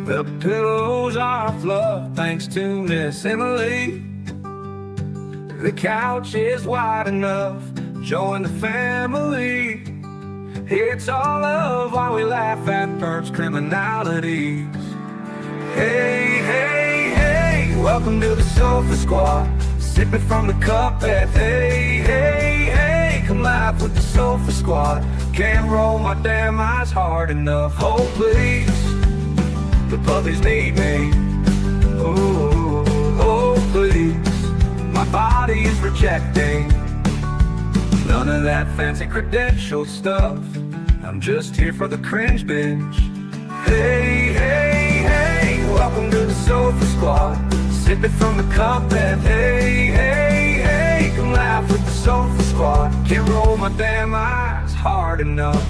The pillows are fluff thanks to Miss Emily. The couch is wide enough, join the family. It's all love while we laugh at Perp's criminalities. Hey, hey, hey, welcome to the Sofa Squad. Sipping from the cup at hey, hey, hey. Come laugh with the Sofa Squad. Can't roll my damn eyes hard enough. Oh, please, the puppies need me. Ooh, oh, please, my body is rejecting none of that fancy credential stuff. I'm just here for the cringe binge. Hey, hey, hey, welcome to the Sofa Squad. Sipping from the cup and hey, hey, hey. Come laugh with the Sofa Squad. Can't roll my damn eyes hard enough.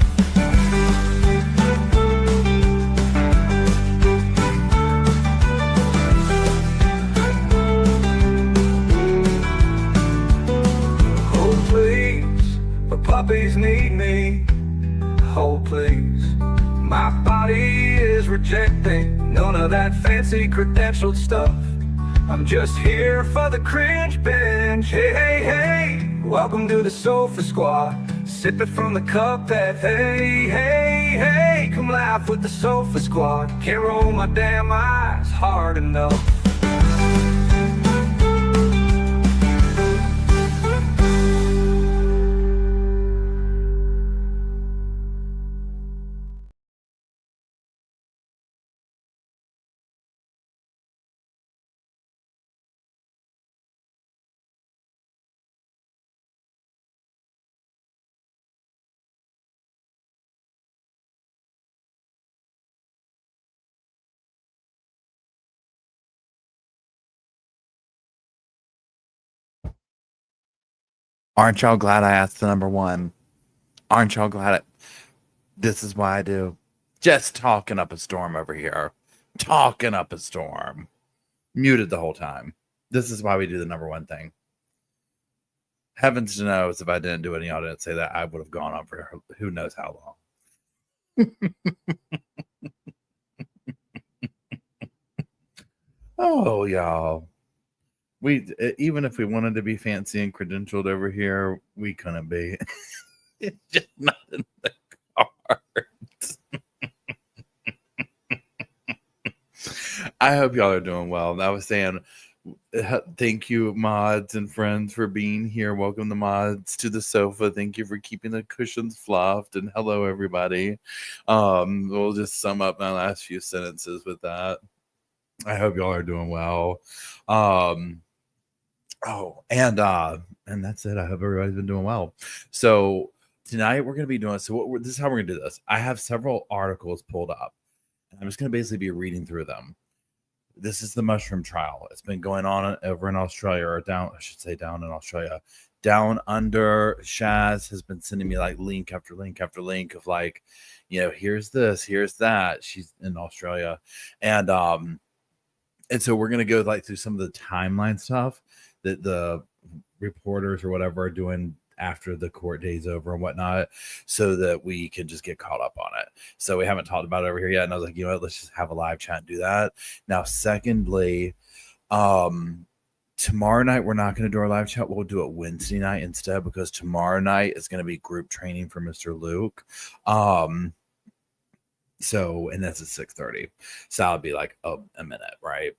Oh, please, the puppies need me. Oh, please, my body is rejecting none of that fancy credentialed stuff. I'm just here for the cringe binge. Hey, hey, hey, welcome to the Sofa Squad. Sipping from the cup that hey, hey, hey. Come laugh with the Sofa Squad. Can't roll my damn eyes hard enough. Aren't y'all glad I asked the number one? Aren't y'all glad this is why I do? Just talking up a storm over here. Talking up a storm. Muted the whole time. This is why we do the number one thing. Heavens knows if I didn't do it and y'all didn't say that, I would have gone on for who knows how long. Oh, y'all. We even if we wanted to be fancy and credentialed over here, we couldn't be. It's just not in the cards. I hope y'all are doing well. I was saying thank you, mods and friends, for being here. Welcome the mods to the sofa. Thank you for keeping the cushions fluffed. And hello, everybody. We'll just sum up my last few sentences with that. I hope y'all are doing well. And that's it. I hope everybody's been doing well. So tonight we're going to be doing, this is how we're going to do this. I have several articles pulled up. And I'm just going to basically be reading through them. This is the mushroom trial. It's been going on over in Australia, or down in Australia. Down under, Shaz has been sending me like link after link after link of like, here's this, here's that. She's in Australia. And so we're going to go like through some of the timeline stuff that the reporters or whatever are doing after the court day's over and whatnot, so that we can just get caught up on it. So we haven't talked about it over here yet. And I was like, let's just have a live chat and do that. Now, secondly, tomorrow night, we're not going to do our live chat. We'll do it Wednesday night instead, because tomorrow night is going to be group training for Mr. Luke. So, and that's at 6:30. So that'll be like a minute, right?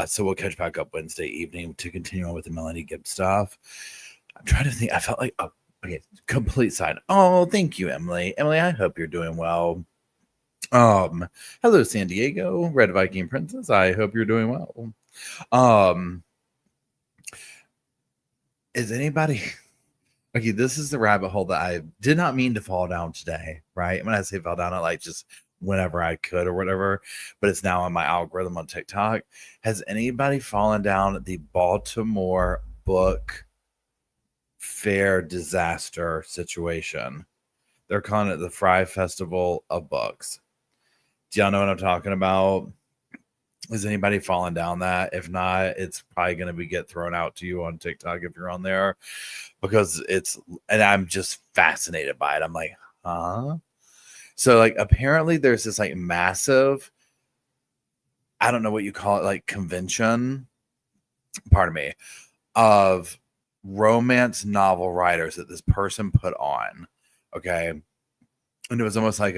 So we'll catch back up Wednesday evening to continue on with the Melanie Gibbs stuff. I'm trying to think. I felt like, okay, complete side. Oh, thank you, Emily. Emily, I hope you're doing well. Hello, San Diego, Red Viking Princess. I hope you're doing well. Is anybody... Okay, this is the rabbit hole that I did not mean to fall down today, right? When I say fell down, I like just whenever I could or whatever, but it's now on my algorithm on TikTok. Has anybody fallen down the Baltimore book fair disaster situation? They're calling it the Fry Festival of Books. Do y'all know what I'm talking about? Is anybody falling down that? If not, it's probably going to get thrown out to you on TikTok if you're on there, because and I'm just fascinated by it. I'm like, huh? So like, apparently there's this like massive I don't know what you call it, like convention, pardon me, of romance novel writers that this person put on. Okay. And it was almost like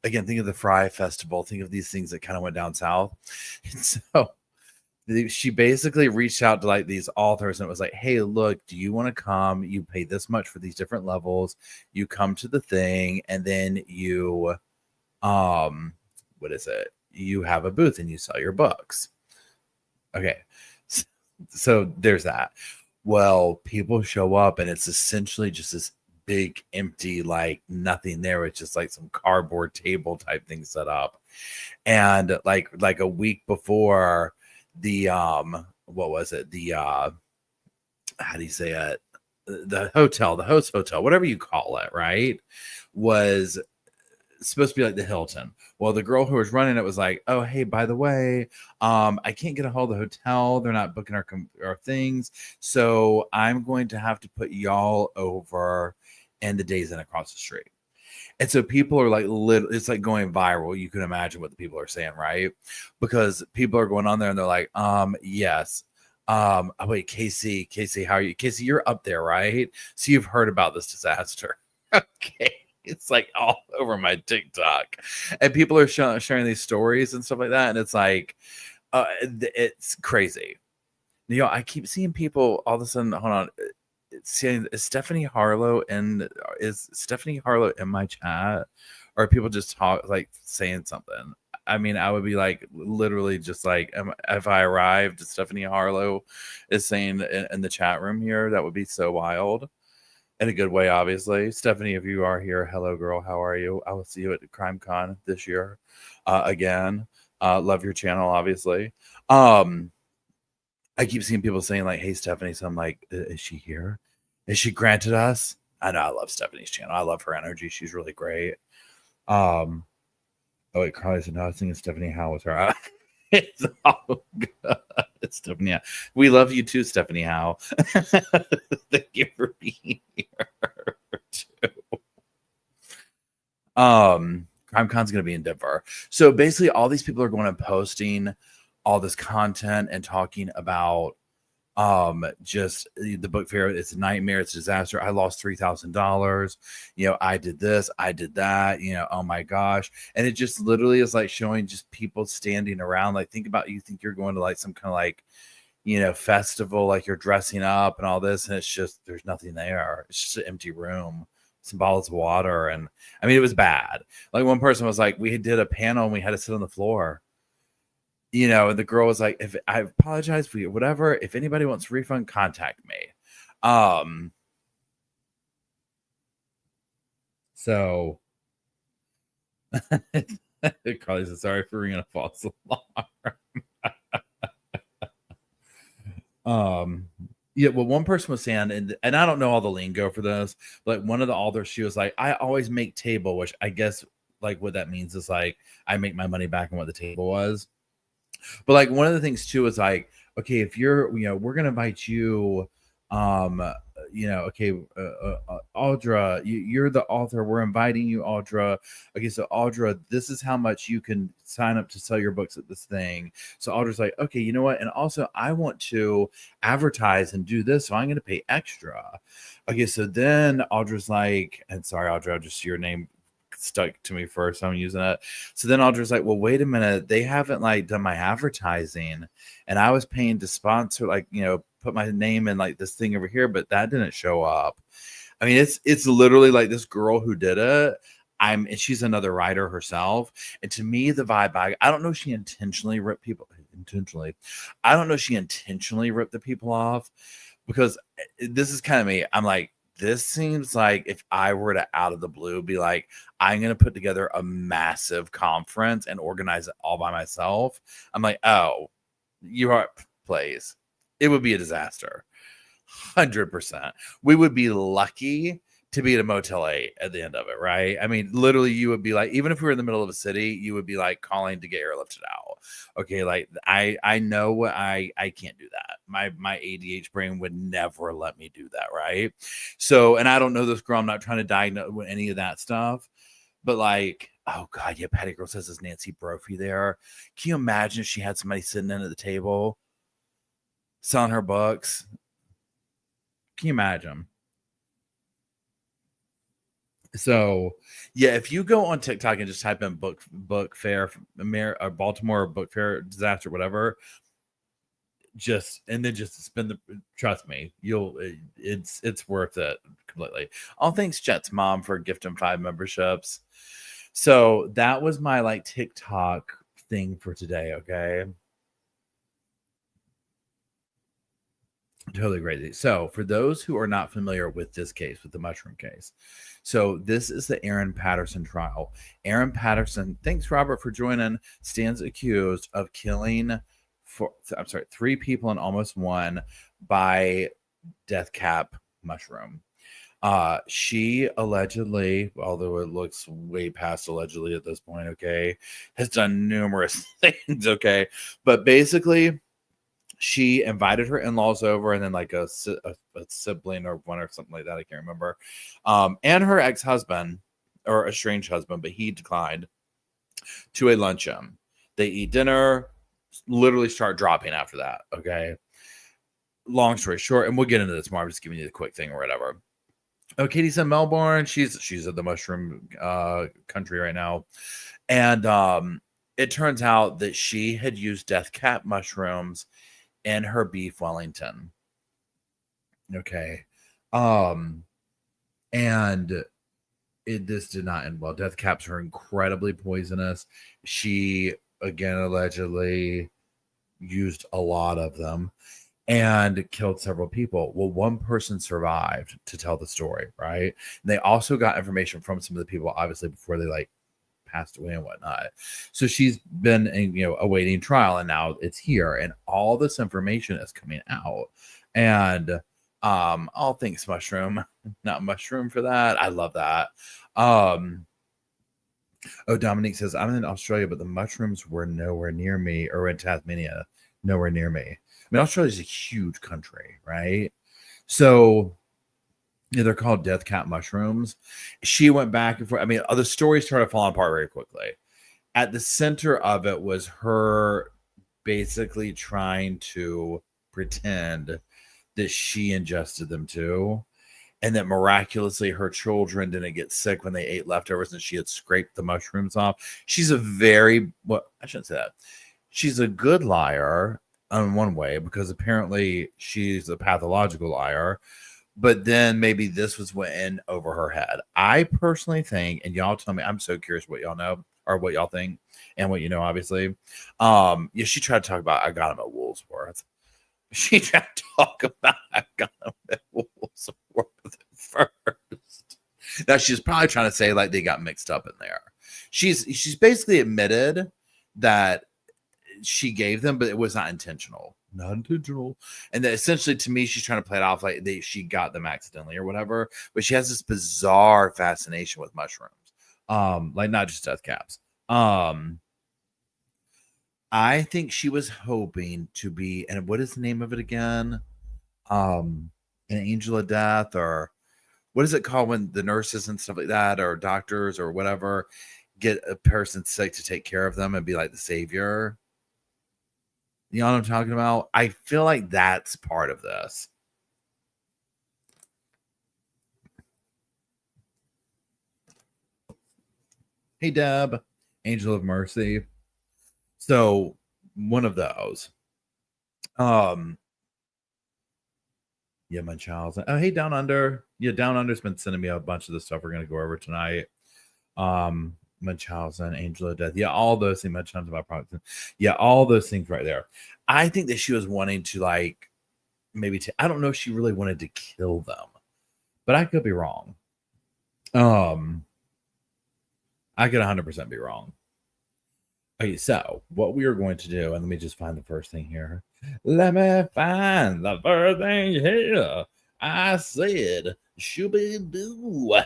again, think of the Fry Festival, think of these things that kind of went down south. And so she basically reached out to like these authors and it was like, hey, look, do you want to come? You pay this much for these different levels. You come to the thing and then you, what is it? You have a booth and you sell your books. Okay. So there's that. Well, people show up and it's essentially just this big empty, like nothing there. It's just like some cardboard table type thing set up. And like a week before the what was it? The how do you say it? The hotel, the host hotel, whatever you call it, right? Was supposed to be like the Hilton. Well, the girl who was running it was like, oh, hey, by the way, I can't get a hold of the hotel. They're not booking our things. So I'm going to have to put y'all over in the Days Inn across the street. And so people are like, it's like going viral. You can imagine what the people are saying, right? Because people are going on there and they're like, yes. Oh, wait, Casey, how are you? Casey, you're up there, right? So you've heard about this disaster. Okay. It's like all over my TikTok. And people are sharing these stories and stuff like that. And it's like, it's crazy. You know, I keep seeing people all of a sudden, hold on, saying, is Stephanie Harlow in my chat? Or are people just like saying something? I mean, I would be like, literally just like, if I arrived, Stephanie Harlow is saying in the chat room here, that would be so wild. In a good way, obviously. Stephanie, if you are here, hello, girl. How are you? I will see you at CrimeCon this year again. Love your channel, obviously. I keep seeing people saying like, hey, Stephanie. So I'm like, is she here? Is she granted us? I know I love Stephanie's channel. I love her energy. She's really great. Oh, wait, Carly said, no, I was thinking Stephanie Howe was her. It's all good. Stephanie Howe. We love you too, Stephanie Howe. Thank you for being here too. CrimeCon's gonna be in Denver. So basically all these people are going and posting all this content and talking about just the book fair. It's a nightmare, it's a disaster. I lost $3,000. You know, I did this, I did that, you know, oh my gosh. And it just literally is like showing just people standing around. Like, think about, you think you're going to like some kind of like, you know, festival, like you're dressing up and all this, and it's just, there's nothing there. It's just an empty room, some bottles of water. And I mean, it was bad. Like one person was like, we did a panel and we had to sit on the floor. You know, and the girl was like, if I apologize for you, whatever, if anybody wants a refund, contact me. So Carly says, sorry for ringing a false alarm. Yeah, well, one person was saying, and I don't know all the lingo for this, but one of the authors, she was like, I always make table, which I guess like what that means is like I make my money back on what the table was. But like one of the things too is like, okay, if you're, you know, we're gonna invite you, you know, okay, Audra, you're the author. We're inviting you, Audra. Okay, so Audra, this is how much you can sign up to sell your books at this thing. So Audra's like, okay, you know what? And also, I want to advertise and do this, so I'm going to pay extra. Okay, so then Audra's like, and sorry, Audra, just your name stuck to me first, so I'm using it. So then Audra's like, well, wait a minute, they haven't like done my advertising, and I was paying to sponsor, like, you know, put my name in like this thing over here, but that didn't show up. I mean, it's literally like this girl who did it. And she's another writer herself. And to me, the vibe, I don't know if she intentionally ripped people intentionally. I don't know if she intentionally ripped the people off, because this is kind of me. I'm like, this seems like if I were to out of the blue be like, I'm going to put together a massive conference and organize it all by myself. I'm like, oh, you are, please. It would be a disaster. 100%. We would be lucky to be at a Motel 8 at the end of it, right? I mean, literally, you would be like, even if we were in the middle of a city, you would be like calling to get airlifted out. Okay, like I know I can't do that. My ADH brain would never let me do that, right? So, and I don't know this girl. I'm not trying to diagnose with any of that stuff, But like, oh god, yeah, Patty Girl says, is Nancy Brophy there? Can you imagine if she had somebody sitting in at the table selling her books? Can you imagine? So yeah, if you go on TikTok and just type in book fair Baltimore book fair disaster, whatever, just spend the, trust me, it's worth it completely. All thanks Jet's mom for gifting 5 memberships. So that was my like TikTok thing for today. Okay. Totally crazy. So, for those who are not familiar with this case, with the mushroom case, so this is the Erin Patterson trial. Erin Patterson, thanks Robert for joining, stands accused of killing 3 people and almost 1 by death cap mushroom. She allegedly, although it looks way past allegedly at this point, okay, has done numerous things, okay, but basically she invited her in-laws over, and then like a sibling or one or something like that, I can't remember, and her ex-husband or estranged husband, but he declined, to a luncheon. They eat dinner, literally start dropping after that. Okay, long story short, and we'll get into this more, I'm just giving you the quick thing or whatever. Oh, Katie's in Melbourne. She's in the mushroom country right now, and it turns out that she had used death cap mushrooms in her beef Wellington. Okay. And this did not end well. Death caps are incredibly poisonous. She again allegedly used a lot of them and killed several people. Well, one person survived to tell the story, right? And they also got information from some of the people, obviously, before they like passed away and whatnot. So she's been, awaiting trial, and now it's here, and all this information is coming out. And all things mushroom, not mushroom for that. I love that. Dominique says, I'm in Australia, but the mushrooms were nowhere near me, or in Tasmania, nowhere near me. I mean, Australia is a huge country, right? So they're called death cap mushrooms. She went back and forth. I mean, the story started falling apart very quickly. At the center of it was her basically trying to pretend that she ingested them too, and that miraculously her children didn't get sick when they ate leftovers and she had scraped the mushrooms off. She's a very, well, I shouldn't say that. She's a good liar in one way, because apparently she's a pathological liar. But then maybe this was went in over her head. I personally think, and y'all tell me, I'm so curious what y'all know or what y'all think and what you know, obviously. Yeah, she tried to talk about I got him at Woolsworth. She tried to talk about I got him at Woolsworth first. Now she's probably trying to say like they got mixed up in there. She's basically admitted that she gave them, but it was not intentional. Not intentional. And that essentially, to me, she's trying to play it off like she got them accidentally or whatever. But she has this bizarre fascination with mushrooms. Like not just death caps. I think she was hoping to be, and what is the name of it again? An angel of death, or what is it called when the nurses and stuff like that, or doctors or whatever, get a person sick to take care of them and be like the savior. You know what I'm talking about? I feel like that's part of this. Hey, Deb, Angel of Mercy. So one of those. Yeah, Munchausen. Oh, hey, Down Under. Yeah, Down Under's been sending me a bunch of the stuff we're gonna go over tonight. Munchausen, Angel of Death. Yeah, all those things. Munchausen about products. Yeah, all those things right there. I think that she was wanting to like maybe I don't know if she really wanted to kill them, but I could be wrong. I could 100% be wrong. Okay, so what we are going to do, and let me just find the first thing here. Let me find the first thing here. I said, shooby doo.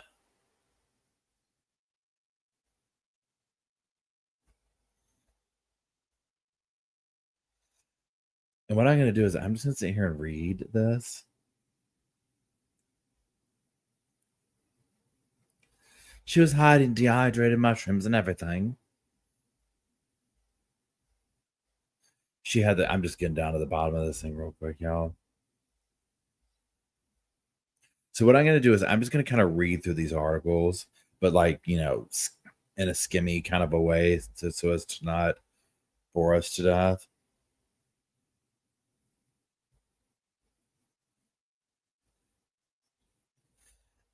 And what I'm going to do is I'm just going to sit here and read this. She was hiding dehydrated mushrooms and everything. She had the. I'm just getting down to the bottom of this thing real quick, y'all. So what I'm going to do is I'm just going to kind of read through these articles, but like, in a skimmy kind of a way so as to not bore us to death.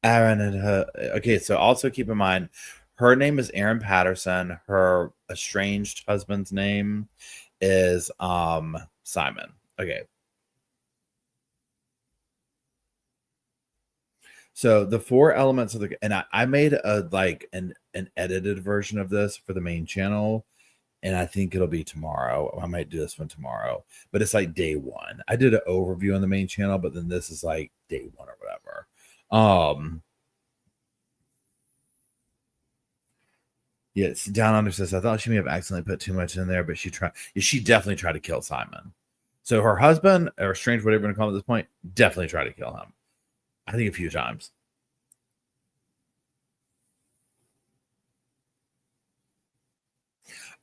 Erin and her. Okay, so also keep in mind, her name is Erin Patterson. Her estranged husband's name is Simon. Okay. So the four elements of the and I made a like an edited version of this for the main channel, and I think it'll be tomorrow. I might do this one tomorrow, but it's like day one. I did an overview on the main channel, but then this is like day one or whatever. Yes, Down Under says I thought she may have accidentally put too much in there, but she definitely tried to kill Simon. So her husband, or estranged, whatever you want to call him at this point, definitely tried to kill him. I think a few times.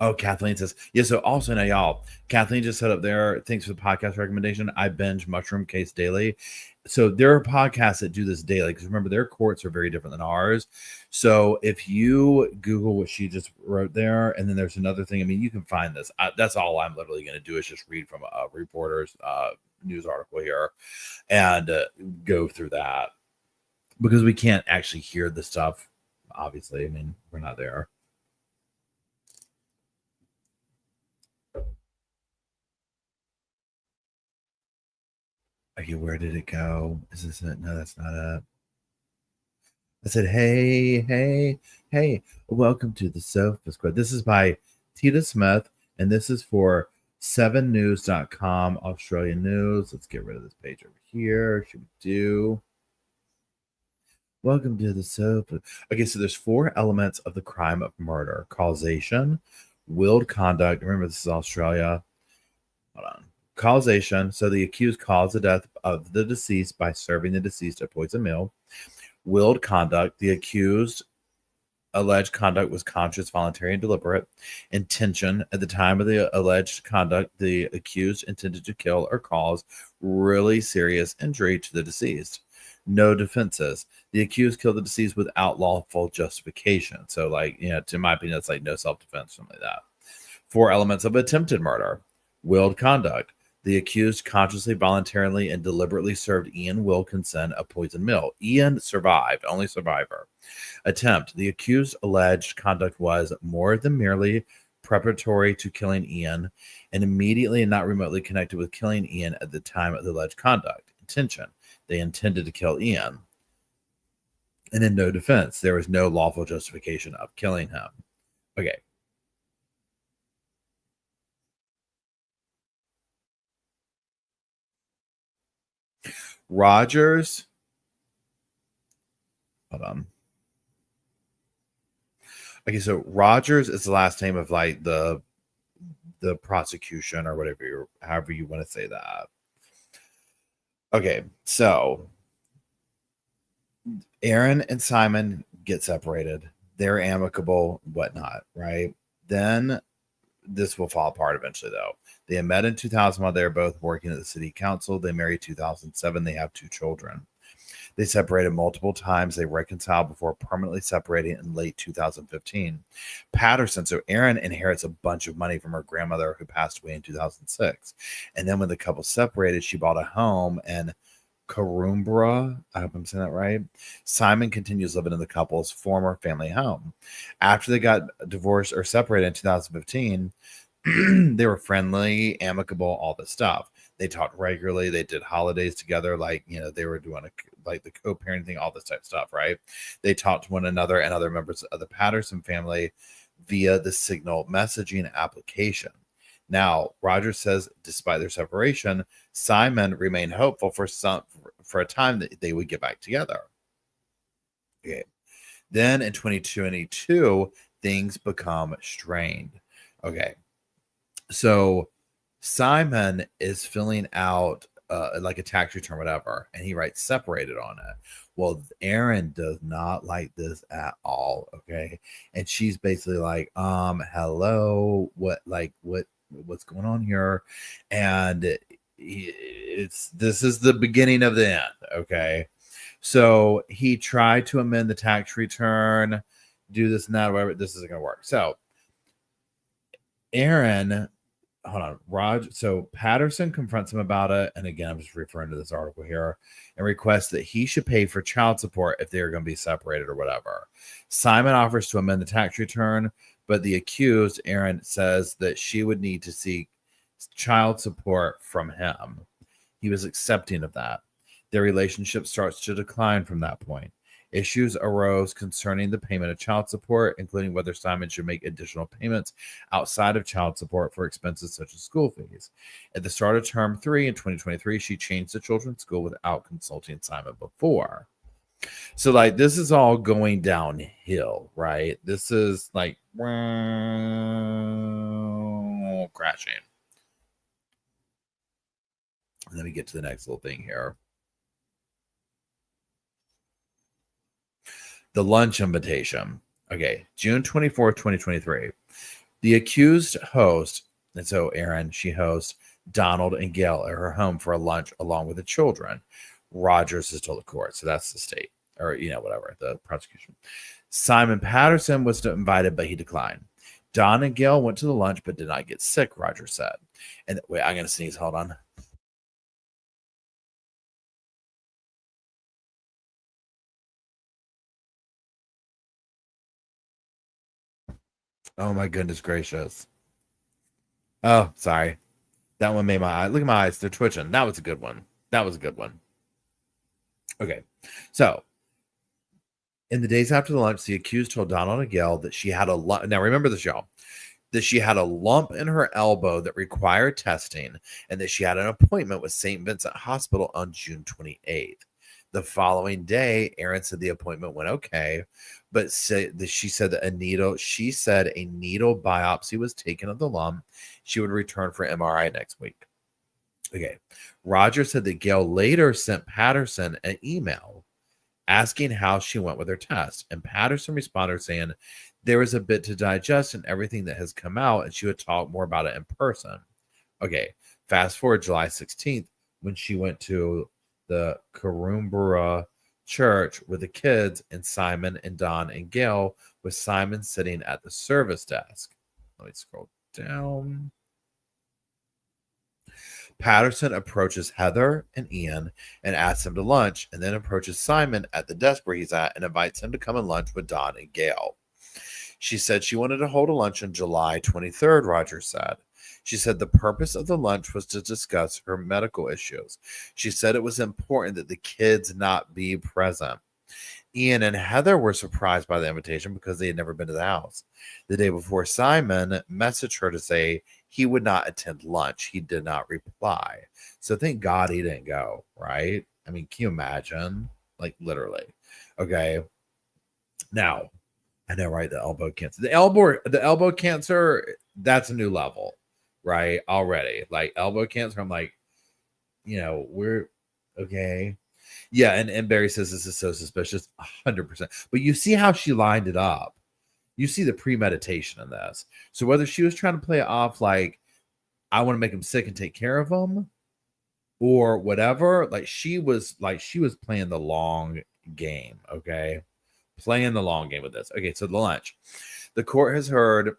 Oh, Kathleen says, yeah. So also now, y'all, Kathleen just set up there. Thanks for the podcast recommendation. I binge Mushroom Case daily. So there are podcasts that do this daily because remember, their courts are very different than ours. So if you Google what she just wrote there, and then there's another thing, I mean, you can find this. That's all I'm literally going to do is just read from a reporter's news article here and go through that because we can't actually hear the stuff. Obviously, I mean, we're not there. Okay, where did it go? Is this it? No, that's not it. I said, hey, welcome to the Sofa Squad. This is by Tita Smith, and this is for 7news.com, Australian News. Let's get rid of this page over here. Should we do? Welcome to the Sofa. Okay, so there's four elements of the crime of murder: causation, willed conduct. Remember, this is Australia. Hold on. Causation. So the accused caused the death of the deceased by serving the deceased a poison meal. Willed conduct. The accused alleged conduct was conscious, voluntary, and deliberate. Intention. At the time of the alleged conduct, the accused intended to kill or cause really serious injury to the deceased. No defenses. The accused killed the deceased without lawful justification. So, like, to my opinion, that's like no self-defense, something like that. Four elements of attempted murder. Willed conduct. The accused consciously, voluntarily, and deliberately served Ian Wilkinson a poison meal. Ian survived, only survivor. Attempt. The accused alleged conduct was more than merely preparatory to killing Ian and immediately and not remotely connected with killing Ian at the time of the alleged conduct. Intention. They intended to kill Ian. And in no defense. There was no lawful justification of killing him. Okay. Rogers. Hold on. Okay, so Rogers is the last name of like the prosecution or whatever, however you want to say that. Okay, so Erin and Simon get separated. They're amicable, whatnot, right? Then this will fall apart eventually, though. They met in 2000 while they were both working at the city council. They married 2007. They have 2 children. They separated multiple times. They reconciled before permanently separating in late 2015. Patterson, so Erin inherits a bunch of money from her grandmother who passed away in 2006. And then when the couple separated, she bought a home in Carumbra. I hope I'm saying that right. Simon continues living in the couple's former family home. After they got divorced or separated in 2015, they were friendly, amicable, all this stuff. They talked regularly. They did holidays together, like, they were doing like the co-parenting, all this type of stuff, right? They talked to one another and other members of the Patterson family via the Signal messaging application. Now, Rogers says, despite their separation, Simon remained hopeful for a time that they would get back together. Okay. Then in 2022, things become strained. Okay. So Simon is filling out like a tax return, whatever, and he writes separated on it. Well, Erin does not like this at all. Okay. And she's basically like, hello, what's going on here? And this is the beginning of the end. Okay. So he tried to amend the tax return, do this and that, whatever. This isn't going to work. So Erin, hold on, Raj. So Patterson confronts him about it. And again, I'm just referring to this article here, and requests that he should pay for child support if they're going to be separated or whatever. Simon offers to amend the tax return, but the accused, Erin, says that she would need to seek child support from him. He was accepting of that. Their relationship starts to decline from that point. Issues arose concerning the payment of child support, including whether Simon should make additional payments outside of child support for expenses such as school fees. At the start of term 3 in 2023, she changed the children's school without consulting Simon before. So, like, this is all going downhill, right? This is like crashing. Let me get to the next little thing here. The lunch invitation. Okay, June 24th, 2023. The accused host, and so Erin, she hosts Donald and Gail at her home for a lunch along with the children. Rogers has told the court. So that's the state, or, whatever, the prosecution. Simon Patterson was invited, but he declined. Don and Gail went to the lunch, but did not get sick, Rogers said. And wait, I'm going to sneeze. Hold on. Oh my goodness gracious. Oh, sorry. That one made my eye. Look at my eyes. They're twitching. That was a good one. Okay. So in the days after the lunch, the accused told Donald and Gail that she had a lump. Now remember this, y'all. That she had a lump in her elbow that required testing, and that she had an appointment with St. Vincent Hospital on June 28th. The following day, Erin said the appointment went okay, but she said that a needle biopsy was taken of the lump. She would return for MRI next week. Okay. Roger said that Gail later sent Patterson an email asking how she went with her test. And Patterson responded saying there was a bit to digest and everything that has come out, and she would talk more about it in person. Okay. Fast forward July 16th, when she went to the Karumbura church with the kids and Simon and Don and Gail, with Simon sitting at the service desk. Let me scroll down. Patterson approaches Heather and Ian and asks them to lunch, and then approaches Simon at the desk where he's at and invites him to come and lunch with Don and Gail. She said she wanted to hold a lunch on July 23rd, Rogers said. She said the purpose of the lunch was to discuss her medical issues. She said it was important that the kids not be present. Ian and Heather were surprised by the invitation because they had never been to the house. The day before, Simon messaged her to say he would not attend lunch. He did not reply. So thank God he didn't go, right? I mean, can you imagine? Like, literally. Okay. Now, I know, right? The elbow cancer. The elbow cancer, that's a new level, right? Already. Like, elbow cancer, I'm like, we're okay. Yeah, and Barry says this is so suspicious, 100%. But you see how she lined it up. You see the premeditation in this. So whether she was trying to play it off like, I want to make him sick and take care of him, or whatever, she was playing the long game, okay? Playing the long game with this. Okay, so the lunch. The court has heard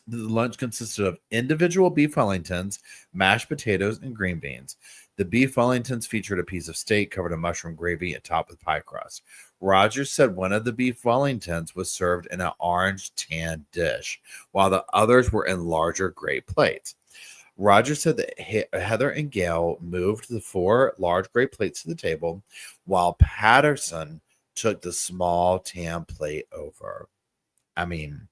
the lunch consisted of individual beef Wellingtons, mashed potatoes, and green beans. The beef Wellingtons featured a piece of steak covered in mushroom gravy and topped with pie crust. Rogers said one of the beef Wellingtons was served in an orange tan dish, while the others were in larger gray plates. Rogers said that Heather and Gail moved the 4 large gray plates to the table, while Patterson took the small tan plate over. I mean,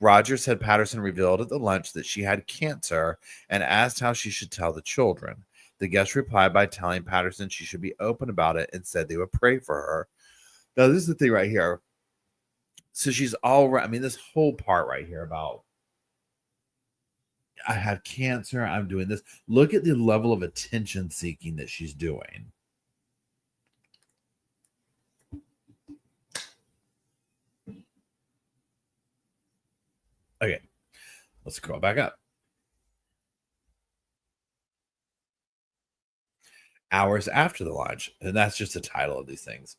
Rogers said Patterson revealed at the lunch that she had cancer and asked how she should tell the children. The guest replied by telling Patterson she should be open about it and said they would pray for her. Now, this is the thing right here. So she's all right. I mean, this whole part right here about, I had cancer. I'm doing this. Look at the level of attention seeking that she's doing. Okay, let's scroll back up. Hours after the lunch, and that's just the title of these things.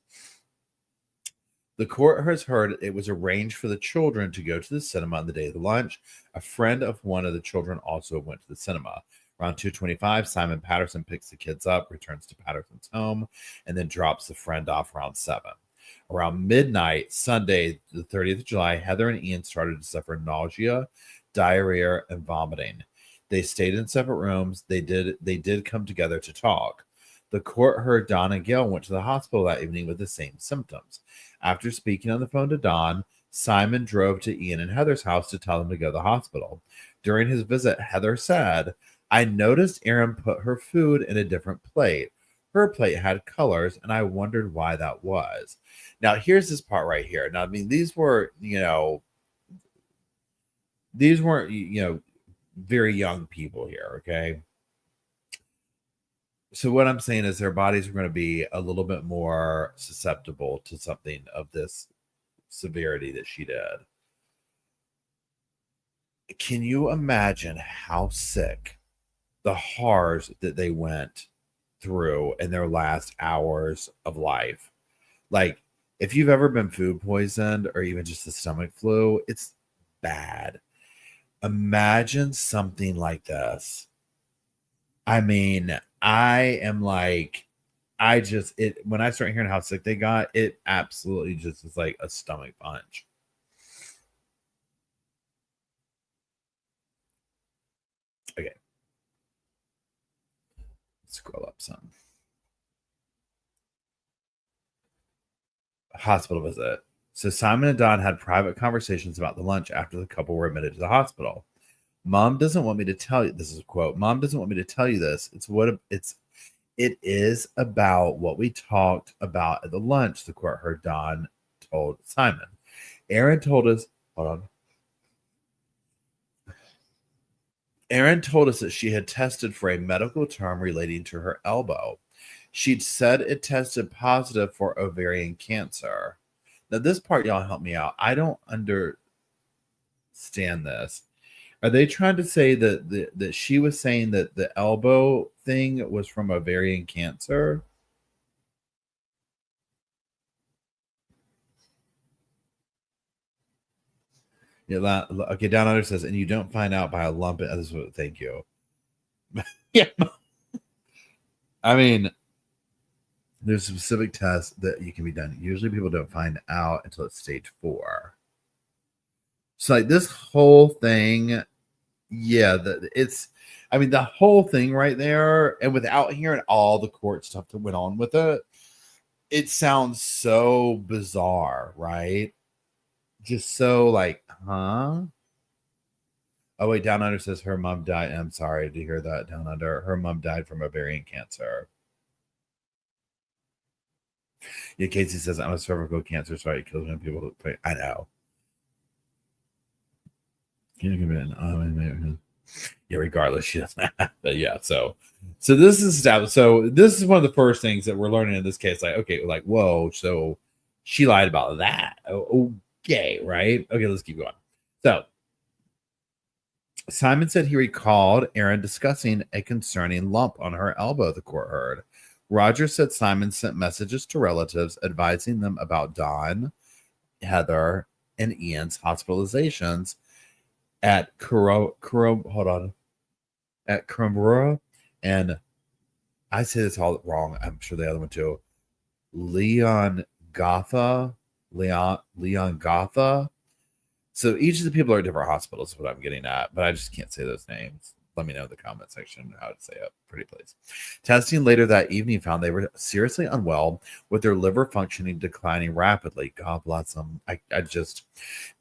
The court has heard it was arranged for the children to go to the cinema on the day of the lunch. A friend of one of the children also went to the cinema. Around 2:25, Simon Patterson picks the kids up, returns to Patterson's home, and then drops the friend off around 7. Around midnight, Sunday, the 30th of July, Heather and Ian started to suffer nausea, diarrhea, and vomiting. They stayed in separate rooms. They did come together to talk. The court heard Don and Gail went to the hospital that evening with the same symptoms. After speaking on the phone to Don, Simon drove to Ian and Heather's house to tell them to go to the hospital. During his visit, Heather said, I noticed Erin put her food in a different plate. Her plate had colors, and I wondered why that was. Now, here's this part right here. Now, I mean, these weren't, very young people here, okay? So what I'm saying is their bodies are going to be a little bit more susceptible to something of this severity that she did. Can you imagine how sick the horrors that they went through in their last hours of life? Like, if you've ever been food poisoned or even just the stomach flu, it's bad. Imagine something like this. I mean, I am like, when I start hearing how sick they got, it absolutely just is like a stomach punch. Okay. Scroll up some. Hospital visit. So Simon and Don had private conversations about the lunch after the couple were admitted to the hospital. Mom doesn't want me to tell you. This is a quote. Mom doesn't want me to tell you this. It is about what we talked about at the lunch, the court heard Don told Simon. Erin told us, hold on. Erin told us that she had tested for a medical term relating to her elbow. She'd said it tested positive for ovarian cancer. Now, this part, y'all help me out. I don't understand this. Are they trying to say that she was saying that the elbow thing was from ovarian cancer? Yeah, okay, Down Under says, and you don't find out by a lump. Thank you. Yeah. I mean, there's specific tests that you can be done. Usually people don't find out until it's stage 4. So like this whole thing, yeah, the whole thing right there, and without hearing all the court stuff that went on with it, it sounds so bizarre, right? Just so like, huh? Oh wait, Down Under says her mom died. I'm sorry to hear that, Down Under. Her mom died from ovarian cancer. Yeah, Casey says I'm a cervical cancer, so it kills when people play. I know. Yeah, regardless, she doesn't have, but yeah, so this is established. So this is one of the first things that we're learning in this case. Like, okay, like, whoa, so she lied about that. Okay, right? Okay, let's keep going. So Simon said he recalled Erin discussing a concerning lump on her elbow, the court heard. Roger said Simon sent messages to relatives advising them about Don, Heather, and Ian's hospitalizations at Kurumbura, and I say this all wrong. I'm sure the other one too. Leon Gotha. So each of the people are different hospitals, is what I'm getting at, but I just can't say those names. Let me know in the comment section how to say it. Pretty please. Testing later that evening found they were seriously unwell with their liver functioning declining rapidly. God bless them.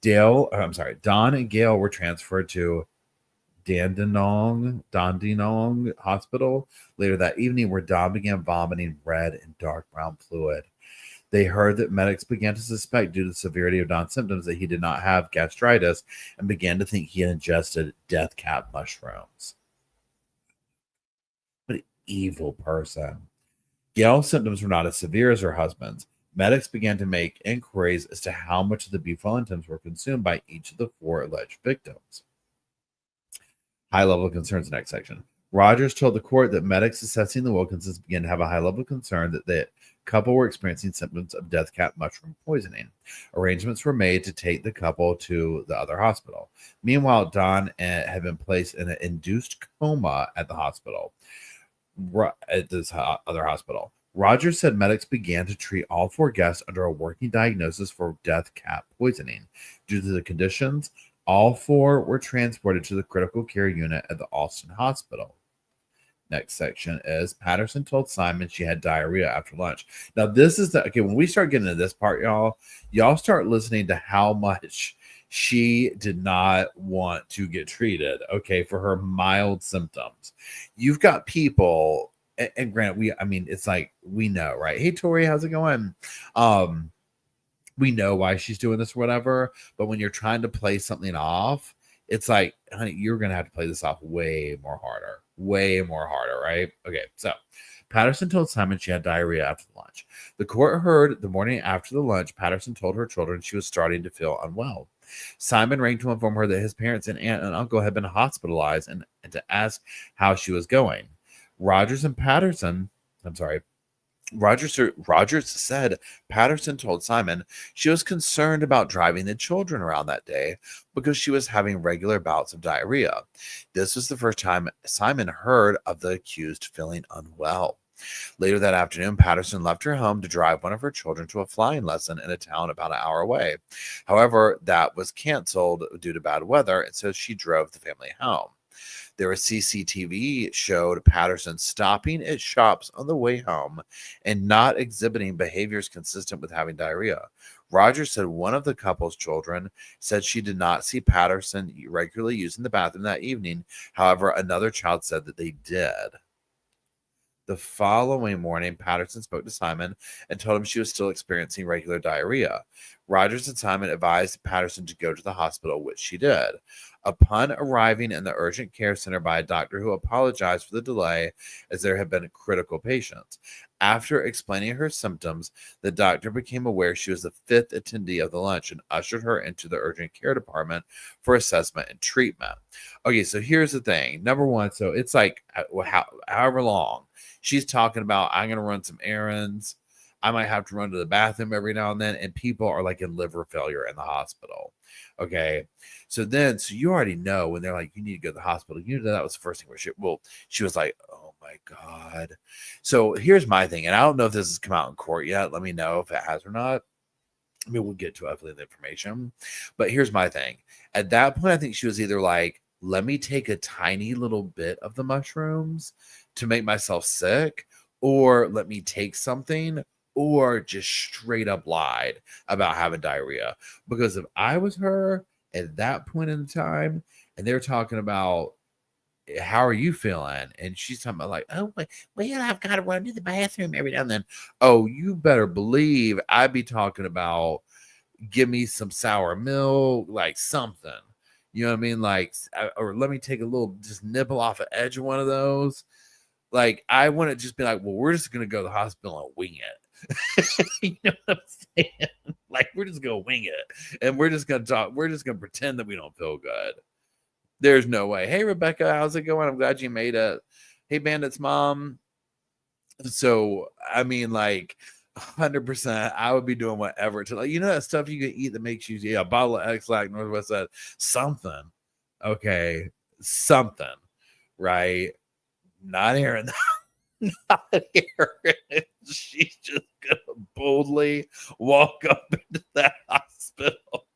Don and Gail were transferred to Dandenong Hospital later that evening, where Don began vomiting red and dark brown fluid. They heard that medics began to suspect, due to the severity of Don's symptoms, that he did not have gastritis and began to think he had ingested death cap mushrooms. What an evil person. Gail's symptoms were not as severe as her husband's. Medics began to make inquiries as to how much of the beef Wellingtons were consumed by each of the 4 alleged victims. High level of concerns, next section. Rogers told the court that medics assessing the Wilkinsons began to have a high level of concern that the couple were experiencing symptoms of death cap mushroom poisoning. Arrangements were made to take the couple to the other hospital. Meanwhile, Don had been placed in an induced coma at the hospital. At this other hospital. Rogers said medics began to treat all 4 guests under a working diagnosis for death cap poisoning. Due to the conditions, all 4 were transported to the critical care unit at the Austin Hospital. Next section is Patterson told Simon she had diarrhea after lunch. Now, this is okay. When we start getting into this part, y'all start listening to how much she did not want to get treated, okay, for her mild symptoms. You've got people, and granted, it's like, we know, right? Hey, Tori, how's it going? We know why she's doing this or whatever, but when you're trying to play something off, it's like, honey, you're going to have to play this off way more harder, right? Okay, so Patterson told Simon she had diarrhea after the lunch. The court heard the morning after the lunch, Patterson told her children she was starting to feel unwell. Simon rang to inform her that his parents and aunt and uncle had been hospitalized and to ask how she was going. Rogers said Patterson told Simon she was concerned about driving the children around that day because she was having regular bouts of diarrhea. This was the first time Simon heard of the accused feeling unwell. Later that afternoon, Patterson left her home to drive one of her children to a flying lesson in a town about an hour away. However, that was canceled due to bad weather, and so she drove the family home. There was CCTV showed Patterson stopping at shops on the way home and not exhibiting behaviors consistent with having diarrhea. Rogers said one of the couple's children said she did not see Patterson regularly using the bathroom that evening. However, another child said that they did. The following morning, Patterson spoke to Simon and told him she was still experiencing regular diarrhea. Rogers and Simon advised Patterson to go to the hospital, which she did. Upon arriving in the urgent care center by a doctor who apologized for the delay as there had been critical patients. After explaining her symptoms, the doctor became aware she was the 5th attendee of the lunch and ushered her into the urgent care department for assessment and treatment. Okay, so here's the thing. Number one, so it's like however long she's talking about, I'm going to run some errands. I might have to run to the bathroom every now and then. And people are like in liver failure in the hospital. Okay. So you already know when they're like, you need to go to the hospital. You know, that was the first thing where she was like, oh my God. So here's my thing. And I don't know if this has come out in court yet. Let me know if it has or not. I mean, we'll get to hopefully the information. But here's my thing. At that point, I think she was either like, let me take a tiny little bit of the mushrooms to make myself sick, or let me take something, or just straight up lied about having diarrhea. Because if I was her at that point in time and they're talking about, how are you feeling? And she's talking about like, oh, well, I've got to run to the bathroom every now and then. Oh, you better believe I'd be talking about, give me some sour milk, like something. You know what I mean? Like, or let me take a little, just nibble off the edge of one of those. Like, I want to just be like, well, we're just going to go to the hospital and wing it. You know what I'm saying? Like, we're just going to wing it. And we're just going to talk. We're just going to pretend that we don't feel good. There's no way. Hey, Rebecca, how's it going? I'm glad you made it. Hey, Bandit's mom. So, I mean, like, 100%, I would be doing whatever to, like, you know, that stuff you can eat that makes you, a bottle of X-Lac, Northwest said, something. Okay. Something. Right. Not Erin. Not Erin. She's just gonna boldly walk up into that hospital,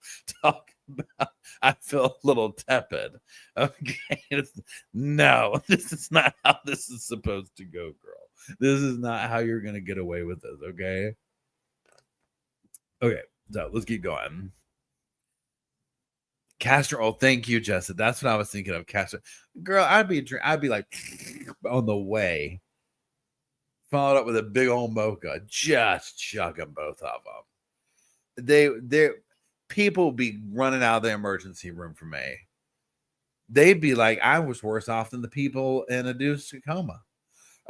talk about, I feel a little tepid. Okay. No, this is not how this is supposed to go, girl. This is not how you're gonna get away with this. Okay. Okay. So let's keep going. Castor, thank you, Jessica. That's what I was thinking of. Castor, girl, I'd be like on the way followed up with a big old mocha, just chugging both of them. They people be running out of the emergency room for me. They'd be like, I was worse off than the people in a Deuce Tacoma.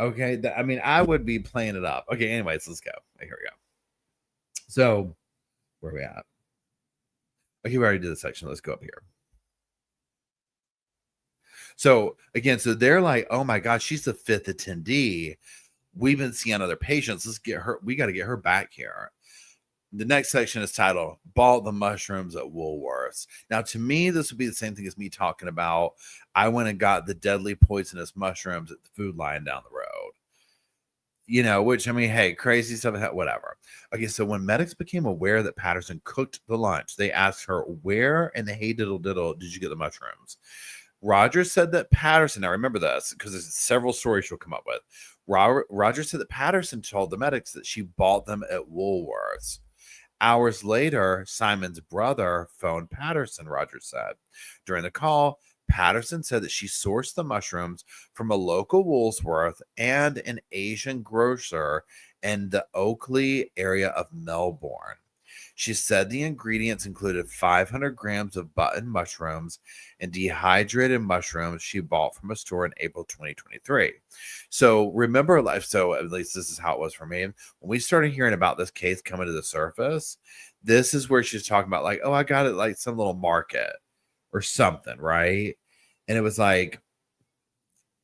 Okay, I mean, I would be playing it up. Okay, anyways, let's go. Here we go. So, where are we at? Okay, we already did the section. Let's go up here. So again, so they're like, oh my God, she's the 5th attendee. We've been seeing other patients. Let's get her. We got to get her back here. The next section is titled Bought the Mushrooms at Woolworths. Now, to me, this would be the same thing as me talking about I went and got the deadly poisonous mushrooms at the Food Lion down the road. You know, which, I mean, hey, crazy stuff, whatever. Okay, so when medics became aware that Patterson cooked the lunch, they asked her, where in the hey diddle diddle did you get the mushrooms? Roger said that Patterson, now remember this, because there's several stories she'll come up with. Roger said that Patterson told the medics that she bought them at Woolworths. Hours later, Simon's brother phoned Patterson, Roger said. During the call, Patterson said that she sourced the mushrooms from a local Woolworth and an Asian grocer in the Oakley area of Melbourne. She said the ingredients included 500 grams of button mushrooms and dehydrated mushrooms she bought from a store in April 2023. So remember, so at least this is how it was for me. When we started hearing about this case coming to the surface, this is where she's talking about like, oh, I got it like some little market or something, right? And it was like,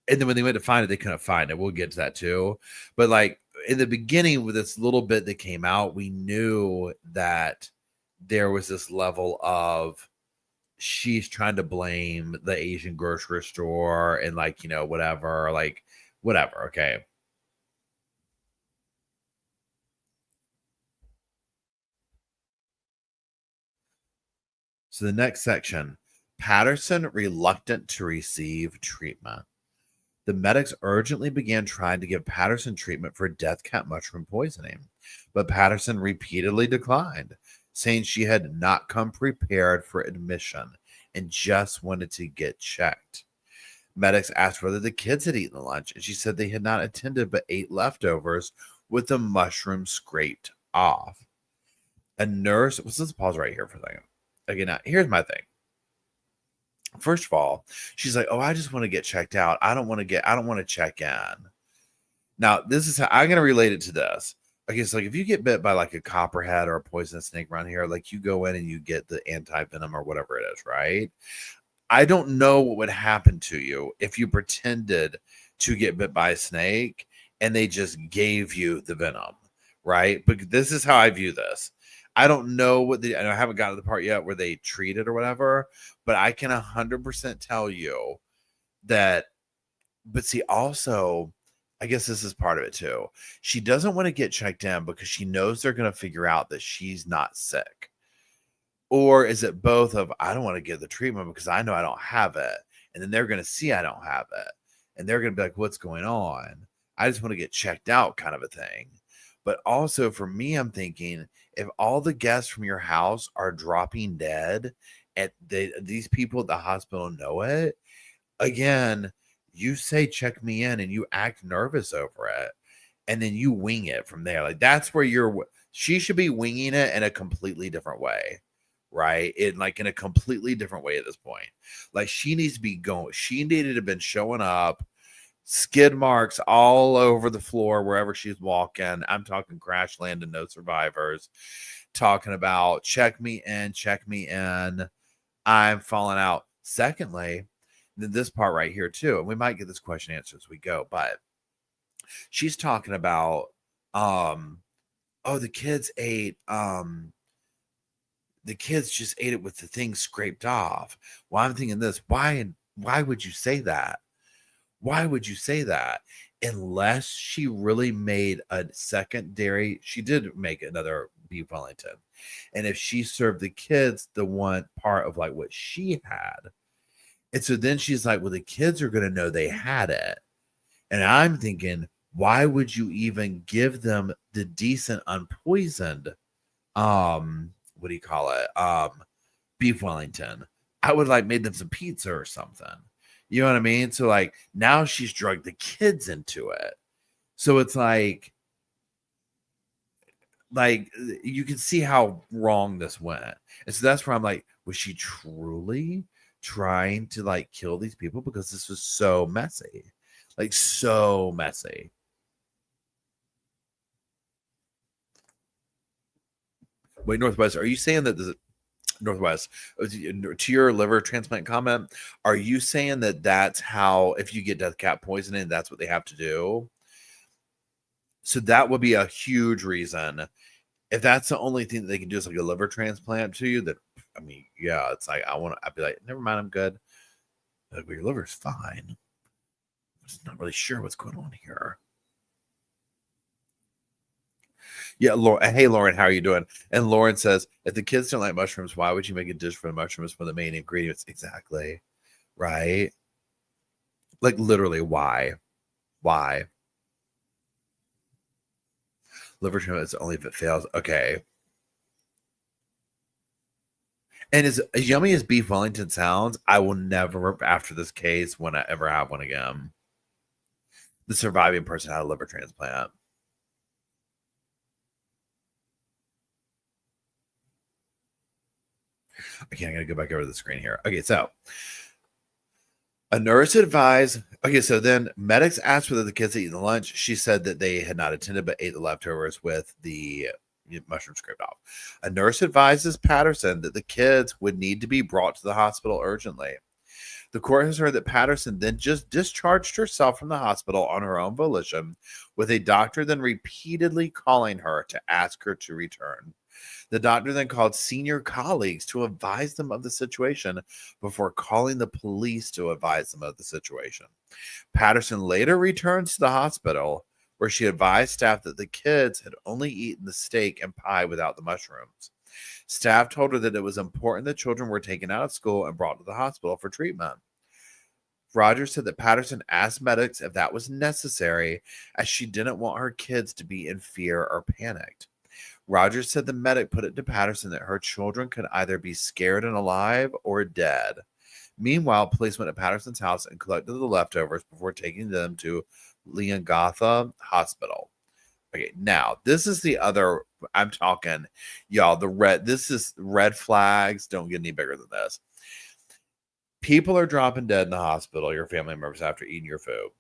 and then when they went to find it, they couldn't find it. We'll get to that too. But like, in the beginning, with this little bit that came out, we knew that there was this level of she's trying to blame the Asian grocery store and like, you know, whatever. Okay. So the next section, Patterson reluctant to receive treatment. The medics urgently began trying to give Patterson treatment for death cap mushroom poisoning, but Patterson repeatedly declined, saying she had not come prepared for admission and just wanted to get checked. Medics asked whether the kids had eaten the lunch, and she said they had not attended but ate leftovers with the mushroom scraped off. A nurse, let's pause right here for a second. Again, now, here's my thing. First of all, she's like, oh, I just want to get checked out. I don't want to check in. Now, this is how I'm going to relate it to this. Okay, so like if you get bit by like a copperhead or a poisonous snake around here, like you go in and you get the anti-venom or whatever it is, right? I don't know what would happen to you if you pretended to get bit by a snake and they just gave you the venom, right? But this is how I view this. I don't know I haven't gotten to the part yet where they treat it or whatever, but I can 100% tell you that. But see, also, I guess this is part of it too. She doesn't want to get checked in because she knows they're going to figure out that she's not sick. Or is it both of, I don't want to give the treatment because I know I don't have it. And then they're going to see I don't have it. And they're going to be like, what's going on? I just want to get checked out kind of a thing. But also for me, I'm thinking, if all the guests from your house are dropping dead and these people at the hospital know it, again, you say, check me in, and you act nervous over it. And then you wing it from there. Like that's where she should be winging it in a completely different way. Right. In a completely different way at this point. Like she needs to be going. She needed to have been showing up, skid marks all over the floor wherever she's walking. I'm talking crash landing, no survivors. Talking about check me in. I'm falling out. Secondly, this part right here too, and we might get this question answered as we go, but she's talking about the kids ate the kids just ate it with the thing scraped off. Well, I'm thinking this, why would you say that? Why would you say that? Unless she really made a secondary, she did make another beef Wellington. And if she served the kids the one part of like what she had. And so then she's like, well, the kids are going to know they had it. And I'm thinking, why would you even give them the decent unpoisoned, what do you call it? Beef Wellington. I would like made them some pizza or something. You know what I mean? So like now she's drugged the kids into it. So it's like you can see how wrong this went. And so that's where I'm like, was she truly trying to like kill these people? Because this was so messy. Like so messy. Wait, Northwest, are you saying that this Northwest, to your liver transplant comment, are you saying that that's how, if you get death cap poisoning, that's what they have to do? So that would be a huge reason. If that's the only thing that they can do is like a liver transplant to you, that, I mean, yeah, it's like, I'd be like, never mind, I'm good. Like, well, your liver's fine. I'm just not really sure what's going on here. Yeah, hey Lauren, how are you doing? And Lauren says, if the kids don't like mushrooms, why would you make a dish for the mushrooms when the main ingredients? Exactly. Right? Like literally, why? Why? Liver transplant is only if it fails. Okay. And as yummy as beef Wellington sounds, I will never, after this case, when I ever have one again. The surviving person had a liver transplant. Okay, I'm gonna go back over the screen here. Okay, so a nurse advised. Okay, so then medics asked whether the kids had eaten lunch. She said that they had not attended, but ate the leftovers with the mushroom scraped off. A nurse advises Patterson that the kids would need to be brought to the hospital urgently. The court has heard that Patterson then just discharged herself from the hospital on her own volition, with a doctor then repeatedly calling her to ask her to return. The doctor then called senior colleagues to advise them of the situation before calling the police to advise them of the situation. Patterson later returns to the hospital, where she advised staff that the kids had only eaten the steak and pie without the mushrooms. Staff told her that it was important that children were taken out of school and brought to the hospital for treatment. Rogers said that Patterson asked medics if that was necessary, as she didn't want her kids to be in fear or panicked. Rogers said the medic put it to Patterson that her children could either be scared and alive or dead. Meanwhile, police went to Patterson's house and collected the leftovers before taking them to Leongatha Hospital. Okay, now this is the other. I'm talking, y'all. This is red flags. Don't get any bigger than this. People are dropping dead in the hospital, your family members, after eating your food.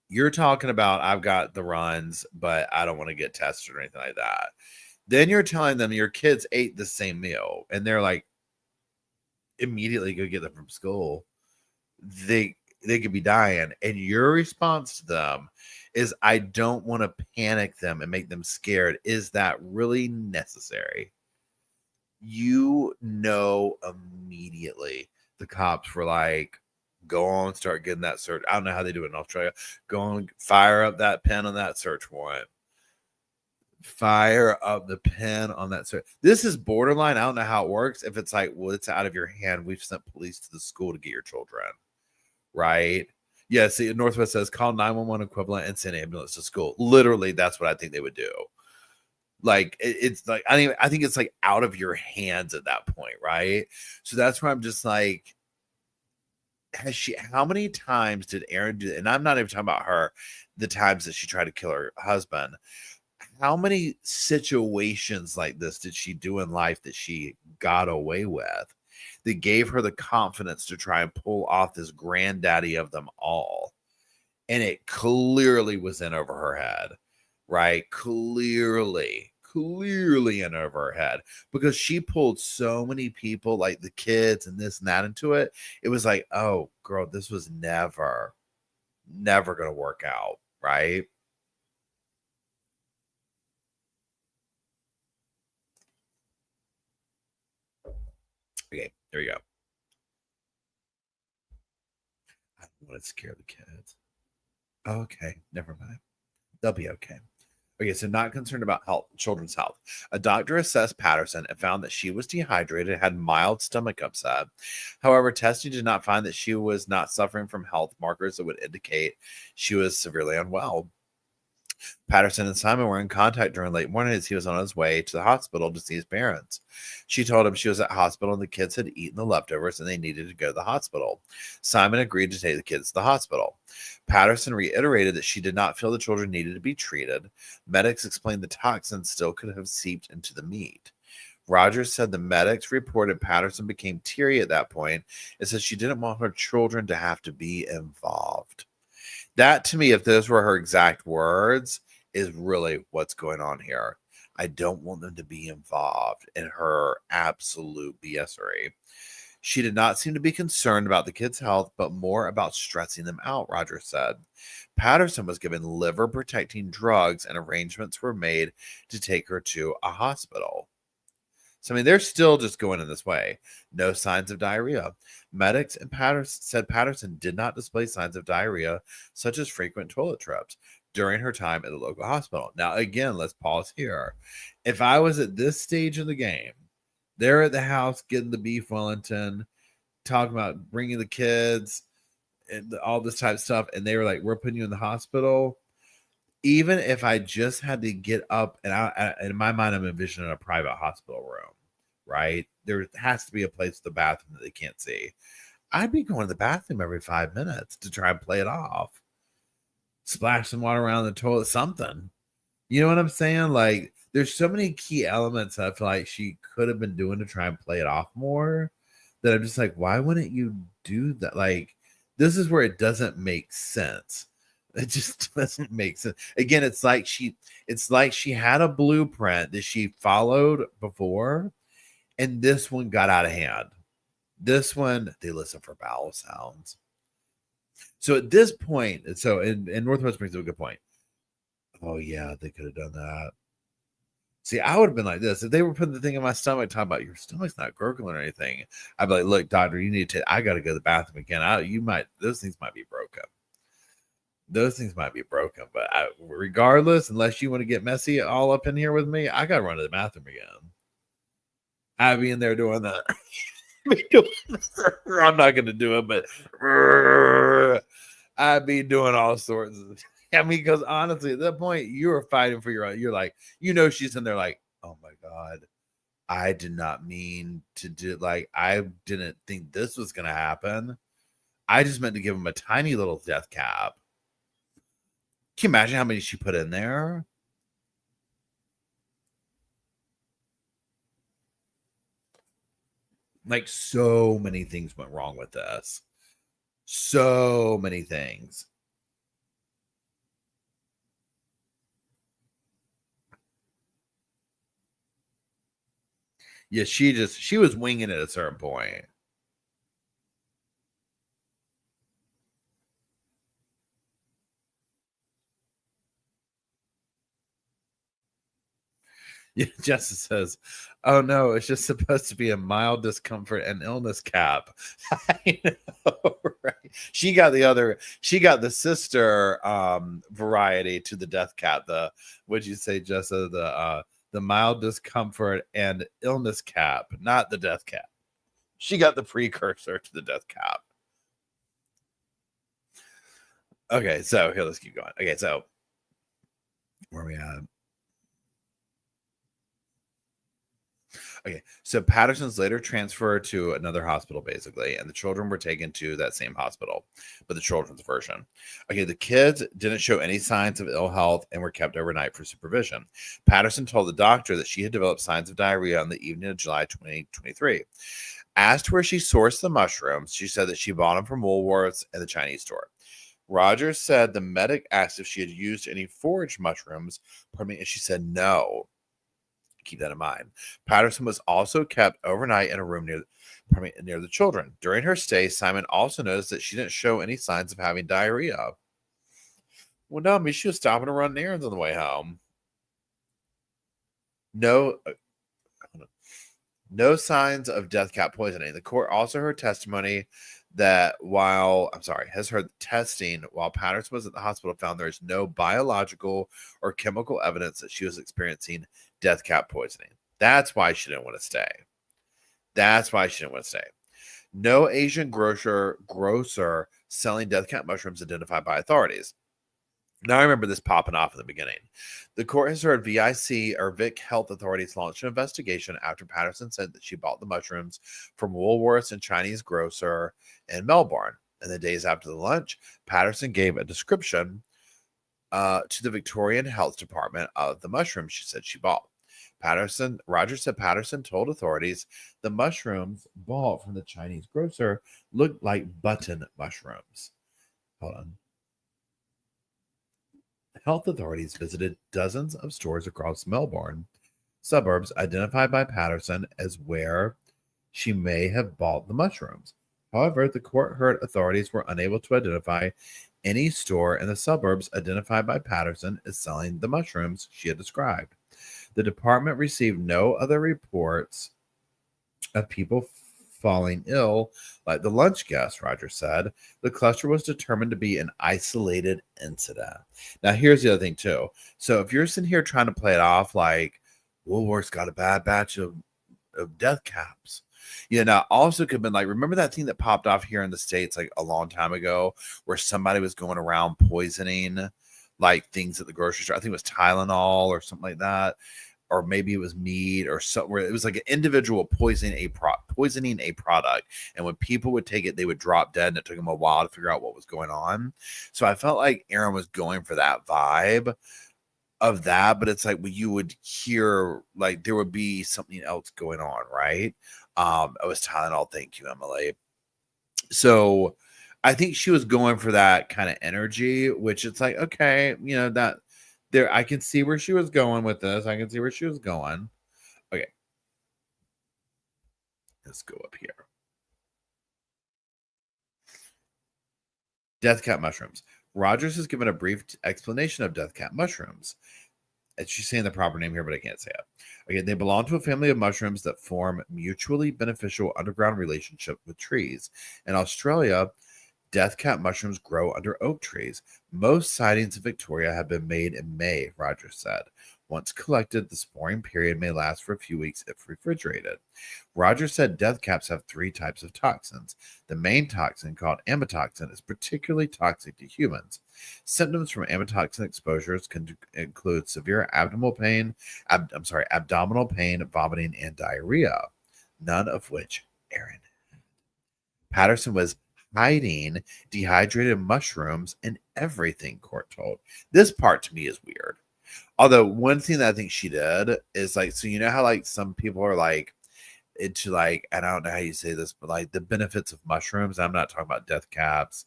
You're talking about, I've got the runs, but I don't want to get tested or anything like that. Then you're telling them your kids ate the same meal, and they're like, immediately go get them from school. They could be dying. And your response to them is, I don't want to panic them and make them scared. Is that really necessary? You know, immediately the cops were like, go on, start getting that search. I don't know how they do it in Australia. Go on, fire up that pen on that search warrant. Fire up the pen on that search. This is borderline. I don't know how it works. If it's like, well, it's out of your hand. We've sent police to the school to get your children. Right? Yeah, see, Northwest says call 911 equivalent and send ambulance to school. Literally, that's what I think they would do. Like, it's like, I think it's like out of your hands at that point, right? So that's where I'm just like, how many times did Erin do that? And I'm not even talking about her, the times that she tried to kill her husband. How many situations like this did she do in life that she got away with, that gave her the confidence to try and pull off this granddaddy of them all? And it clearly was in over her head, right? Clearly in over her head, because she pulled so many people, like the kids and this and that, into it. It was like, oh, girl, this was never going to work out, right? Okay, there you go. I don't want to scare the kids. Okay, never mind. They'll be okay. Okay, so not concerned about children's health. A doctor assessed Patterson and found that she was dehydrated and had mild stomach upset. However, testing did not find that she was not suffering from health markers that would indicate she was severely unwell. Patterson and Simon were in contact during late morning as he was on his way to the hospital to see his parents. She told him she was at hospital and the kids had eaten the leftovers and they needed to go to the hospital. Simon agreed to take the kids to the hospital. Patterson reiterated that she did not feel the children needed to be treated. Medics explained the toxins still could have seeped into the meat. Rogers said the medics reported Patterson became teary at that point and said she didn't want her children to have to be involved. That, to me, if those were her exact words, is really what's going on here. I don't want them to be involved in her absolute BSery. She did not seem to be concerned about the kids' health, but more about stressing them out, Rogers said. Patterson was given liver-protecting drugs and arrangements were made to take her to a hospital. So, I mean, they're still just going in this way. No signs of diarrhea. Medics and said Patterson did not display signs of diarrhea, such as frequent toilet trips, during her time at the local hospital. Now, again, let's pause here. If I was at this stage of the game, they're at the house getting the beef Wellington, talking about bringing the kids and all this type of stuff, and they were like, we're putting you in the hospital. Even if I just had to get up, and in my mind, I'm envisioning a private hospital room, right? There has to be a place with the bathroom that they can't see. I'd be going to the bathroom every 5 minutes to try and play it off. Splash some water around the toilet, something. You know what I'm saying? Like, there's so many key elements I feel like she could have been doing to try and play it off more that I'm just like, why wouldn't you do that? Like, this is where it doesn't make sense. It just doesn't make sense. Again, it's like she had a blueprint that she followed before, and this one got out of hand. This one, they listen for bowel sounds. So at this point, and Northwest brings up a good point. Oh yeah, they could have done that. See, I would have been like this. If they were putting the thing in my stomach, talking about your stomach's not gurgling or anything, I'd be like, look, doctor, you need to, I got to go to the bathroom again. Those things might be broken. But regardless, unless you want to get messy all up in here with me, I got to run to the bathroom again. I'd be in there doing that. I'm not going to do it, but I'd be doing all sorts of. I mean, because honestly, at that point, you were fighting for your own. You're like, she's in there like, oh my God, I did not mean to do, like, I didn't think this was going to happen. I just meant to give him a tiny little death cap. Can you imagine how many she put in there? Like, so many things went wrong with this. So many things. Yeah, she was winging it at a certain point. Yeah, Jessica says, "Oh no, it's just supposed to be a mild discomfort and illness cap." I know, right? She got the sister variety to the death cap. What'd you say, Jessica? The mild discomfort and illness cap, not the death cap. She got the precursor to the death cap. Okay, so here, let's keep going. Okay, so where are we at? Okay, so Patterson's later transferred to another hospital, basically, and the children were taken to that same hospital, but the children's version. Okay, the kids didn't show any signs of ill health and were kept overnight for supervision. Patterson told the doctor that she had developed signs of diarrhea on the evening of July 2023. Asked where she sourced the mushrooms, she said that she bought them from Woolworths and the Chinese store. Rogers said the medic asked if she had used any foraged mushrooms, and she said no. Keep that in mind. Patterson was also kept overnight in a room near the children. During her stay, Simon also noticed that she didn't show any signs of having diarrhea. Well, no, I mean, she was stopping to run errands on the way home. No signs of death cap poisoning. The court also heard testimony that has heard testing while Patterson was at the hospital found there is no biological or chemical evidence that she was experiencing death cap poisoning. That's why she didn't want to stay. No Asian grocer selling death cap mushrooms identified by authorities. Now I remember this popping off in the beginning. The court has heard VIC or Vic Health Authorities launched an investigation after Patterson said that she bought the mushrooms from Woolworths and Chinese grocer in Melbourne. In the days after the lunch, Patterson gave a description to the Victorian Health Department of the mushrooms she said she bought. Rogers said Patterson told authorities the mushrooms bought from the Chinese grocer looked like button mushrooms. Hold on. Health authorities visited dozens of stores across Melbourne suburbs identified by Patterson as where she may have bought the mushrooms. However, the court heard authorities were unable to identify any store in the suburbs identified by Patterson as selling the mushrooms she had described. The department received no other reports of people falling ill like the lunch guest, Rogers said. The cluster was determined to be an isolated incident. Now, here's the other thing, too. So if you're sitting here trying to play it off like Woolworth's got a bad batch of death caps, also could have been like, remember that thing that popped off here in the States like a long time ago where somebody was going around poisoning like things at the grocery store? I think it was Tylenol or something like that. Or maybe it was meat or something where it was like an individual poisoning a product. And when people would take it, they would drop dead, and it took them a while to figure out what was going on. So I felt like Erin was going for that vibe of that, but it's like when you would hear like there would be something else going on, right? It was Tylenol. Thank you, Emily. So I think she was going for that kind of energy, which it's like, okay, that there, I can see where she was going with this. I can see where she was going. Okay. Let's go up here. Death cap mushrooms. Rogers has given a brief explanation of death cap mushrooms. And she's saying the proper name here, but I can't say it. Okay, they belong to a family of mushrooms that form mutually beneficial underground relationship with trees. In Australia, death cap mushrooms grow under oak trees. Most sightings in Victoria have been made in May, Rogers said. Once collected, the sporing period may last for a few weeks if refrigerated. Rogers said death caps have 3 types of toxins. The main toxin, called amatoxin, is particularly toxic to humans. Symptoms from amatoxin exposures can include severe abdominal pain, vomiting, and diarrhea, none of which Erin had. Patterson was hiding dehydrated mushrooms and everything, court told. This part to me is weird. Although one thing that I think she did is like, so how like some people are like into like, and I don't know how you say this, but like the benefits of mushrooms. I'm not talking about death caps,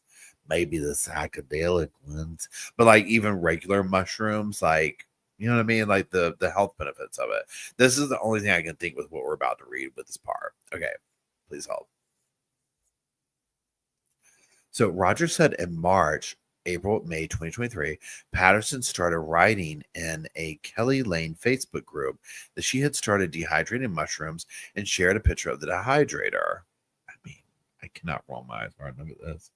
maybe the psychedelic ones, but like even regular mushrooms, like, you know what I mean? Like the health benefits of it. This is the only thing I can think with what we're about to read with this part. Okay, please hold. So Rogers said in May 2023, Patterson started writing in a Kelly Lane Facebook group that she had started dehydrating mushrooms and shared a picture of the dehydrator. I mean, I cannot roll my eyes hard. Look at this.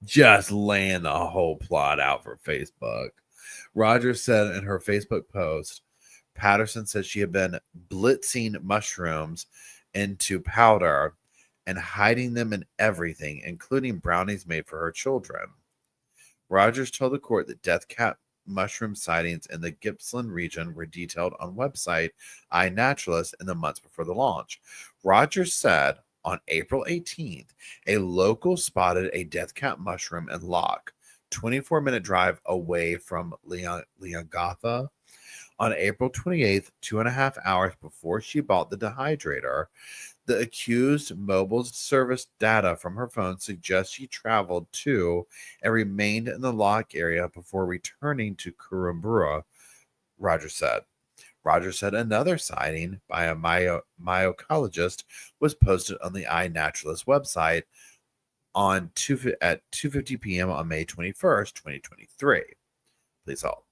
Just laying the whole plot out for Facebook. Rogers said in her Facebook post, Patterson said she had been blitzing mushrooms into powder and hiding them in everything, including brownies made for her children. Rogers told the court that death cap mushroom sightings in the Gippsland region were detailed on website iNaturalist in the months before the launch. Rogers said on April 18th, a local spotted a death cap mushroom in Lock, 24-minute drive away from Leongatha. On April 28th, 2.5 hours before she bought the dehydrator, the accused mobile service data from her phone suggests she traveled to and remained in the Lock area before returning to Kurrumbura, Rogers said. Rogers said another sighting by a mycologist was posted on the iNaturalist website at 2:50 p.m. on May 21st, 2023. Please hold.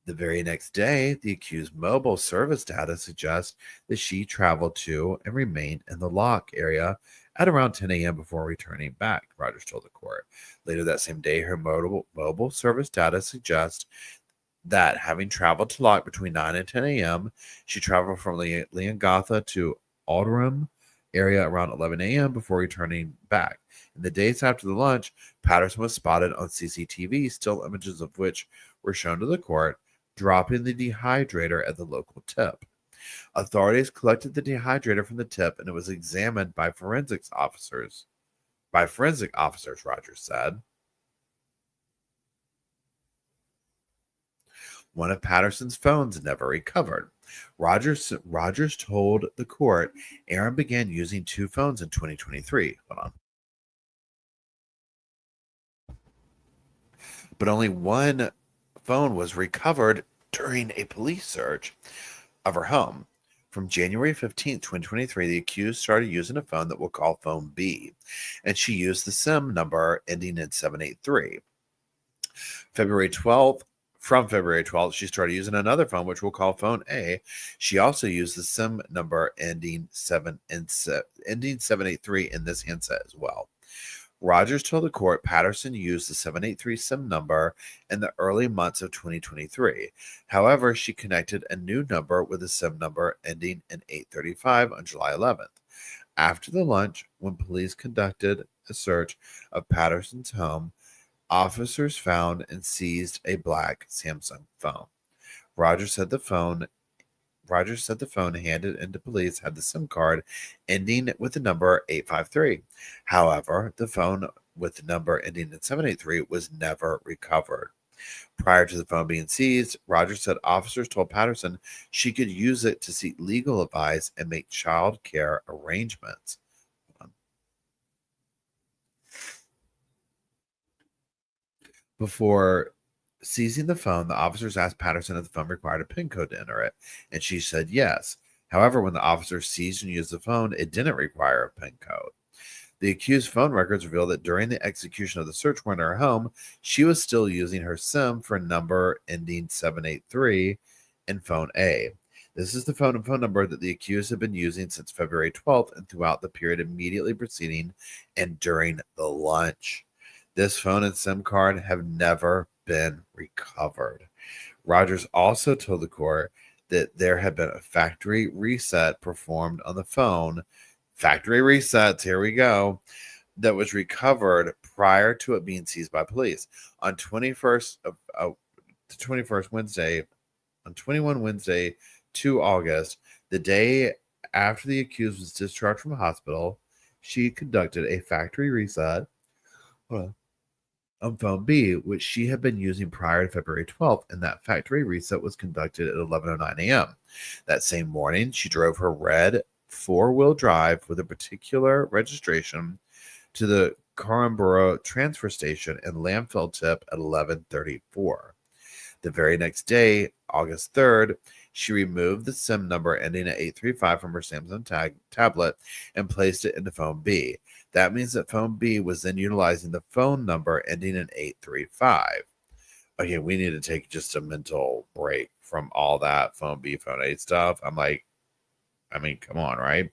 The very next day, the accused mobile service data suggests that she traveled to and remained in the Lock area at around 10 a.m. before returning back, Rogers told the court. Later that same day, her mobile service data suggests that having traveled to Lock between 9 and 10 a.m., she traveled from Leongatha to Alderham area around 11 a.m. before returning back. In the days after the lunch, Patterson was spotted on CCTV, still images of which were shown to the court, dropping the dehydrator at the local tip. Authorities collected the dehydrator from the tip and it was examined by forensic officers, Rogers said. One of Patterson's phones never recovered. Rogers told the court Erin began using 2 phones in 2023. Hold on. But only one phone was recovered during a police search of her home. From January 15th, 2023, the accused started using a phone that we'll call Phone B, and she used the SIM number ending in 783. From February 12th, she started using another phone, which we'll call Phone A. She also used the SIM number ending 783 in this handset as well. Rogers told the court Patterson used the 783 SIM number in the early months of 2023. However, she connected a new number with a SIM number ending in 835 on July 11th. After the lunch, when police conducted a search of Patterson's home, officers found and seized a black Samsung phone. Rogers said the phone handed into police had the SIM card ending with the number 853. However, the phone with the number ending in 783 was never recovered. Prior to the phone being seized, Rogers said officers told Patterson she could use it to seek legal advice and make child care arrangements. Before seizing the phone, the officers asked Patterson if the phone required a PIN code to enter it, and she said yes. However, when the officers seized and used the phone, it didn't require a PIN code. The accused phone records reveal that during the execution of the search warrant at her home, she was still using her SIM for number ending 783 in Phone A. This is the phone number that the accused had been using since February 12th and throughout the period immediately preceding and during the lunch. This phone and SIM card have never been recovered. Rogers also told the court that there had been a factory reset performed on the phone. Factory resets, here we go, that was recovered prior to it being seized by police. On 21 Wednesday, 2 August, the day after the accused was discharged from the hospital, she conducted a factory reset on Phone B, which she had been using prior to February 12th, and that factory reset was conducted at 11:09 a.m. That same morning, she drove her red 4-wheel drive with a particular registration to the Cornborough transfer station and landfill tip at 11:34. The very next day, August 3rd, she removed the SIM number ending at 835 from her Samsung tablet and placed it into Phone B. That means that Phone B was then utilizing the phone number ending in 835. Okay, we need to take just a mental break from all that Phone B, Phone A stuff. I'm like, I mean, come on, right?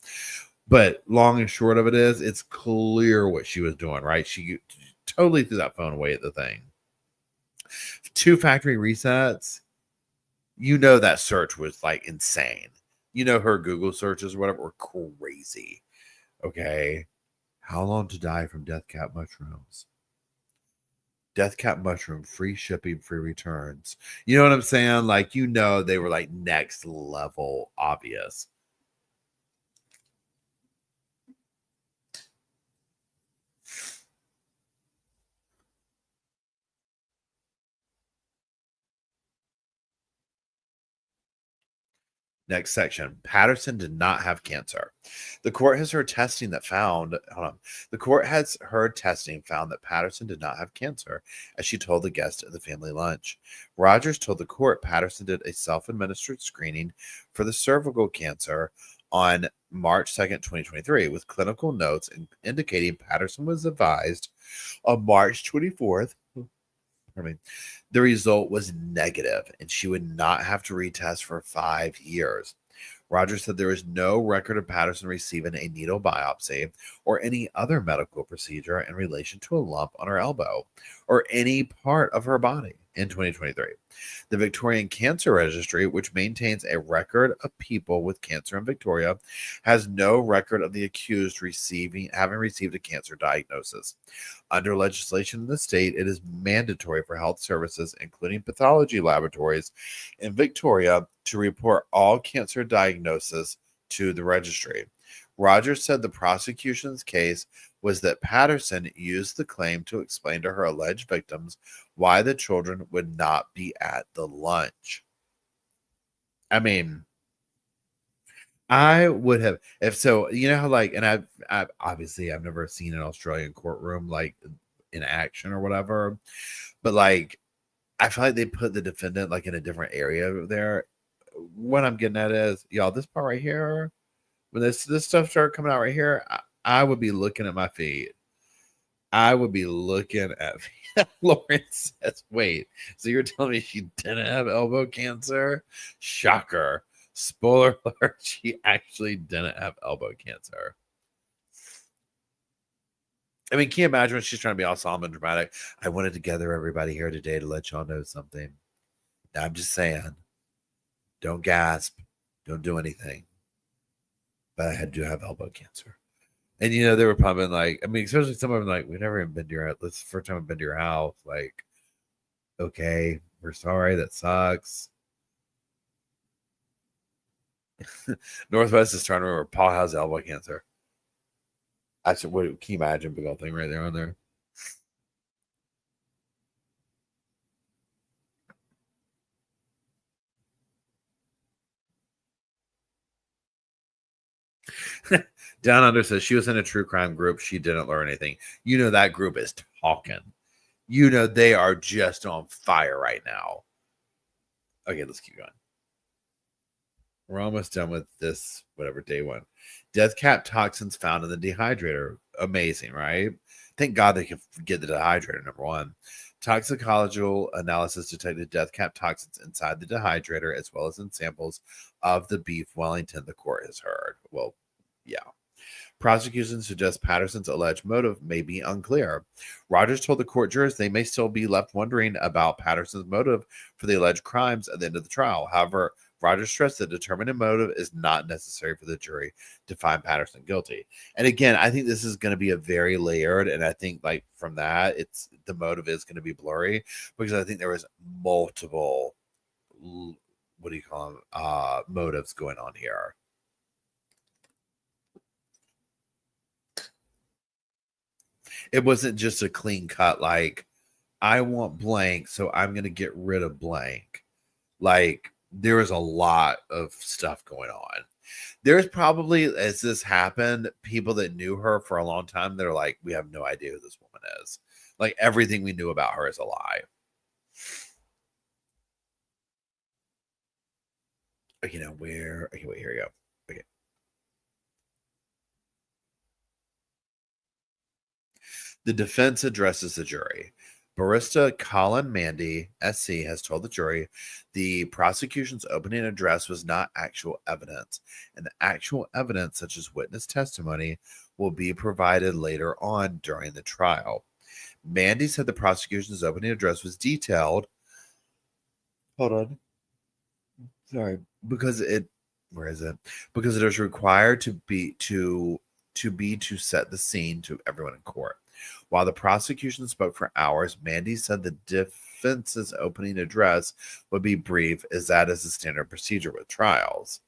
But long and short of it is, it's clear what she was doing, right? She totally threw that phone away at the thing. 2 factory resets. You know that search was like insane. You know her Google searches or whatever were crazy. Okay. How long to die from death cap mushrooms? Death cap mushroom, free shipping, free returns. You know what I'm saying? Like, you know, they were like next level obvious. Next section. Patterson did not have cancer. The court has heard testing that found that Patterson did not have cancer, as she told the guest at the family lunch. Rogers told the court Patterson did a self-administered screening for the cervical cancer on March 2nd, 2023, with clinical notes indicating Patterson was advised on March 24th. The result was negative, and she would not have to retest for 5 years. Rogers said there is no record of Patterson receiving a needle biopsy or any other medical procedure in relation to a lump on her elbow or any part of her body. in 2023. The Victorian Cancer Registry, which maintains a record of people with cancer in Victoria, has no record of the accused having received a cancer diagnosis. Under legislation in the state, it is mandatory for health services, including pathology laboratories in Victoria, to report all cancer diagnoses to the registry. Rogers said the prosecution's case was that Patterson used the claim to explain to her alleged victims why the children would not be at the lunch. I mean, I would have, if so, you know how like, and I've obviously I've never seen an Australian courtroom like in action or whatever, but like I feel like they put the defendant like in a different area there. What I'm getting at is, y'all, this part right here, when this stuff started coming out right here, I would be looking at my feet. I would be looking at Lauren says, wait, so you're telling me she didn't have elbow cancer? Shocker. Spoiler alert, she actually didn't have elbow cancer. I mean, can you imagine when she's trying to be all solemn and dramatic? I wanted to gather everybody here today to let y'all know something. Now, I'm just saying, don't gasp, don't do anything. But I do have elbow cancer. And, you know, they were probably like, I mean, especially some of them like, we've never even been to your house. This is the first time I've been to your house. Like, okay, we're sorry. That sucks. Northwest is trying to remember Paul has elbow cancer. I said, what can you imagine? Big old thing right there on there. Down Under says she was in a true crime group. She didn't learn anything. You know, that group is talking. You know, they are just on fire right now. Okay, let's keep going. We're almost done with this, whatever, day one. Death cap toxins found in the dehydrator. Amazing, right? Thank God they could get the dehydrator, number one. Toxicological analysis detected death cap toxins inside the dehydrator as well as in samples of the beef Wellington the court has heard. Well, yeah. Prosecution suggests Patterson's alleged motive may be unclear. Rogers told the court jurors they may still be left wondering about Patterson's motive for the alleged crimes at the end of the trial. However, Rogers stressed that determining motive is not necessary for the jury to find Patterson guilty. And again, I think this is going to be a very layered, and I think like from that, the motive is going to be blurry because I think there was multiple, what do you call them, motives going on here. It wasn't just a clean cut, like, I want blank, so I'm going to get rid of blank. Like, there was a lot of stuff going on. There's probably, as this happened, people that knew her for a long time that are like, we have no idea who this woman is. Like, everything we knew about her is a lie. Okay, now where? Okay, wait, here we go. Okay. The defense addresses the jury. Barrister Colin Mandy, SC, has told the jury the prosecution's opening address was not actual evidence, and the actual evidence, such as witness testimony, will be provided later on during the trial. Mandy said the prosecution's opening address was detailed. Hold on. Sorry. Because it is required to set the scene to everyone in court. While the prosecution spoke for hours, Mandy said the defense's opening address would be brief, as that is the standard procedure with trials.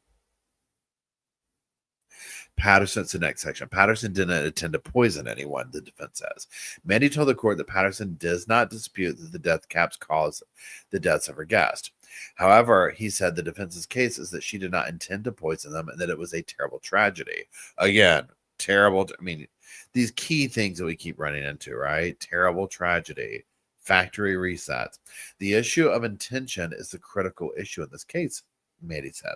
Patterson's the next section. Patterson didn't intend to poison anyone, the defense says. Mandy told the court that Patterson does not dispute that the death caps caused the deaths of her guest. However, he said the defense's case is that she did not intend to poison them and that it was a terrible tragedy. Again, terrible. I mean, these key things that we keep running into, right? Terrible tragedy, factory resets. The issue of intention is the critical issue in this case, Mandy said.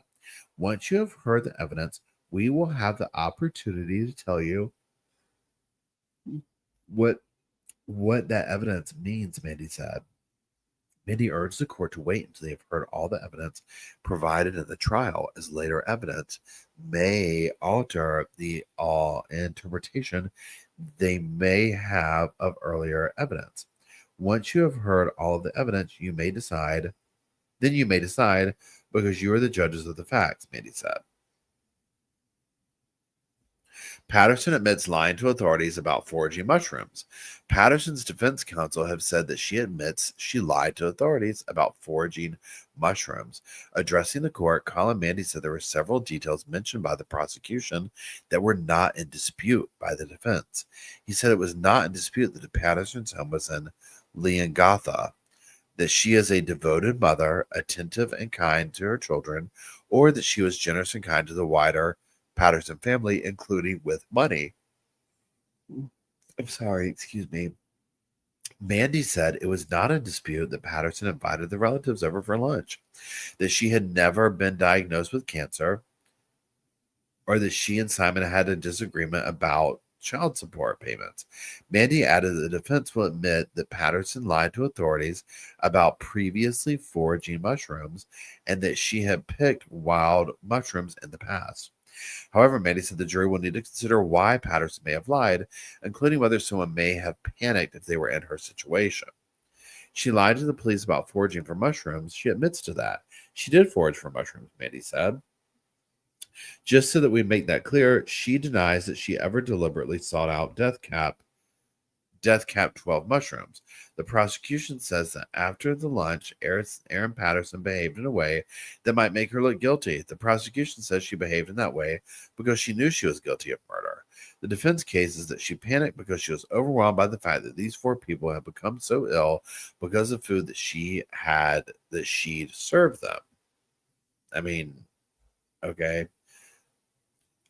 Once you have heard the evidence, we will have the opportunity to tell you what that evidence means, Mandy said. Mandy urged the court to wait until they have heard all the evidence provided in the trial, as later evidence may alter the interpretation they may have of earlier evidence. Once you have heard all of the evidence, you may decide because you are the judges of the facts, Mandy said. Patterson admits lying to authorities about foraging mushrooms. Patterson's defense counsel have said that she admits she lied to authorities about foraging mushrooms. Addressing the court, Colin Mandy said there were several details mentioned by the prosecution that were not in dispute by the defense. He said it was not in dispute that Patterson's home was in Leongatha, that she is a devoted mother, attentive and kind to her children, or that she was generous and kind to the wider Patterson family, including with money. I'm sorry, excuse me. Mandy said it was not in dispute that Patterson invited the relatives over for lunch, that she had never been diagnosed with cancer, or that she and Simon had a disagreement about child support payments. Mandy added that the defense will admit that Patterson lied to authorities about previously foraging mushrooms and that she had picked wild mushrooms in the past. However, Mandy said the jury will need to consider why Patterson may have lied, including whether someone may have panicked if they were in her situation. She lied to the police about foraging for mushrooms. She admits to that. She did forage for mushrooms, Mandy said. Just so that we make that clear, she denies that she ever deliberately sought out death cap 12 mushrooms. The prosecution says that after the lunch, Erin Patterson behaved in a way that might make her look guilty. The prosecution says she behaved in that way because she knew she was guilty of murder. The defense case is that she panicked because she was overwhelmed by the fact that these 4 people had become so ill because of food that she'd served them. I mean, okay.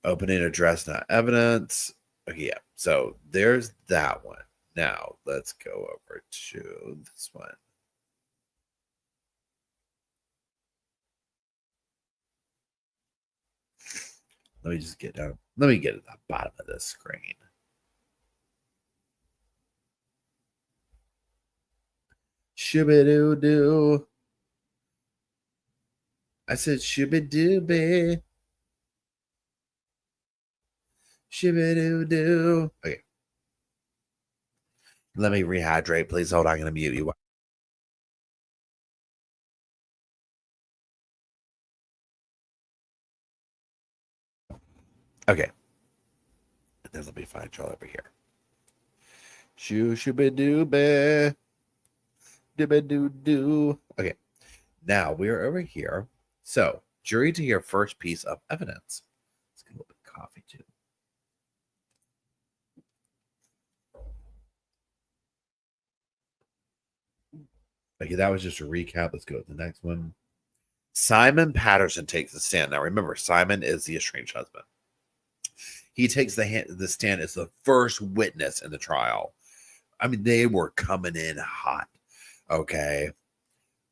Opening address, not evidence. Okay, yeah. So there's that one. Now let's go over to this one. Let me just get down. Let me get at the bottom of this screen. Shooby-doo-doo. I said shooby-dooby. Shooby-doo-doo. Okay. Let me rehydrate, please. Hold on, I'm going to mute you. Okay. And then let me find y'all over here. Shoo-shooby-dooby. Dooby-doo-doo. Okay. Now we are over here. So, jury to hear first piece of evidence. Let's get a little bit of coffee, too. Okay, that was just a recap. Let's go to the next one. Simon Patterson takes the stand. Now, remember, Simon is the estranged husband. He takes the stand as the first witness in the trial. I mean, they were coming in hot. Okay.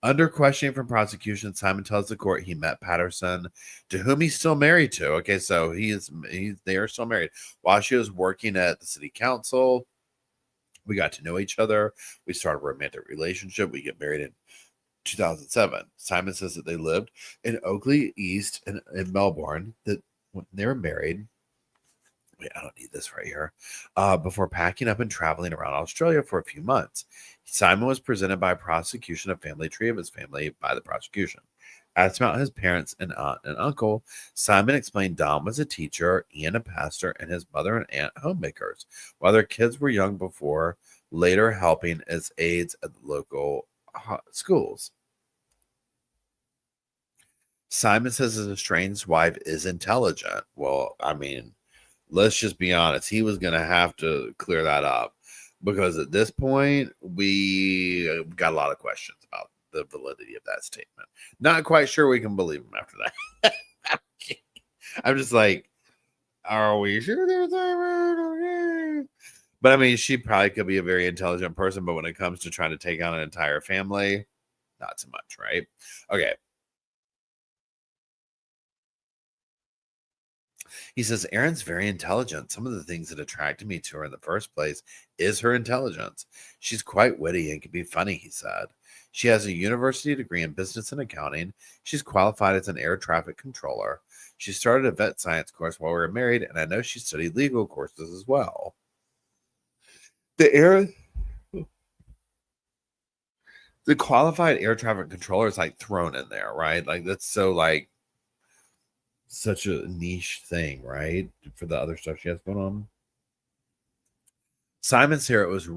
Under questioning from prosecution, Simon tells the court he met Patterson, to whom he's still married to. Okay, so they are still married. While she was working at the city council, we got to know each other. We started a romantic relationship. We get married in 2007. Simon says that they lived in Oakley East in Melbourne, that when they were married, wait, I don't need this right here, before packing up and traveling around Australia for a few months. Simon was presented by prosecution a family tree of his family by the prosecution. Asked about his parents and aunt and uncle, Simon explained Dom was a teacher, Ian a pastor, and his mother and aunt homemakers, while their kids were young before later helping as aides at the local schools. Simon says his estranged wife is intelligent. Well, I mean, let's just be honest. He was going to have to clear that up because at this point, we got a lot of questions about the validity of that statement. Not quite sure we can believe him after that. I'm just like, are we sure there's that? But I mean, she probably could be a very intelligent person, but when it comes to trying to take on an entire family, not so much, right? Okay. He says, Erin's very intelligent. Some of the things that attracted me to her in the first place is her intelligence. She's quite witty and can be funny, he said. She has a university degree in business and accounting. She's qualified as an air traffic controller. She started a vet science course while we were married, and I know she studied legal courses as well. The air The qualified air traffic controller is like thrown in there, right? Like that's so like such a niche thing, right? For the other stuff she has going on. Simon says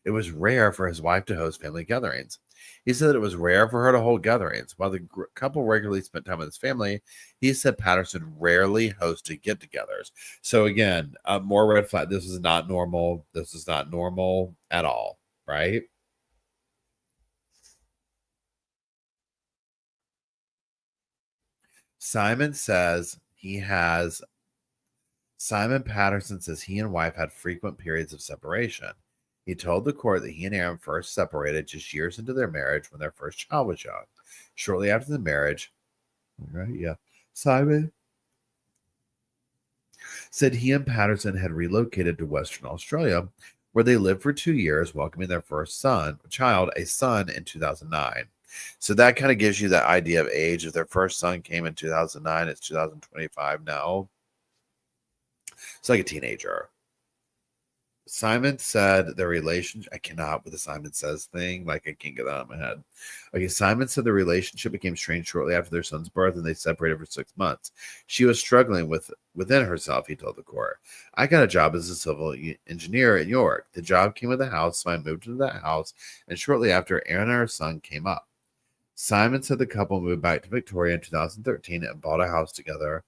it was rare for his wife to host family gatherings. He said that it was rare for her to hold gatherings. While the couple regularly spent time with his family, he said Patterson rarely hosted get-togethers. So again, more red flag. This is not normal. This is not normal at all, right? Simon Patterson says he and wife had frequent periods of separation. He told the court that he and Erin first separated just years into their marriage when their first child was young. Shortly after the marriage, right? Yeah. Simon said he and Patterson had relocated to Western Australia, where they lived for 2 years, welcoming their first son in 2009. So that kind of gives you that idea of age. If their first son came in 2009, it's 2025 now. It's like a teenager. Simon said their relationship, I cannot with the Simon says thing, like I can't get that out of my head. Okay, Simon said the relationship became strained shortly after their son's birth and they separated for 6 months. She was struggling within herself, he told the court. I got a job as a civil engineer in York. The job came with a house, so I moved into that house, and shortly after, Erin and her son came up. Simon said the couple moved back to Victoria in 2013 and bought a house together.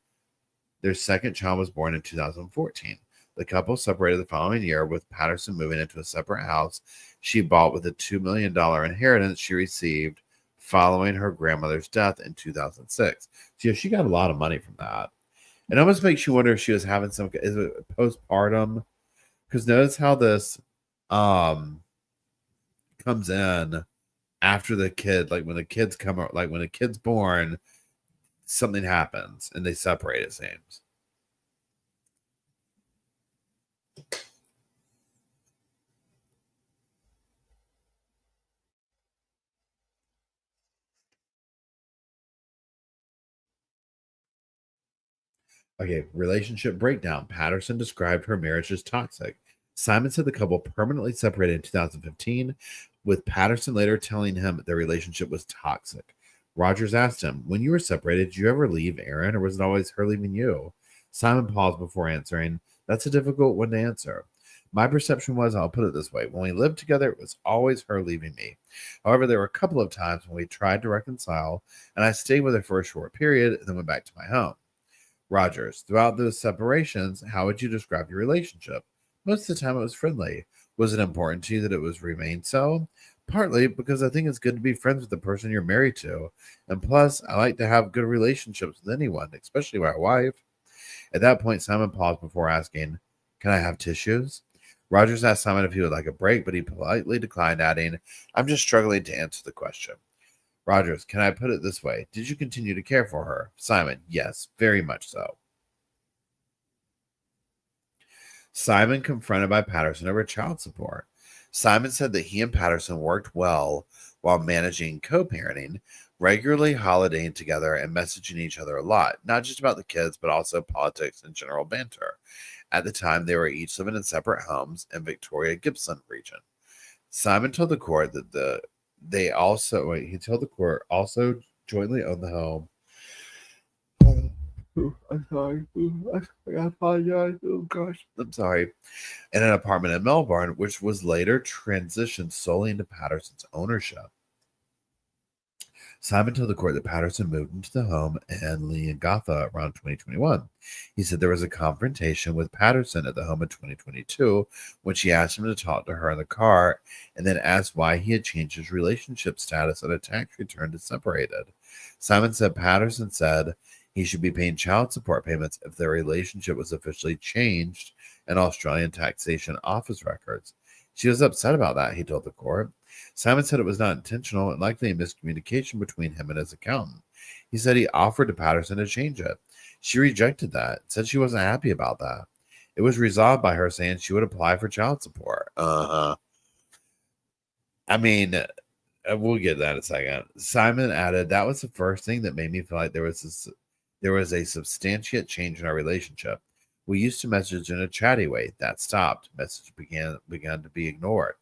Their second child was born in 2014. The couple separated the following year, with Patterson moving into a separate house she bought with a $2 million inheritance she received following her grandmother's death in 2006. So she got a lot of money from that. It almost makes you wonder if she was having is it postpartum? Because notice how this comes in after the kid, like when the kids come out, like when a kid's born, something happens and they separate, it seems. Okay, relationship breakdown. Patterson described her marriage as toxic. Simon said the couple permanently separated in 2015, with Patterson later telling him their relationship was toxic. Rogers asked him, when you were separated, did you ever leave Erin, or was it always her leaving you? Simon paused before answering. That's a difficult one to answer. My perception was, I'll put it this way, when we lived together, it was always her leaving me. However, there were a couple of times when we tried to reconcile, and I stayed with her for a short period and then went back to my home. Rogers, throughout those separations, how would you describe your relationship? Most of the time it was friendly. Was it important to you that it was remained so? Partly because I think it's good to be friends with the person you're married to. And plus, I like to have good relationships with anyone, especially my wife. At that point, Simon paused before asking, can I have tissues? Rogers asked Simon if he would like a break, but he politely declined, adding, I'm just struggling to answer the question. Rogers, can I put it this way? Did you continue to care for her? Simon, yes, very much so. Simon confronted by Patterson over child support. Simon said that he and Patterson worked well while managing co-parenting, regularly holidaying together and messaging each other a lot, not just about the kids, but also politics and general banter. At the time, they were each living in separate homes in Victoria Gippsland region. Simon told the court that he told the court also jointly owned the home. I'm sorry. I apologize. Oh gosh. I'm sorry. In an apartment in Melbourne, which was later transitioned solely into Patterson's ownership. Simon told the court that Patterson moved into the home in Leongatha around 2021. He said there was a confrontation with Patterson at the home in 2022 when she asked him to talk to her in the car and then asked why he had changed his relationship status on a tax return to separated. Simon said Patterson said he should be paying child support payments if their relationship was officially changed in Australian taxation office records. She was upset about that, he told the court. Simon said it was not intentional and likely a miscommunication between him and his accountant. He said he offered to Patterson to change it. She rejected that, said she wasn't happy about that. It was resolved by her saying she would apply for child support. I mean, we'll get that in a second. Simon added, that was the first thing that made me feel like there was a substantiate change in our relationship. We used to message in a chatty way. That stopped. Message began to be ignored.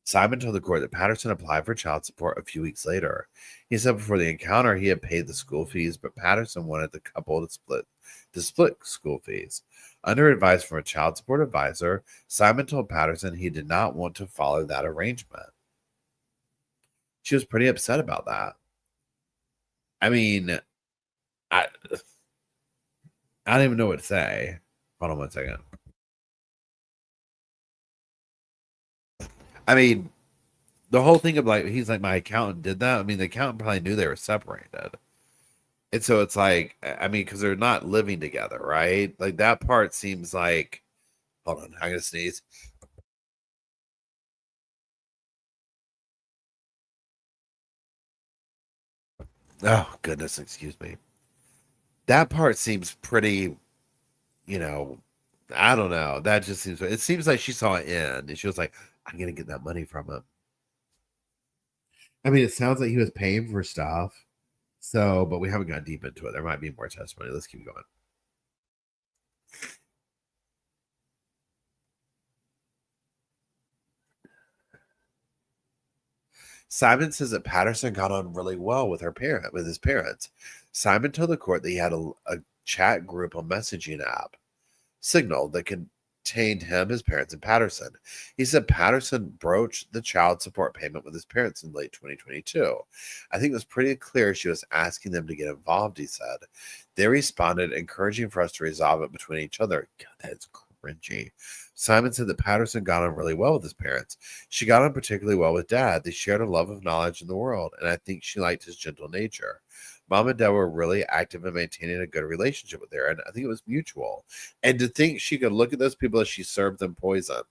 Simon told the court that Patterson applied for child support a few weeks later. He said before the encounter he had paid the school fees, but Patterson wanted the couple to split school fees. Under advice from a child support advisor, Simon told Patterson he did not want to follow that arrangement. She was pretty upset about that. I mean, I don't even know what to say. Hold on one second. I mean, the whole thing of like, he's like, my accountant did that. I mean, the accountant probably knew they were separated. And so it's like, I mean, because they're not living together, right? Like that part seems like, hold on, I'm going to sneeze. Oh, goodness, excuse me. That part seems pretty, I don't know. That just it seems like she saw an end and she was like, I'm going to get that money from him. I mean, it sounds like he was paying for stuff. So, but we haven't gone deep into it. There might be more testimony. Let's keep going. Simon says that Patterson got on really well with his parents. Simon told the court that he had a chat group on messaging app, Signal, that contained him, his parents, and Patterson. He said Patterson broached the child support payment with his parents in late 2022. I think it was pretty clear she was asking them to get involved, he said. They responded, encouraging for us to resolve it between each other. God, that is cringy. Simon said that Patterson got on really well with his parents. She got on particularly well with Dad. They shared a love of knowledge in the world, and I think she liked his gentle nature. Mom and Dad were really active in maintaining a good relationship with her, and I think it was mutual. And to think she could look at those people as she served them poison.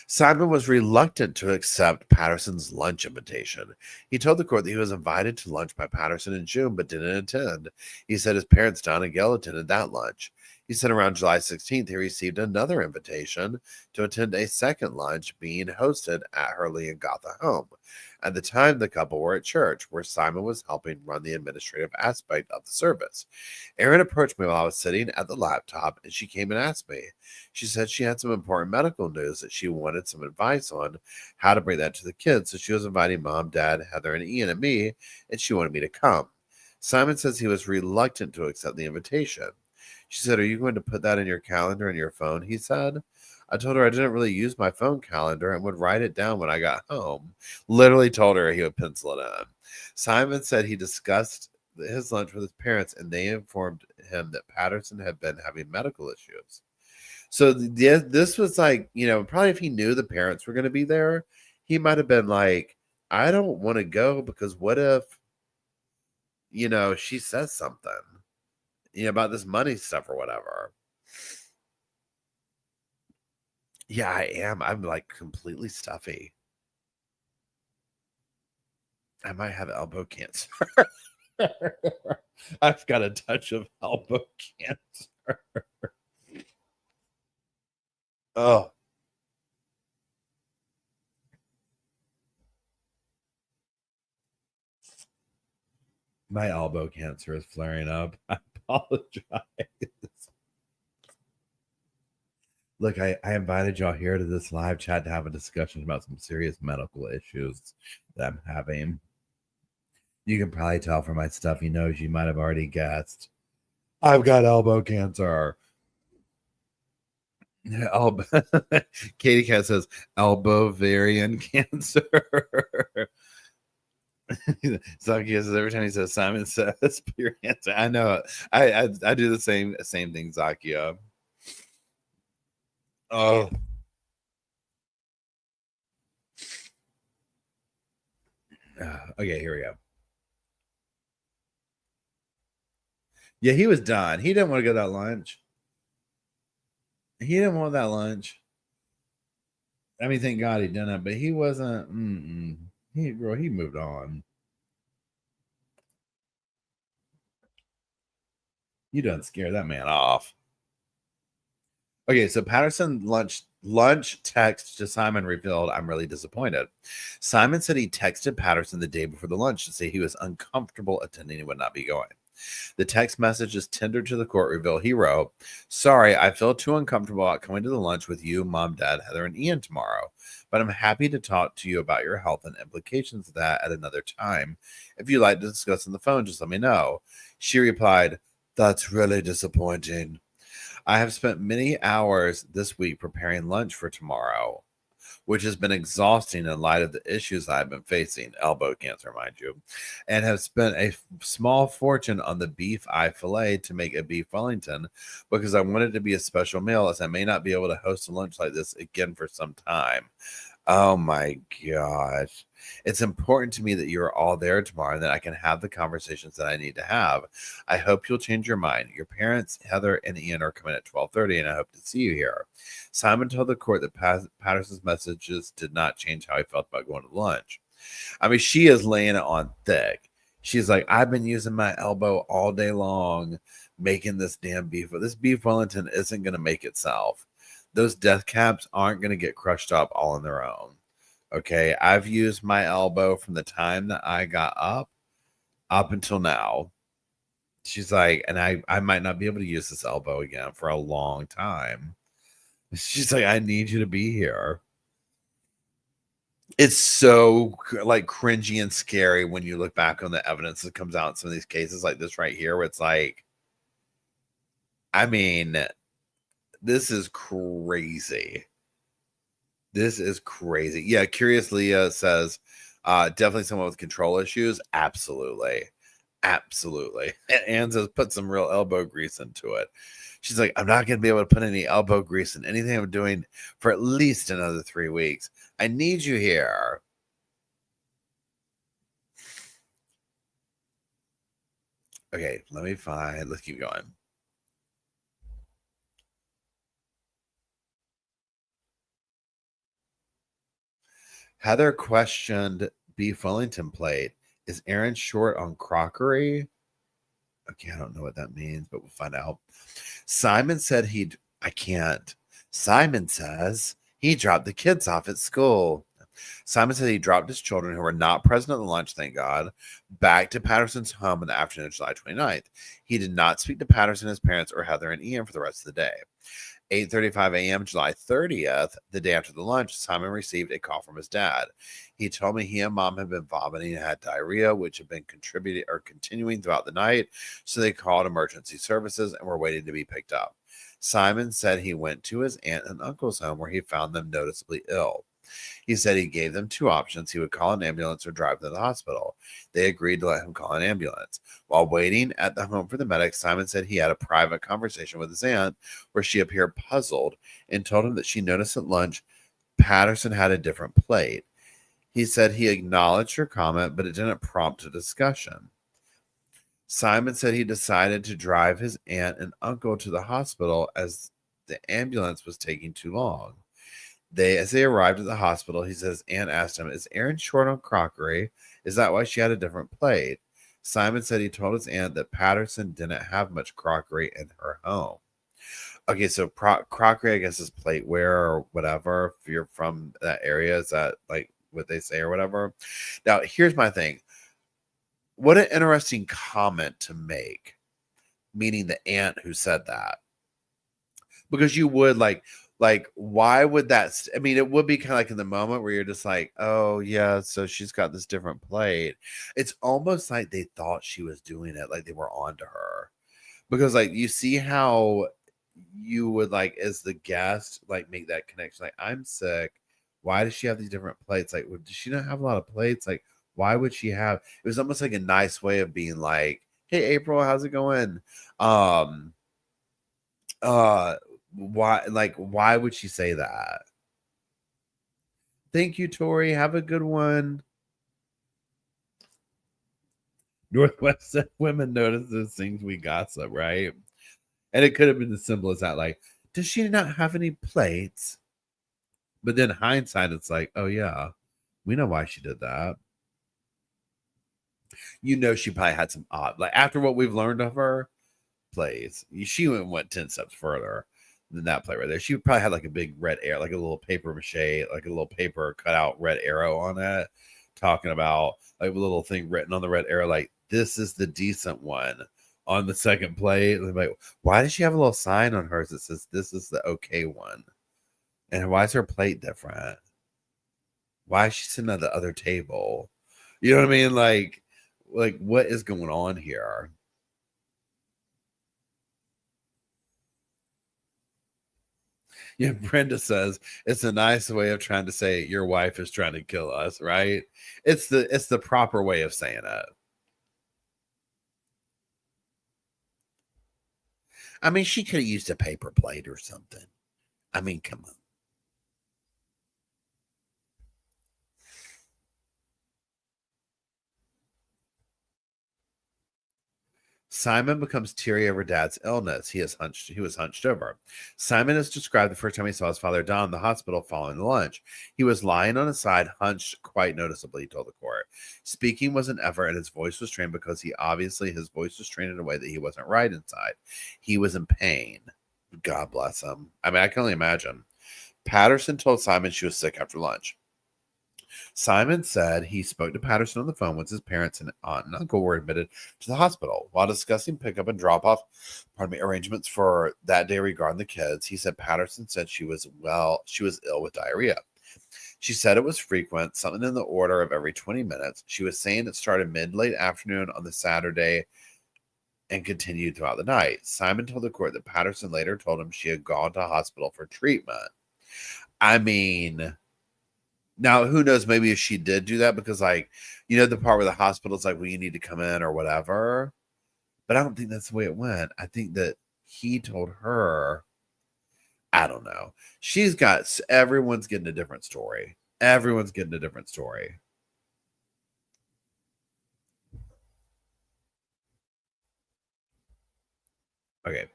Simon was reluctant to accept Patterson's lunch invitation. He told the court that he was invited to lunch by Patterson in June, but didn't attend. He said his parents, Don and Gail, attended that lunch. He said around July 16th, he received another invitation to attend a second lunch being hosted at her Lee and Gotha home. At the time, the couple were at church, where Simon was helping run the administrative aspect of the service. Erin approached me while I was sitting at the laptop, and she came and asked me. She said she had some important medical news that she wanted some advice on how to bring that to the kids, so she was inviting Mom, Dad, Heather, and Ian and me, and she wanted me to come. Simon says he was reluctant to accept the invitation. She said, "Are you going to put that in your calendar and your phone?" he said. I told her I didn't really use my phone calendar and would write it down when I got home. Literally told her he would pencil it in. Simon said he discussed his lunch with his parents, and they informed him that Patterson had been having medical issues. So this was like, probably if he knew the parents were going to be there, he might have been like, I don't want to go because what if, she says something, about this money stuff or whatever. Yeah, I am. I'm like completely stuffy. I might have elbow cancer. I've got a touch of elbow cancer. Oh. My elbow cancer is flaring up. I apologize. Look, I invited y'all here to this live chat to have a discussion about some serious medical issues that I'm having. You can probably tell from my stuffy nose, you might have already guessed. I've got elbow cancer. Katie Cat says elbow variant cancer. Zakia says every time he says Simon says pure answer. I know it. I do the same thing, Zakia. Oh. Okay, here we go. Yeah, he was done. He didn't want to go to that lunch. He didn't want that lunch. I mean, thank God he didn't, but he wasn't. He moved on. You done scare that man off. Okay, so Patterson lunch text to Simon revealed, "I'm really disappointed." Simon said he texted Patterson the day before the lunch to say he was uncomfortable attending and would not be going. The text messages tendered to the court reveal he wrote, "Sorry, I feel too uncomfortable about coming to the lunch with you, Mom, Dad, Heather, and Ian tomorrow, but I'm happy to talk to you about your health and implications of that at another time. If you'd like to discuss on the phone, just let me know." She replied, "That's really disappointing. I have spent many hours this week preparing lunch for tomorrow, which has been exhausting in light of the issues I've been facing, elbow cancer, mind you, and have spent a small fortune on the beef eye fillet to make a beef Wellington because I want it to be a special meal, as I may not be able to host a lunch like this again for some time. Oh my gosh. It's important to me that you're all there tomorrow and that I can have the conversations that I need to have. I hope you'll change your mind. Your parents, Heather and Ian, are coming at 12:30, and I hope to see you here." Simon told the court that Patterson's messages did not change how he felt about going to lunch. I mean, she is laying it on thick. She's like, "I've been using my elbow all day long making this damn beef. But this beef Wellington isn't going to make itself. Those death caps aren't going to get crushed up all on their own. Okay, I've used my elbow from the time that I got up until now." She's like, "And I might not be able to use this elbow again for a long time." She's like, "I need you to be here." It's so like cringy and scary when you look back on the evidence that comes out in some of these cases like this right here, where it's like, I mean, this is crazy. This is crazy. Yeah, Curious Leah says, definitely someone with control issues. Absolutely. Absolutely. And Anne says, put some real elbow grease into it. She's like, "I'm not going to be able to put any elbow grease in anything I'm doing for at least another 3 weeks. I need you here." Okay, let's keep going. Heather questioned beef Wellington plate. Is Erin short on crockery? Okay, I don't know what that means, but we'll find out. Simon said Simon says he dropped the kids off at school. Simon said he dropped his children, who were not present at the lunch, thank God, back to Patterson's home in the afternoon of July 29th. He did not speak to Patterson, his parents, or Heather and Ian for the rest of the day. 8:35 a.m. July 30th, the day after the lunch, Simon received a call from his dad. He told me he and Mom had been vomiting and had diarrhea, which had been continuing throughout the night. So they called emergency services and were waiting to be picked up. Simon said he went to his aunt and uncle's home, where he found them noticeably ill. He said he gave them two options. He would call an ambulance or drive them to the hospital. They agreed to let him call an ambulance. While waiting at the home for the medics, Simon said he had a private conversation with his aunt where she appeared puzzled and told him that she noticed at lunch Patterson had a different plate. He said he acknowledged her comment, but it didn't prompt a discussion. Simon said he decided to drive his aunt and uncle to the hospital as the ambulance was taking too long. As they arrived at the hospital, he says Anne asked him, "Is Erin short on crockery? Is that why she had a different plate?" Simon said he told his aunt that Patterson didn't have much crockery in her home. Okay, so crockery, I guess, is plateware or whatever. If you're from that area, is that like what they say or whatever? Now, here's my thing. What an interesting comment to make, meaning the aunt who said that. Because you would like why would that I mean, it would be kind of like in the moment where you're just like, "Oh yeah, so she's got this different plate." It's almost like they thought she was doing it, like they were onto her. Because like you see how you would, like, as the guest, like make that connection, like, "I'm sick, why does she have these different plates? Like, does she not have a lot of plates? Like, why would she have?" It was almost like a nice way of being like, "Hey April, how's it going?" um why would she say that? Thank you, Tori. Have a good one. Northwest women notice those things we gossip, right? And it could have been as simple as that, like, does she not have any plates? But then hindsight, it's like, oh yeah, we know why she did that. You know, she probably had some odd, like, after what we've learned of her plays, she went 10 steps further than that play right there. She probably had like a big red arrow, like a little paper mache, like a little paper cut out red arrow on it, talking about like a little thing written on the red arrow, like, this is the decent one. on the second plate. Like, why does she have a little sign on hers that says this is the okay one? And why is her plate different? Why is she sitting at the other table? You know what I mean? Like what is going on here? Yeah, Brenda says it's a nice way of trying to say your wife is trying to kill us, right? It's the proper way of saying it. I mean, she could have used a paper plate or something. I mean, come on. Simon becomes teary over Dad's illness. He was hunched over. Simon has described the first time he saw his father Don in the hospital following the lunch. He was lying on his side, hunched quite noticeably, he told the court. Speaking was an effort, and his voice was strained because his voice was trained in a way that he wasn't right inside. He was in pain. God bless him. I mean, I can only imagine. Patterson told Simon she was sick after lunch. Simon said he spoke to Patterson on the phone once his parents and aunt and uncle were admitted to the hospital. While discussing pickup and drop-off arrangements for that day regarding the kids, he said Patterson said she was ill with diarrhea. She said it was frequent, something in the order of every 20 minutes. She was saying it started mid-late afternoon on the Saturday and continued throughout the night. Simon told the court that Patterson later told him she had gone to hospital for treatment. I mean, now who knows, maybe if she did do that, because like, you know, the part where the hospital's like, well, you need to come in or whatever. But I don't think that's the way it went. I think that he told her, I don't know. Everyone's getting a different story. Everyone's getting a different story. Okay.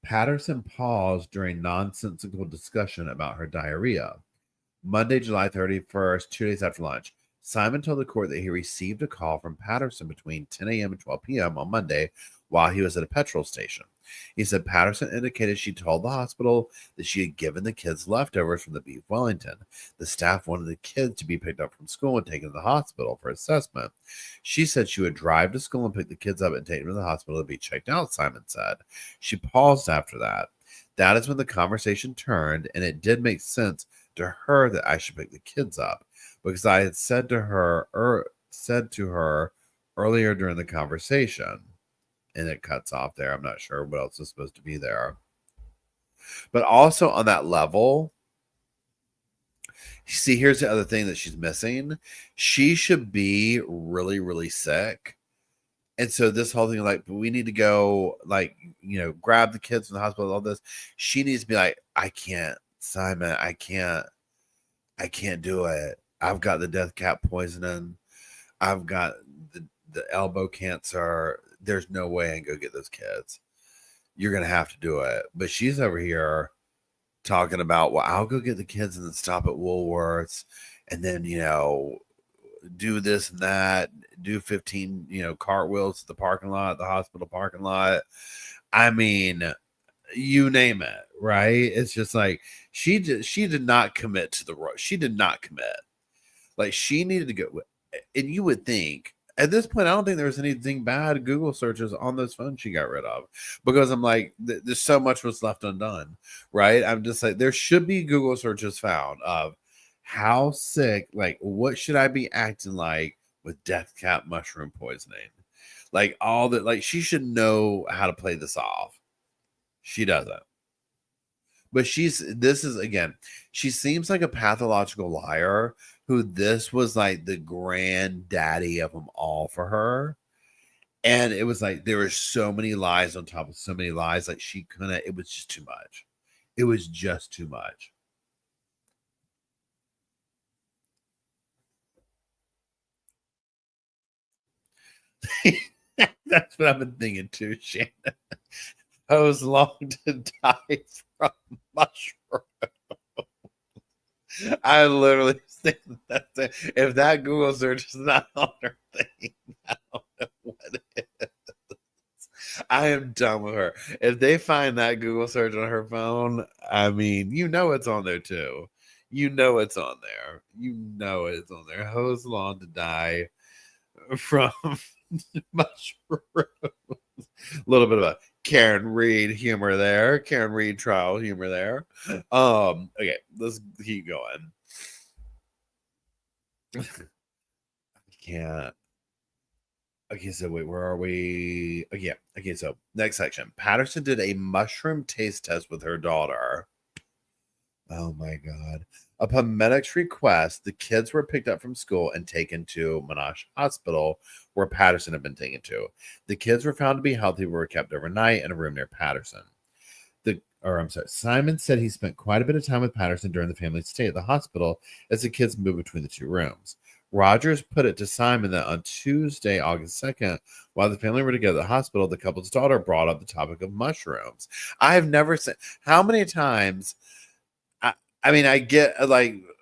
Patterson paused during nonsensical discussion about her diarrhea. Monday, July 31st, 2 days after lunch, Simon told the court that he received a call from Patterson between 10 a.m. and 12 p.m. on Monday while he was at a petrol station. He said Patterson indicated she told the hospital that she had given the kids leftovers from the beef Wellington. The staff wanted the kids to be picked up from school and taken to the hospital for assessment. She said she would drive to school and pick the kids up and take them to the hospital to be checked out, Simon said. She paused after that. That is when the conversation turned, and it did make sense to her that I should pick the kids up, because I had said to her earlier during the conversation. And it cuts off there. I'm not sure what else is supposed to be there. But also on that level, see, here's the other thing that she's missing. She should be really, really sick. And so this whole thing, like, we need to go, like, you know, grab the kids from the hospital, all this. She needs to be like, I can't, Simon, I can't do it. I've got the death cap poisoning. I've got the elbow cancer. There's no way I can go get those kids. You're going to have to do it. But she's over here talking about, well, I'll go get the kids and then stop at Woolworths and then, you know, do this and that, do 15, you know, cartwheels to the parking lot, the hospital parking lot. I mean, you name it, right? It's just like she did not commit to the road. She did not commit. Like, she needed to go. And you would think, at this point, I don't think there was anything bad Google searches on those phones she got rid of, because I'm like, there's so much was left undone, right? I'm just like, there should be Google searches found of how sick, like, what should I be acting like with death cap mushroom poisoning? Like, all that, like, she should know how to play this off. She doesn't. But she seems like a pathological liar who this was like the granddaddy of them all for her. And it was like there were so many lies on top of so many lies. Like, she couldn't, it was just too much. It was just too much. That's what I've been thinking too, Shannon. I was long to die from mushroom. I literally think that if that Google search is not on her thing, I don't know what it is. I am done with her. If they find that Google search on her phone, I mean, you know it's on there too. You know it's on there. You know it's on there. How long to die from mushrooms? A little bit of a Karen Reed humor there. Karen Reed trial humor there. Okay, let's keep going. I can't. Okay, so wait, where are we? Oh, yeah. Okay, so next section. Patterson did a mushroom taste test with her daughter. Oh my God. Upon medics' request, the kids were picked up from school and taken to Monash Hospital, where Patterson had been taken to. The kids were found to be healthy, but were kept overnight in a room near Patterson. Simon said he spent quite a bit of time with Patterson during the family's stay at the hospital as the kids moved between the two rooms. Rogers put it to Simon that on Tuesday, August 2nd, while the family were together at the hospital, the couple's daughter brought up the topic of mushrooms. I have never seen how many times. I mean, I get the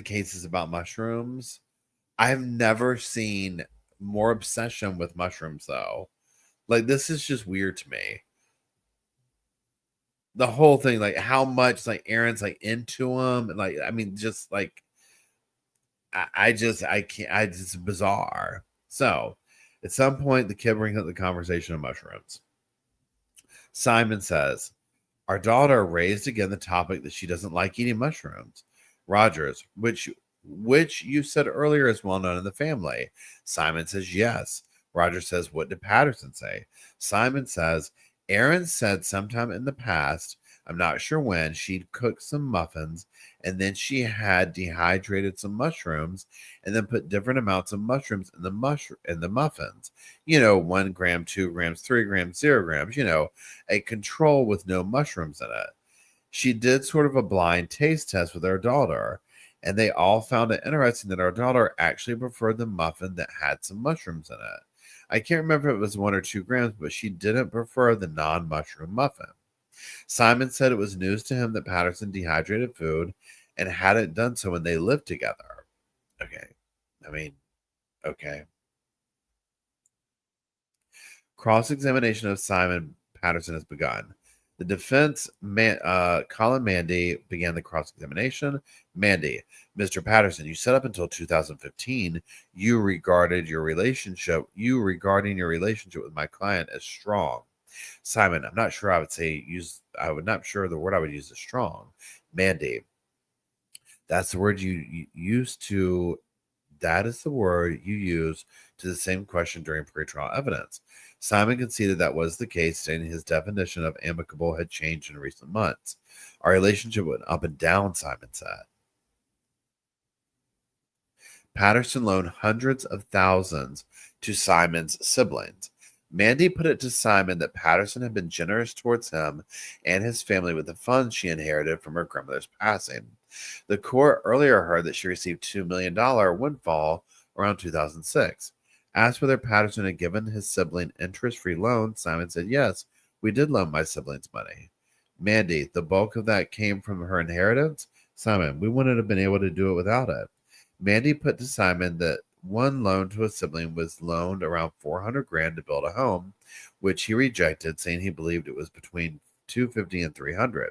cases about mushrooms. I have never seen more obsession with mushrooms, though. Like, this is just weird to me. The whole thing, like how much like Erin's like into them, and like I mean, just like I can't. It's bizarre. So, at some point, the kid brings up the conversation of mushrooms. Simon says, "Our daughter raised again the topic that she doesn't like eating mushrooms." Rogers, which you said earlier is well known in the family. Simon says yes. Rogers says, "What did Patterson say?" Simon says, "Erin said sometime in the past, I'm not sure when, she'd cooked some muffins and then she had dehydrated some mushrooms and then put different amounts of mushrooms in the muffins. 1 gram, 2 grams, 3 grams, 0 grams, a control with no mushrooms in it. She did sort of a blind taste test with our daughter, and they all found it interesting that our daughter actually preferred the muffin that had some mushrooms in it. I can't remember if it was 1 or 2 grams, but she didn't prefer the non-mushroom muffin." Simon said it was news to him that Patterson dehydrated food and hadn't done so when they lived together. Okay. I mean, okay. Cross-examination of Simon Patterson has begun. The defense, Colin Mandy, began the cross-examination. Mandy, Mr. Patterson, you said up until 2015, regarding your relationship with my client as strong. Simon, I'm not sure not sure the word I would use is strong. Mandy, that's the word you used to. That is the word you use to the same question during pretrial evidence. Simon conceded that was the case, stating his definition of amicable had changed in recent months. Our relationship went up and down, Simon said. Patterson loaned hundreds of thousands to Simon's siblings. Mandy put it to Simon that Patterson had been generous towards him and his family with the funds she inherited from her grandmother's passing. The court earlier heard that she received $2 million windfall around 2006. Asked whether Patterson had given his sibling interest-free loans, Simon said, "Yes, we did loan my siblings money." Mandy, the bulk of that came from her inheritance? Simon, we wouldn't have been able to do it without it. Mandy put to Simon that one loan to a sibling was loaned around $400,000 to build a home, which he rejected, saying he believed it was between $250,000 and $300,000.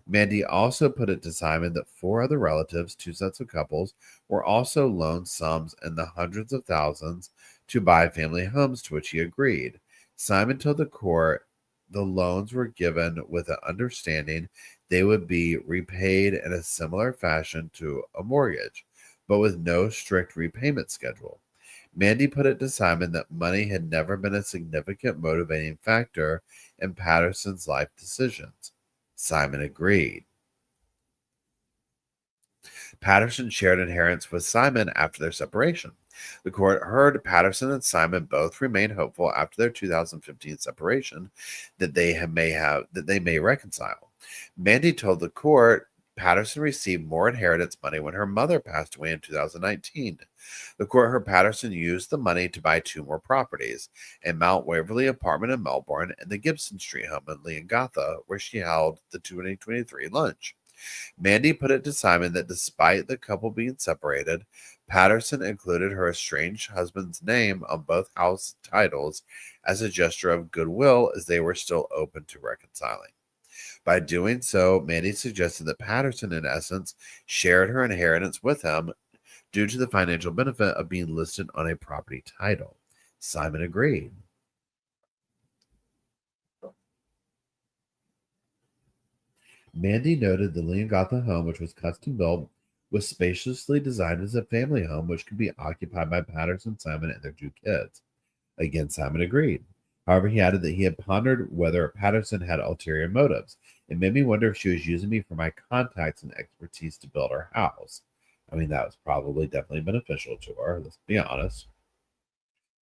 Mandy also put it to Simon that 4 other relatives, 2 sets of couples, were also loaned sums in the hundreds of thousands to buy family homes, to which he agreed. Simon told the court the loans were given with an understanding they would be repaid in a similar fashion to a mortgage, but with no strict repayment schedule. Mandy put it to Simon that money had never been a significant motivating factor in Patterson's life decisions. Simon agreed. Patterson shared inheritance with Simon after their separation. The court heard Patterson and Simon both remain hopeful after their 2015 separation that they may reconcile. Mandy told the court Patterson received more inheritance money when her mother passed away in 2019. The court heard Patterson used the money to buy 2 more properties, a Mount Waverly apartment in Melbourne and the Gibson Street home in Leongatha, where she held the 2023 lunch. Mandy put it to Simon that despite the couple being separated, Patterson included her estranged husband's name on both house titles as a gesture of goodwill, as they were still open to reconciling. By doing so, Mandy suggested that Patterson, in essence, shared her inheritance with him due to the financial benefit of being listed on a property title. Simon agreed. Mandy noted the Leongatha home, which was custom built, was spaciously designed as a family home, which could be occupied by Patterson, Simon, and their 2 kids. Again, Simon agreed. However, he added that he had pondered whether Patterson had ulterior motives. It made me wonder if she was using me for my contacts and expertise to build her house. I mean, that was probably definitely beneficial to her. Let's be honest.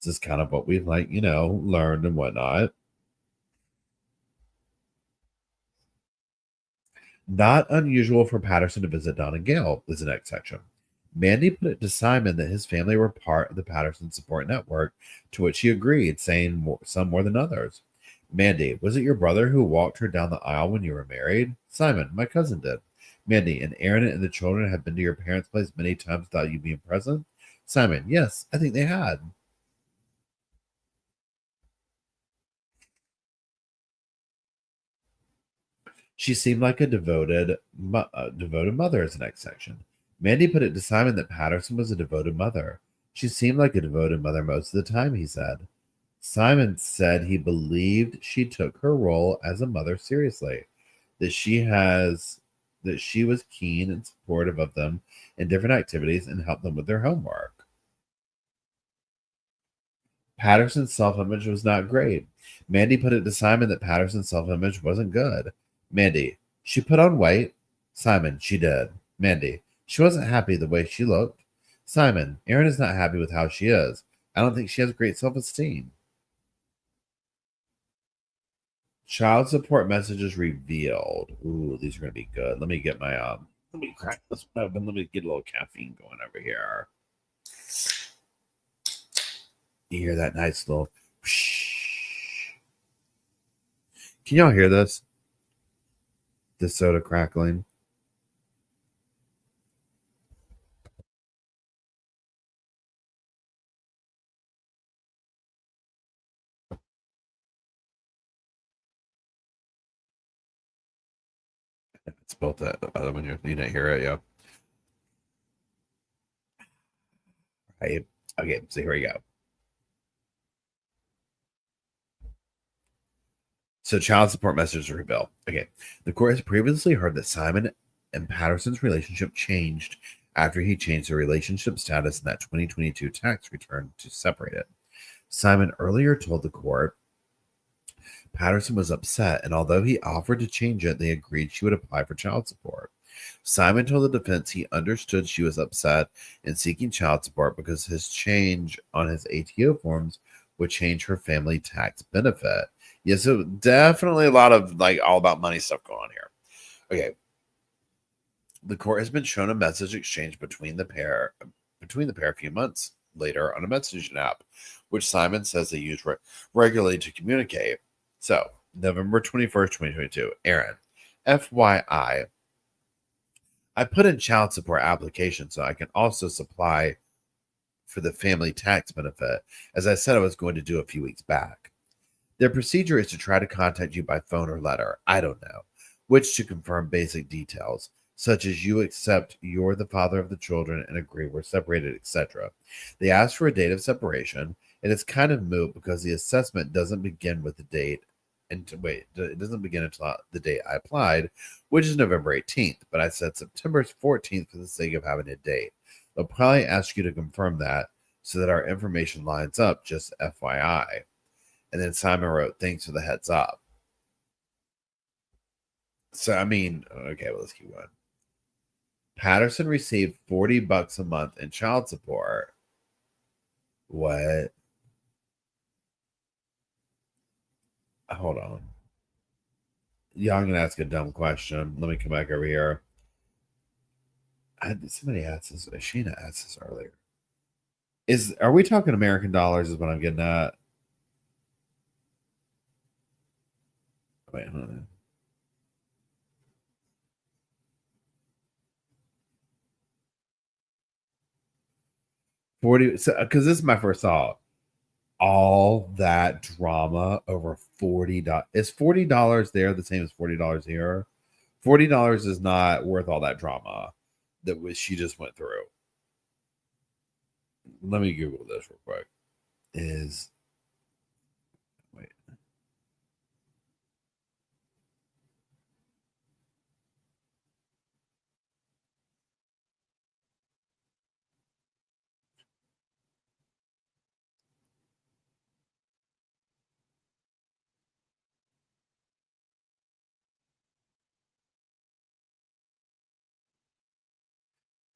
This is kind of what we've learned and whatnot. Not unusual for Patterson to visit Don and Gail is the next section. Mandy put it to Simon that his family were part of the Patterson support network, to which he agreed, saying some more than others. Mandy, was it your brother who walked her down the aisle when you were married? Simon, my cousin did. Mandy, and Erin and the children have been to your parents' place many times without you being present? Simon, yes, I think they had. She seemed like a devoted mother is the next section. Mandy put it to Simon that Patterson was a devoted mother. She seemed like a devoted mother most of the time, he said. Simon said he believed she took her role as a mother seriously, that she was keen and supportive of them in different activities and helped them with their homework. Patterson's self-image was not great. Mandy put it to Simon that Patterson's self-image wasn't good. Mandy, she put on weight. Simon, she did. Mandy, she wasn't happy the way she looked. Simon, Erin is not happy with how she is. I don't think she has great self-esteem. Child support messages revealed. Ooh, these are gonna be good. Let me get my let me crack this one open. Let me get a little caffeine going over here. You hear that nice little whoosh. Can y'all hear this? The soda crackling. It's both that other one you didn't hear it, yeah. Right. Okay, so here we go. So child support messages reveal. Okay. The court has previously heard that Simon and Patterson's relationship changed after he changed their relationship status in that 2022 tax return to separate it. Simon earlier told the court Patterson was upset, and although he offered to change it, they agreed she would apply for child support. Simon told the defense he understood she was upset and seeking child support because his change on his ATO forms would change her family tax benefit. Yes, so definitely a lot of all about money stuff going on here. Okay. The court has been shown a message exchange between the pair a few months later on a messaging app, which Simon says they use regularly to communicate. So, November 21st, 2022, Erin, FYI, I put in child support application so I can also supply for the family tax benefit, as I said I was going to do a few weeks back. Their procedure is to try to contact you by phone or letter, I don't know, which to confirm basic details, such as you accept you're the father of the children and agree we're separated, etc. They ask for a date of separation, and it's kind of moot because the assessment doesn't begin with the date. It doesn't begin until the date I applied, which is November 18th, but I said September 14th for the sake of having a date. They'll probably ask you to confirm that so that our information lines up, just FYI. And then Simon wrote, thanks for the heads up. So, I mean, okay, well, let's keep going. Patterson received $40 a month in child support. What? Hold on. Yeah, I'm gonna ask a dumb question. Let me come back over here. Somebody asked this. Sheena asked this earlier. Are we talking American dollars? Is what I'm getting at. Wait, hold on. 40. So, because this is my first thought. all that drama over $40. Is $40 there the same as $40 here? $40 is not worth all that drama she just went through. Let me Google this real quick. Wait.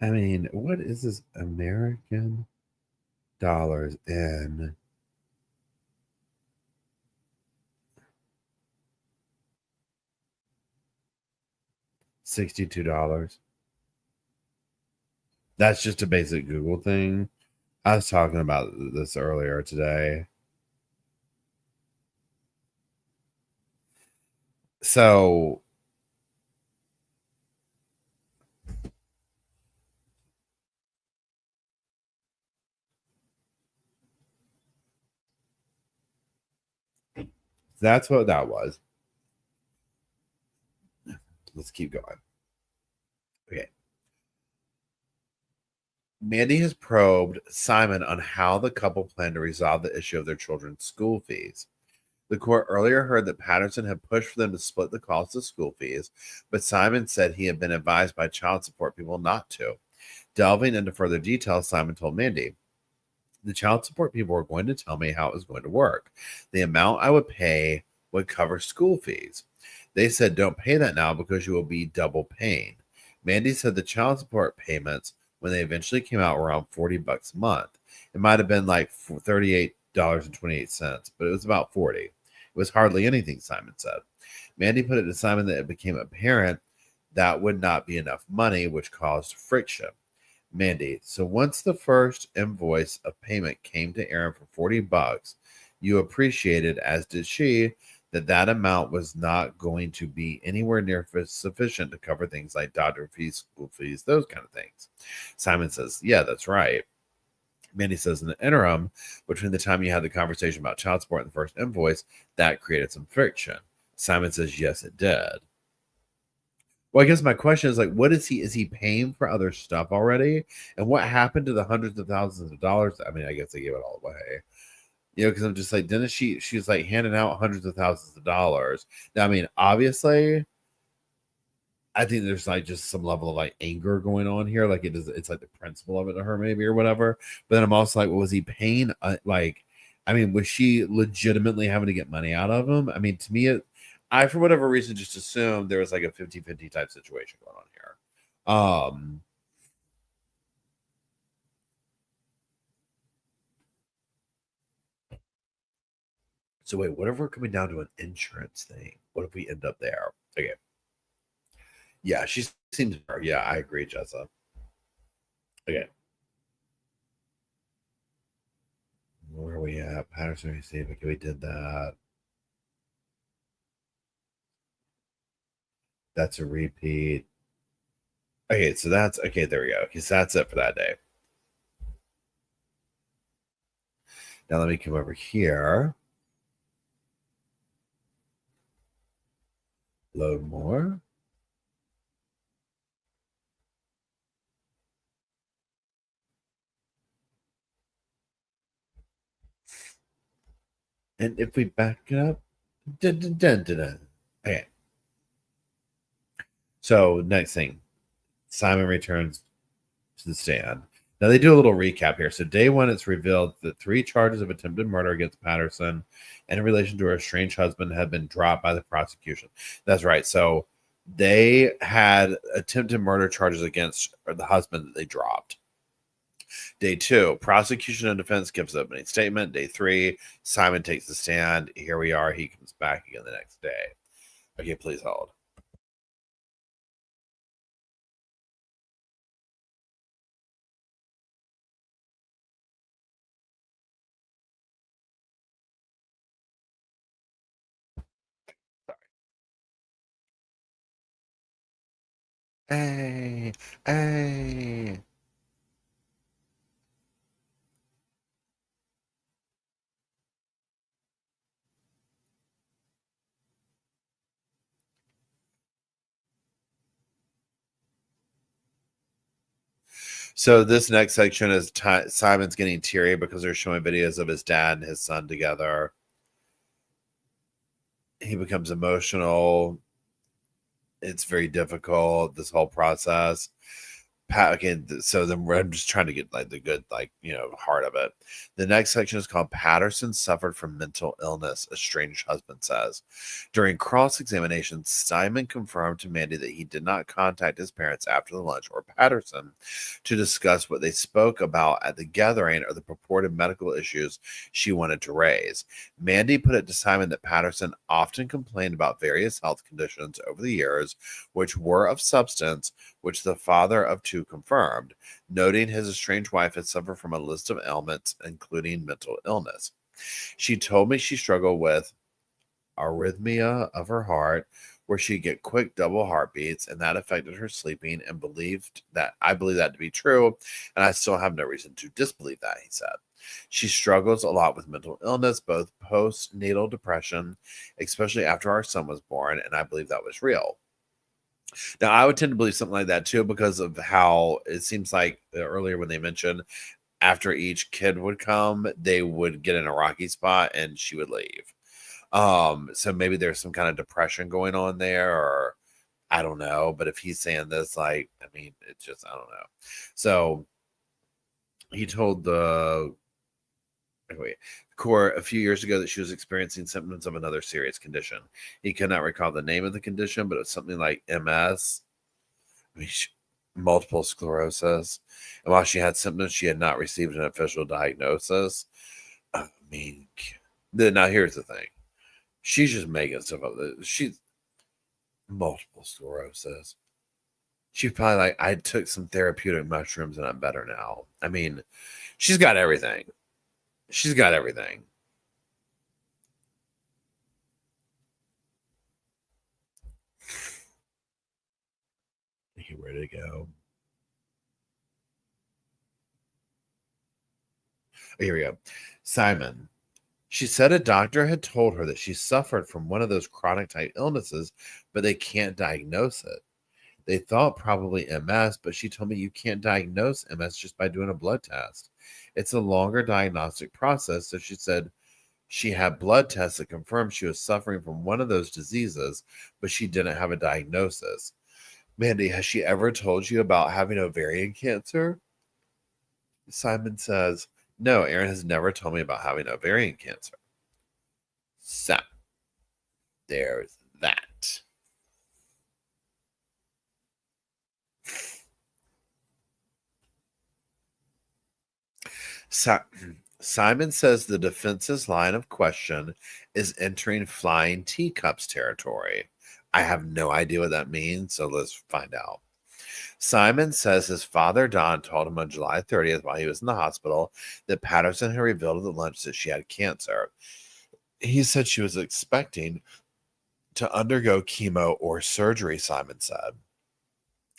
I mean, what is this American dollars in $62? That's just a basic Google thing. I was talking about this earlier today. So that's what that was. Let's keep going. Okay. Mandy has probed Simon on how the couple plan to resolve the issue of their children's school fees. The court earlier heard that Patterson had pushed for them to split the cost of school fees, but Simon said he had been advised by child support people not to. Delving into further details, Simon told Mandy, the child support people were going to tell me how it was going to work. The amount I would pay would cover school fees. They said, don't pay that now because you will be double paying. Mandy said the child support payments, when they eventually came out, were around $40 a month. It might have been like $38.28, but it was about 40. It was hardly anything, Simon said. Mandy put it to Simon that it became apparent that would not be enough money, which caused friction. Mandy, so once the first invoice of payment came to Erin for $40, you appreciated, as did she, that amount was not going to be anywhere near sufficient to cover things like doctor fees, school fees, those kind of things. Simon says, yeah, that's right. Mandy says, in the interim, between the time you had the conversation about child support and the first invoice, that created some friction. Simon says, yes, it did. Well, I guess my question is like, what is he paying for other stuff already? And what happened to the hundreds of thousands of dollars? I mean, I guess they gave it all away. Because I'm just like, didn't she's like handing out hundreds of thousands of dollars. Now, I mean, obviously, I think there's like just some level of like anger going on here. Like it's like the principle of it to her, maybe, or whatever. But then I'm also like, well, was he paying I mean, was she legitimately having to get money out of him? I mean, to me, I, for whatever reason, just assumed there was like a 50-50 type situation going on here. So wait, what if we're coming down to an insurance thing? What if we end up there? Okay. Yeah, she seems. Yeah, I agree, Jessa. Okay. Where are we at? Patterson received. Okay, we did that. That's a repeat. Okay, so that's okay. There we go. Okay, so that's it for that day. Now let me come over here. Load more. And if we back it up, okay. So next thing, Simon returns to the stand. Now they do a little recap here. So day one, it's revealed that 3 charges of attempted murder against Patterson and in relation to her estranged husband had been dropped by the prosecution. That's right. So they had attempted murder charges against the husband that they dropped. Day 2, prosecution and defense gives opening statement. Day 3, Simon takes the stand. Here we are. He comes back again the next day. Okay, please hold. Hey, hey. So this next section is Simon's getting teary because they're showing videos of his dad and his son together. He becomes emotional. It's very difficult, this whole process. Again, so then I'm just trying to get like the good, heart of it. The next section is called Patterson suffered from mental illness, a strange husband says. During cross-examination, Simon confirmed to Mandy that he did not contact his parents after the lunch or Patterson to discuss what they spoke about at the gathering or the purported medical issues she wanted to raise. Mandy put it to Simon that Patterson often complained about various health conditions over the years, which were of substance, which the father of two confirmed, noting his estranged wife had suffered from a list of ailments, including mental illness. She told me she struggled with arrhythmia of her heart, where she'd get quick double heartbeats, and that affected her sleeping, and I believe that to be true, and I still have no reason to disbelieve that, he said. She struggles a lot with mental illness, both postnatal depression, especially after our son was born, and I believe that was real. Now, I would tend to believe something like that too, because of how it seems like earlier when they mentioned after each kid would come, they would get in a rocky spot and she would leave. So maybe there's some kind of depression going on there, or I don't know. But if he's saying this, it's just, I don't know. So he told the court a few years ago that she was experiencing symptoms of another serious condition. He could not recall the name of the condition, but it was something like MS, multiple sclerosis. And while she had symptoms, she had not received an official diagnosis. Now here's the thing. She's just making stuff up. She's multiple sclerosis. She's probably like, I took some therapeutic mushrooms and I'm better now. She's got everything. She's got everything. Okay, where did it go? Oh, here we go. Simon. She said a doctor had told her that she suffered from one of those chronic type illnesses, but they can't diagnose it. They thought probably MS, but she told me you can't diagnose MS just by doing a blood test. It's a longer diagnostic process. So she said she had blood tests that confirmed she was suffering from one of those diseases, but she didn't have a diagnosis. Mandy, has she ever told you about having ovarian cancer? Simon says, no, Erin has never told me about having ovarian cancer. So, there's that. Simon says the defense's line of question is entering flying teacups territory. I have no idea what that means, so let's find out. Simon says his father, Don, told him on July 30th while he was in the hospital that Patterson had revealed at the lunch that she had cancer. He said she was expecting to undergo chemo or surgery, Simon said.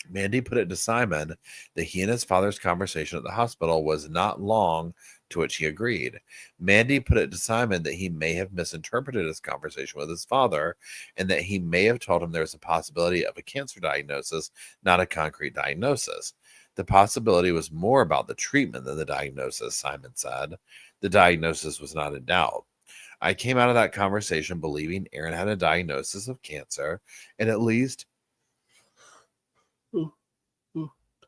Mandy put it to Simon that he and his father's conversation at the hospital was not long, to which he agreed. Mandy put it to Simon that he may have misinterpreted his conversation with his father and that he may have told him there was a possibility of a cancer diagnosis, not a concrete diagnosis. The possibility was more about the treatment than the diagnosis, Simon said. The diagnosis was not in doubt. I came out of that conversation believing Erin had a diagnosis of cancer, and at least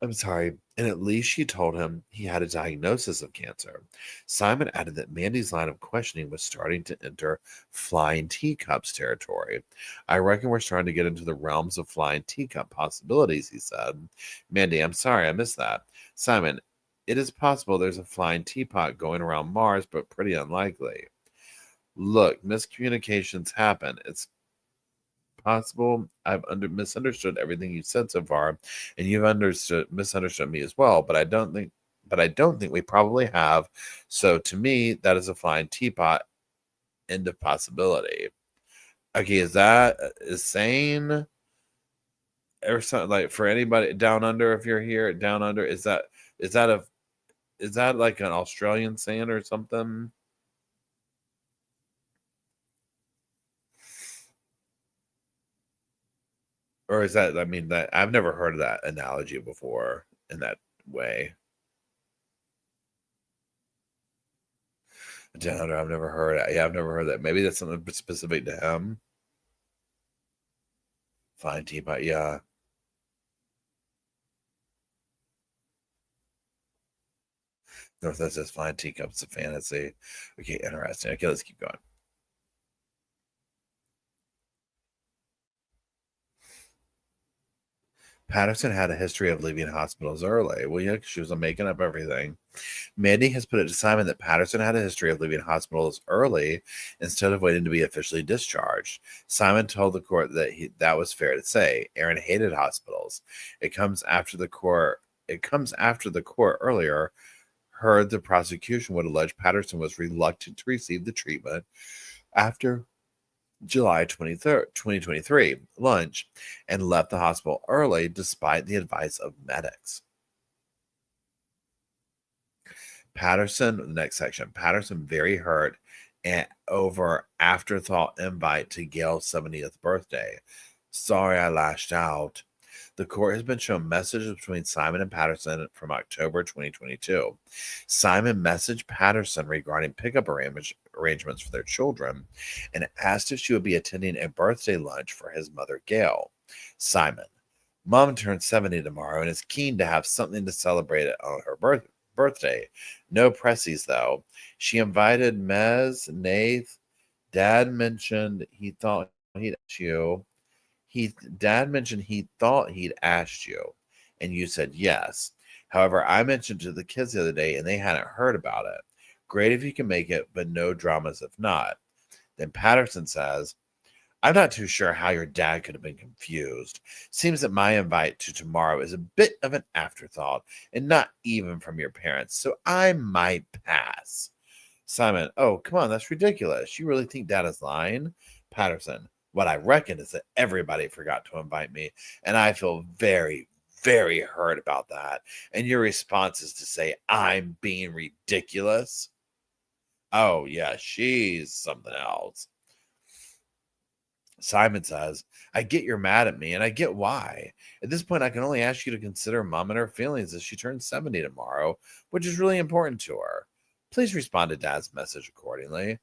and at least she told him he had a diagnosis of cancer. Simon added that Mandy's line of questioning was starting to enter flying teacups territory. I reckon we're starting to get into the realms of flying teacup possibilities, he said. Mandy, I'm sorry, I missed that. Simon, it is possible there's a flying teapot going around Mars, but pretty unlikely. Look, miscommunications happen. It's possible I've misunderstood everything you said so far, and you've misunderstood me as well. But I don't think we probably have. So to me, that is a flying teapot. End of possibility. Okay, is that sane or something? Like for anybody down under, if you're here down under, is that like an Australian saying or something? Or is that, that I've never heard of that analogy before in that way. Downer, I've never heard it. Yeah, I've never heard that. Maybe that's something specific to him. Fine teapot, yeah. Northwest says fine teacups of fantasy. Okay, interesting. Okay, let's keep going. Patterson had a history of leaving hospitals early. Well, yeah, she was making up everything. Mandy has put it to Simon that Patterson had a history of leaving hospitals early instead of waiting to be officially discharged. Simon told the court that that was fair to say. Erin hated hospitals. It comes after the court earlier heard the prosecution would allege Patterson was reluctant to receive the treatment after July 23rd, 2023 lunch and left the hospital early despite the advice of medics. Patterson, the next section, Patterson very hurt and over afterthought invite to Gail's 70th birthday. Sorry I lashed out. The court has been shown messages between Simon and Patterson from October 2022. Simon messaged Patterson regarding pickup arrangements for their children and asked if she would be attending a birthday lunch for his mother, Gail. Simon, Mom turned 70 tomorrow and is keen to have something to celebrate it on her birthday. No pressies, though. She invited Mez, Nath. Dad mentioned he thought he'd ask you. Dad mentioned he thought he'd asked you, and you said yes. However, I mentioned to the kids the other day, and they hadn't heard about it. Great if you can make it, but no dramas if not. Then Patterson says, I'm not too sure how your dad could have been confused. Seems that my invite to tomorrow is a bit of an afterthought, and not even from your parents, so I might pass. Simon, oh, come on, that's ridiculous. You really think Dad is lying? Patterson, what I reckon is that everybody forgot to invite me, and I feel very, very hurt about that. And your response is to say I'm being ridiculous? Oh, yeah, she's something else. Simon says, I get you're mad at me, and I get why. At this point, I can only ask you to consider Mom and her feelings as she turns 70 tomorrow, which is really important to her. Please respond to Dad's message accordingly.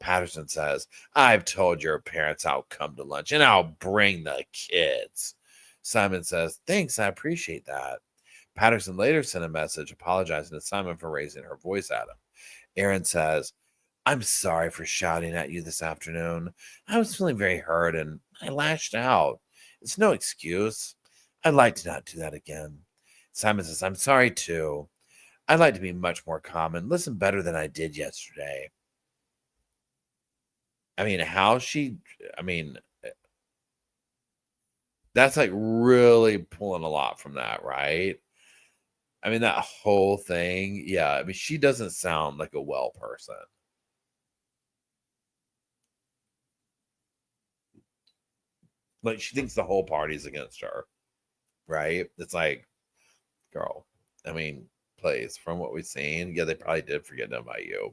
Patterson says, I've told your parents I'll come to lunch and I'll bring the kids. Simon says, thanks, I appreciate that. Patterson later sent a message apologizing to Simon for raising her voice at him. Erin says, I'm sorry for shouting at you this afternoon. I was feeling very hurt and I lashed out. It's no excuse. I'd like to not do that again. Simon says, I'm sorry too. I'd like to be much more calm and listen better than I did yesterday. That's like really pulling a lot from that, right? I mean, that whole thing. Yeah. I mean, she doesn't sound like a well person. Like, she thinks the whole party's against her, right? It's like, girl, I mean, please, from what we've seen, yeah, they probably did forget to invite you.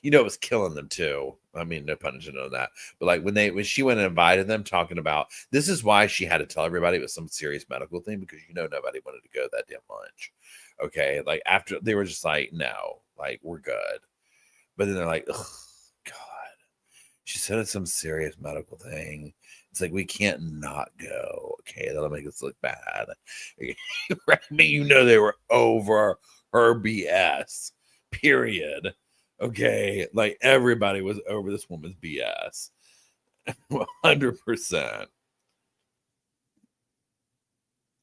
It was killing them too. I mean, no pun intended on that. But like when she went and invited them, talking about this is why she had to tell everybody it was some serious medical thing because nobody wanted to go to that damn lunch. Okay, like after they were just like, no, like we're good. But then they're like, oh God, she said it's some serious medical thing. It's like we can't not go. Okay, that'll make us look bad. Right? I mean, they were over her BS. Period. Okay, like everybody was over this woman's BS. 100%.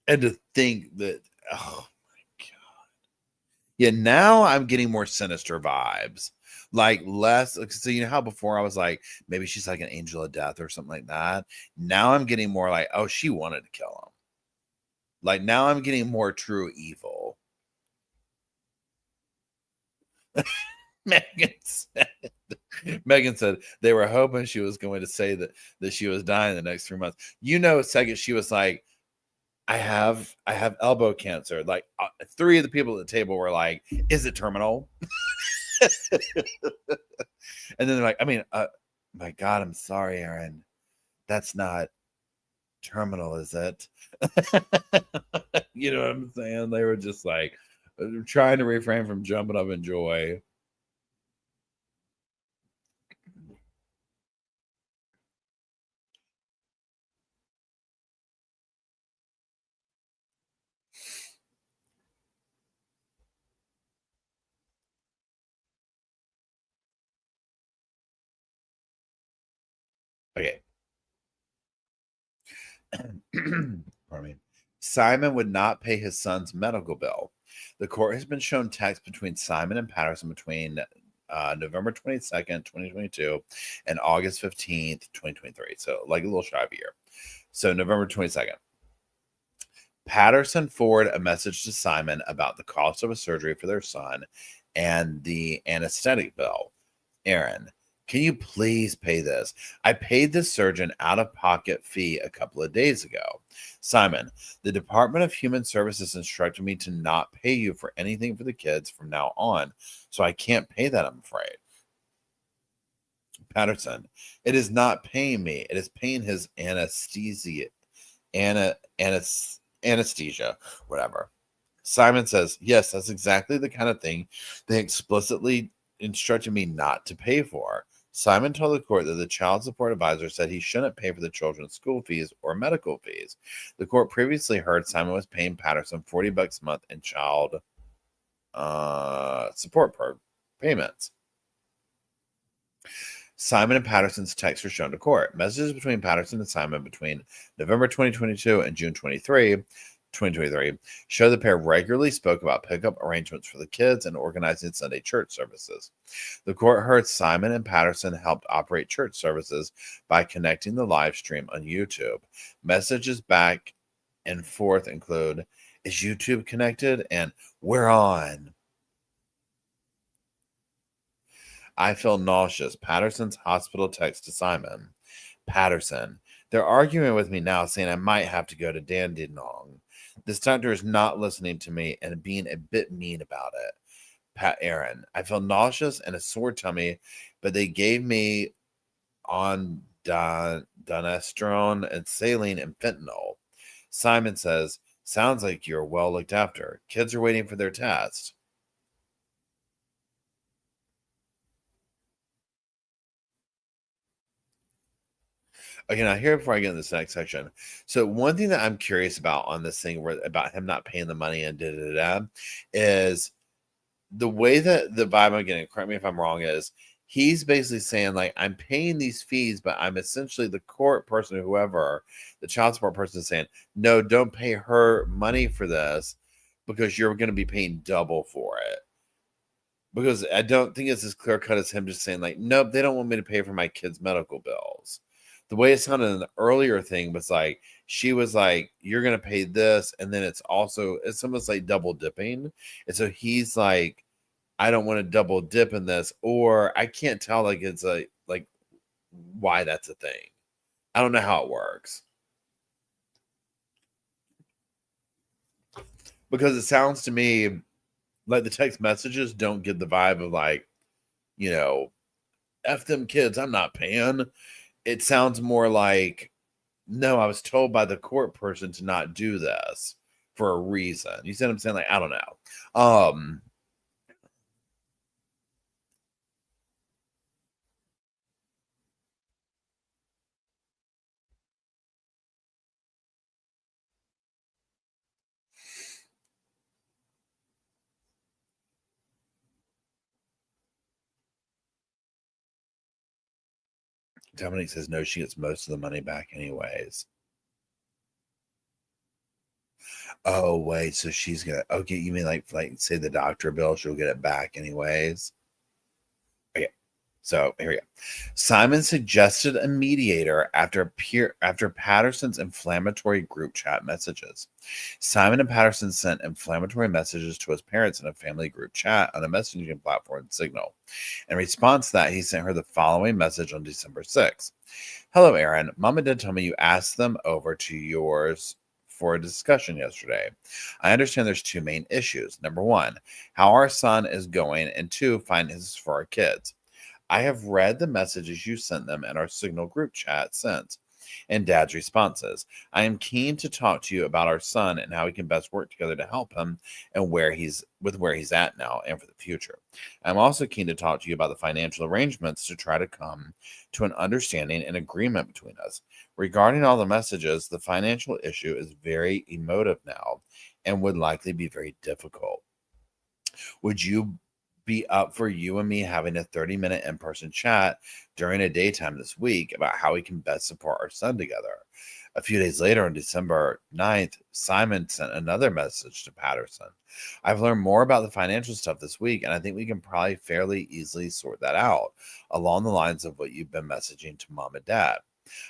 And to think that, oh my God. Yeah, now I'm getting more sinister vibes. Like less, so how before I was like, maybe she's like an angel of death or something like that. Now I'm getting more like, oh, she wanted to kill him. Like now I'm getting more true evil. Megan said they were hoping she was going to say that she was dying the next 3 months. Second she was like, I have elbow cancer. Like 3 of the people at the table were like, is it terminal? And then they're like, my God, I'm sorry, Erin. That's not terminal, is it? You know what I'm saying? They were just like, I'm trying to refrain from jumping up in joy. Okay. Pardon me. Simon would not pay his son's medical bill. The court has been shown text between Simon and Patterson between November 22nd, 2022 and August 15th, 2023. So like a little shy of a year. So November 22nd. Patterson forwarded a message to Simon about the cost of a surgery for their son and the anesthetic bill. Erin, can you please pay this? I paid the surgeon out-of-pocket fee a couple of days ago. Simon, the Department of Human Services instructed me to not pay you for anything for the kids from now on, so I can't pay that, I'm afraid. Patterson, it is not paying me. It is paying his anesthesia, whatever. Simon says, yes, that's exactly the kind of thing they explicitly instructed me not to pay for. Simon told the court that the child support advisor said he shouldn't pay for the children's school fees or medical fees. The court previously heard Simon was paying Patterson $40 a month in child support payments. Simon and Patterson's texts were shown to court. Messages between Patterson and Simon between November 2022 and June 2023 show the pair regularly spoke about pickup arrangements for the kids and organizing Sunday church services. The court heard Simon and Patterson helped operate church services by connecting the live stream on YouTube. Messages back and forth include, is YouTube connected? And we're on. I feel nauseous. Patterson's hospital text to Simon. Patterson, they're arguing with me now, saying I might have to go to Dandenong. This doctor is not listening to me and being a bit mean about it. Erin, I feel nauseous and a sore tummy, but they gave me on donestrone and saline and fentanyl. Simon says, sounds like you're well looked after. Kids are waiting for their test. Okay, now here before I get into this next section. So one thing that I'm curious about on this thing about him not paying the money and is the way that the vibe I'm getting, correct me if I'm wrong, is he's basically saying, like, I'm paying these fees, but I'm essentially the court person or whoever, the child support person is saying, no, don't pay her money for this because you're going to be paying double for it. Because I don't think it's as clear cut as him just saying, like, nope, they don't want me to pay for my kids' medical bills. The way it sounded in the earlier thing was like, she was like, you're going to pay this. And then it's almost like double dipping. And so he's like, I don't want to double dip in this, or I can't tell, like, it's like why that's a thing. I don't know how it works. Because it sounds to me like the text messages don't get the vibe of, like, you know, F them kids, I'm not paying. It sounds more like, no, I was told by the court person to not do this for a reason. You see what I'm saying? Like, I don't know. Dominique says no, she gets most of the money back anyways. Oh, wait, so she's gonna, okay, you mean like say the doctor bill, she'll get it back anyways? Okay, so here we go. Simon suggested a mediator after Patterson's inflammatory group chat messages. Simon and Patterson sent inflammatory messages to his parents in a family group chat on a messaging platform, Signal. In response to that, he sent her the following message on December 6th. Hello, Erin. Mom and Dad told me you asked them over to yours for a discussion yesterday. I understand there's two main issues. Number one, how our son is going, and two, finances for our kids. I have read the messages you sent them in our Signal group chat since. And Dad's responses. I am keen to talk to you about our son and how we can best work together to help him and where he's at now and for the future. I'm also keen to talk to you about the financial arrangements to try to come to an understanding and agreement between us. Regarding all the messages, the financial issue is very emotive now and would likely be very difficult. Would you be up for you and me having a 30-minute in-person chat during a daytime this week about how we can best support our son together? A few days later, on December 9th, Simon sent another message to Patterson. I've learned more about the financial stuff this week, and I think we can probably fairly easily sort that out along the lines of what you've been messaging to Mom and Dad.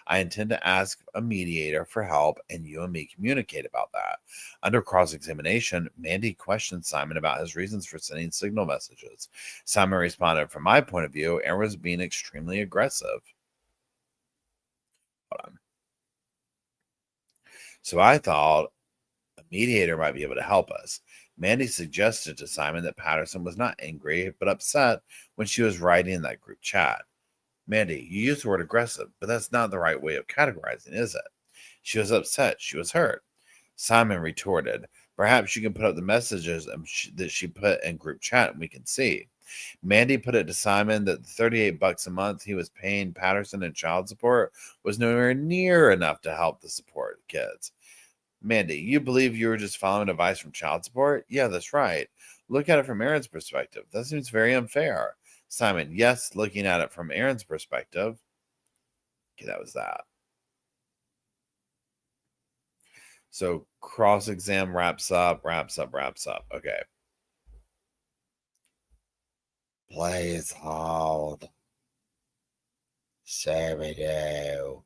I intend to ask a mediator for help, and you and me communicate about that. Under cross-examination, Mandy questioned Simon about his reasons for sending signal messages. Simon responded, from my point of view, Erin was being extremely aggressive. Hold on. So I thought a mediator might be able to help us. Mandy suggested to Simon that Patterson was not angry, but upset when she was writing in that group chat. Mandy, you used the word aggressive, but that's not the right way of categorizing, is it? She was upset. She was hurt. Simon retorted, perhaps you can put up the messages that she put in group chat and we can see. Mandy put it to Simon that the $38 a month he was paying Patterson in child support was nowhere near enough to help the support kids. Mandy, you believe you were just following advice from child support? Yeah, that's right. Look at it from Erin's perspective. That seems very unfair. Simon, yes, looking at it from Erin's perspective. Okay, that was that. So cross-exam wraps up. Okay. Please hold. So we do.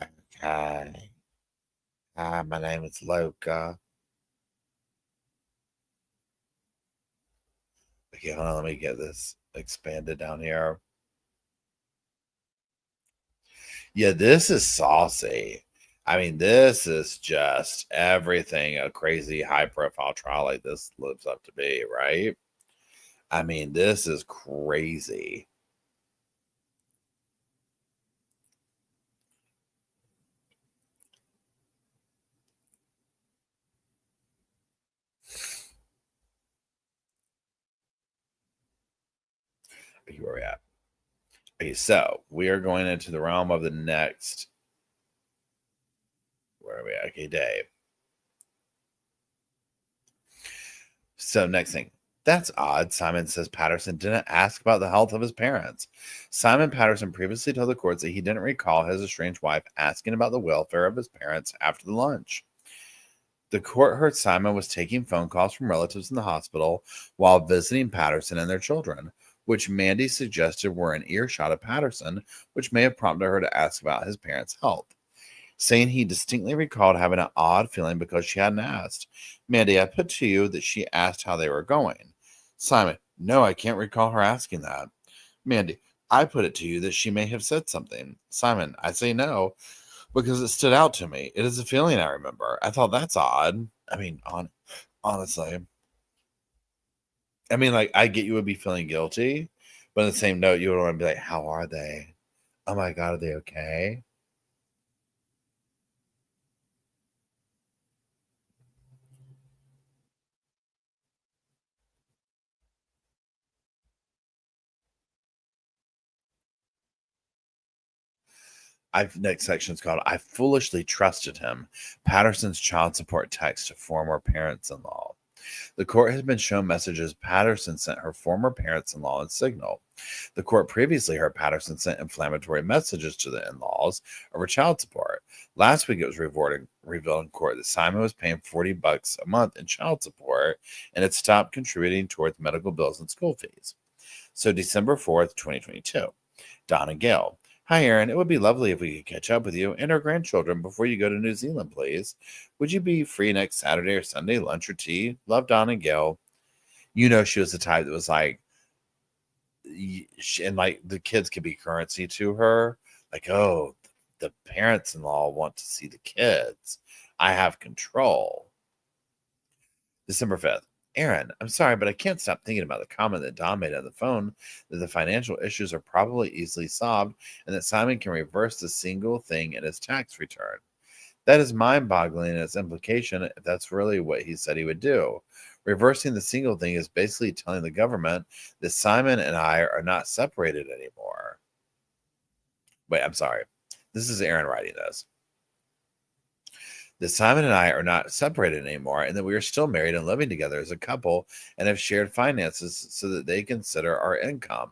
Okay. Hi, my name is Luca. Okay, hold on, let me get this expanded down here. Yeah, this is saucy. I mean, this is just everything a crazy high-profile trial like this lives up to be, right? I mean, this is crazy. Okay, where are we at? Okay, so we are going into the realm of the next. Where are we at? Okay, Dave. So next thing. That's odd. Simon says Patterson didn't ask about the health of his parents. Simon Patterson previously told the courts that he didn't recall his estranged wife asking about the welfare of his parents after the lunch. The court heard Simon was taking phone calls from relatives in the hospital while visiting Patterson and their children, which Mandy suggested were in earshot of Patterson, which may have prompted her to ask about his parents' health, saying he distinctly recalled having an odd feeling because she hadn't asked. Mandy, I put to you that she asked how they were going. Simon, no, I can't recall her asking that. Mandy, I put it to you that she may have said something. Simon, I say no, because it stood out to me. It is a feeling I remember. I thought that's odd. I mean, honestly. I mean, like, I get you would be feeling guilty, but on the same note, you would want to be like, how are they? Oh my God, are they okay? Next section is called I Foolishly Trusted Him. Patterson's child support text to former parents-in-law. The court has been shown messages Patterson sent her former parents-in-law in Signal. The court previously heard Patterson sent inflammatory messages to the in-laws over child support. Last week, it was revealed in court that Simon was paying $40 a month in child support and had stopped contributing towards medical bills and school fees. So December 4th, 2022. Don and Gail. Hi, Erin. It would be lovely if we could catch up with you and our grandchildren before you go to New Zealand, please. Would you be free next Saturday or Sunday, lunch or tea? Love, Don and Gail. You know, she was the type that was like, and like the kids could be currency to her. Like, oh, the parents-in-law want to see the kids. I have control. December 5th. Erin, I'm sorry, but I can't stop thinking about the comment that Don made on the phone that the financial issues are probably easily solved and that Simon can reverse the single thing in his tax return. That is mind-boggling in its implication if that's really what he said he would do. Reversing the single thing is basically telling the government that Simon and I are not separated anymore. Wait, I'm sorry. This is Erin writing this. That Simon and I are not separated anymore and that we are still married and living together as a couple and have shared finances so that they consider our income.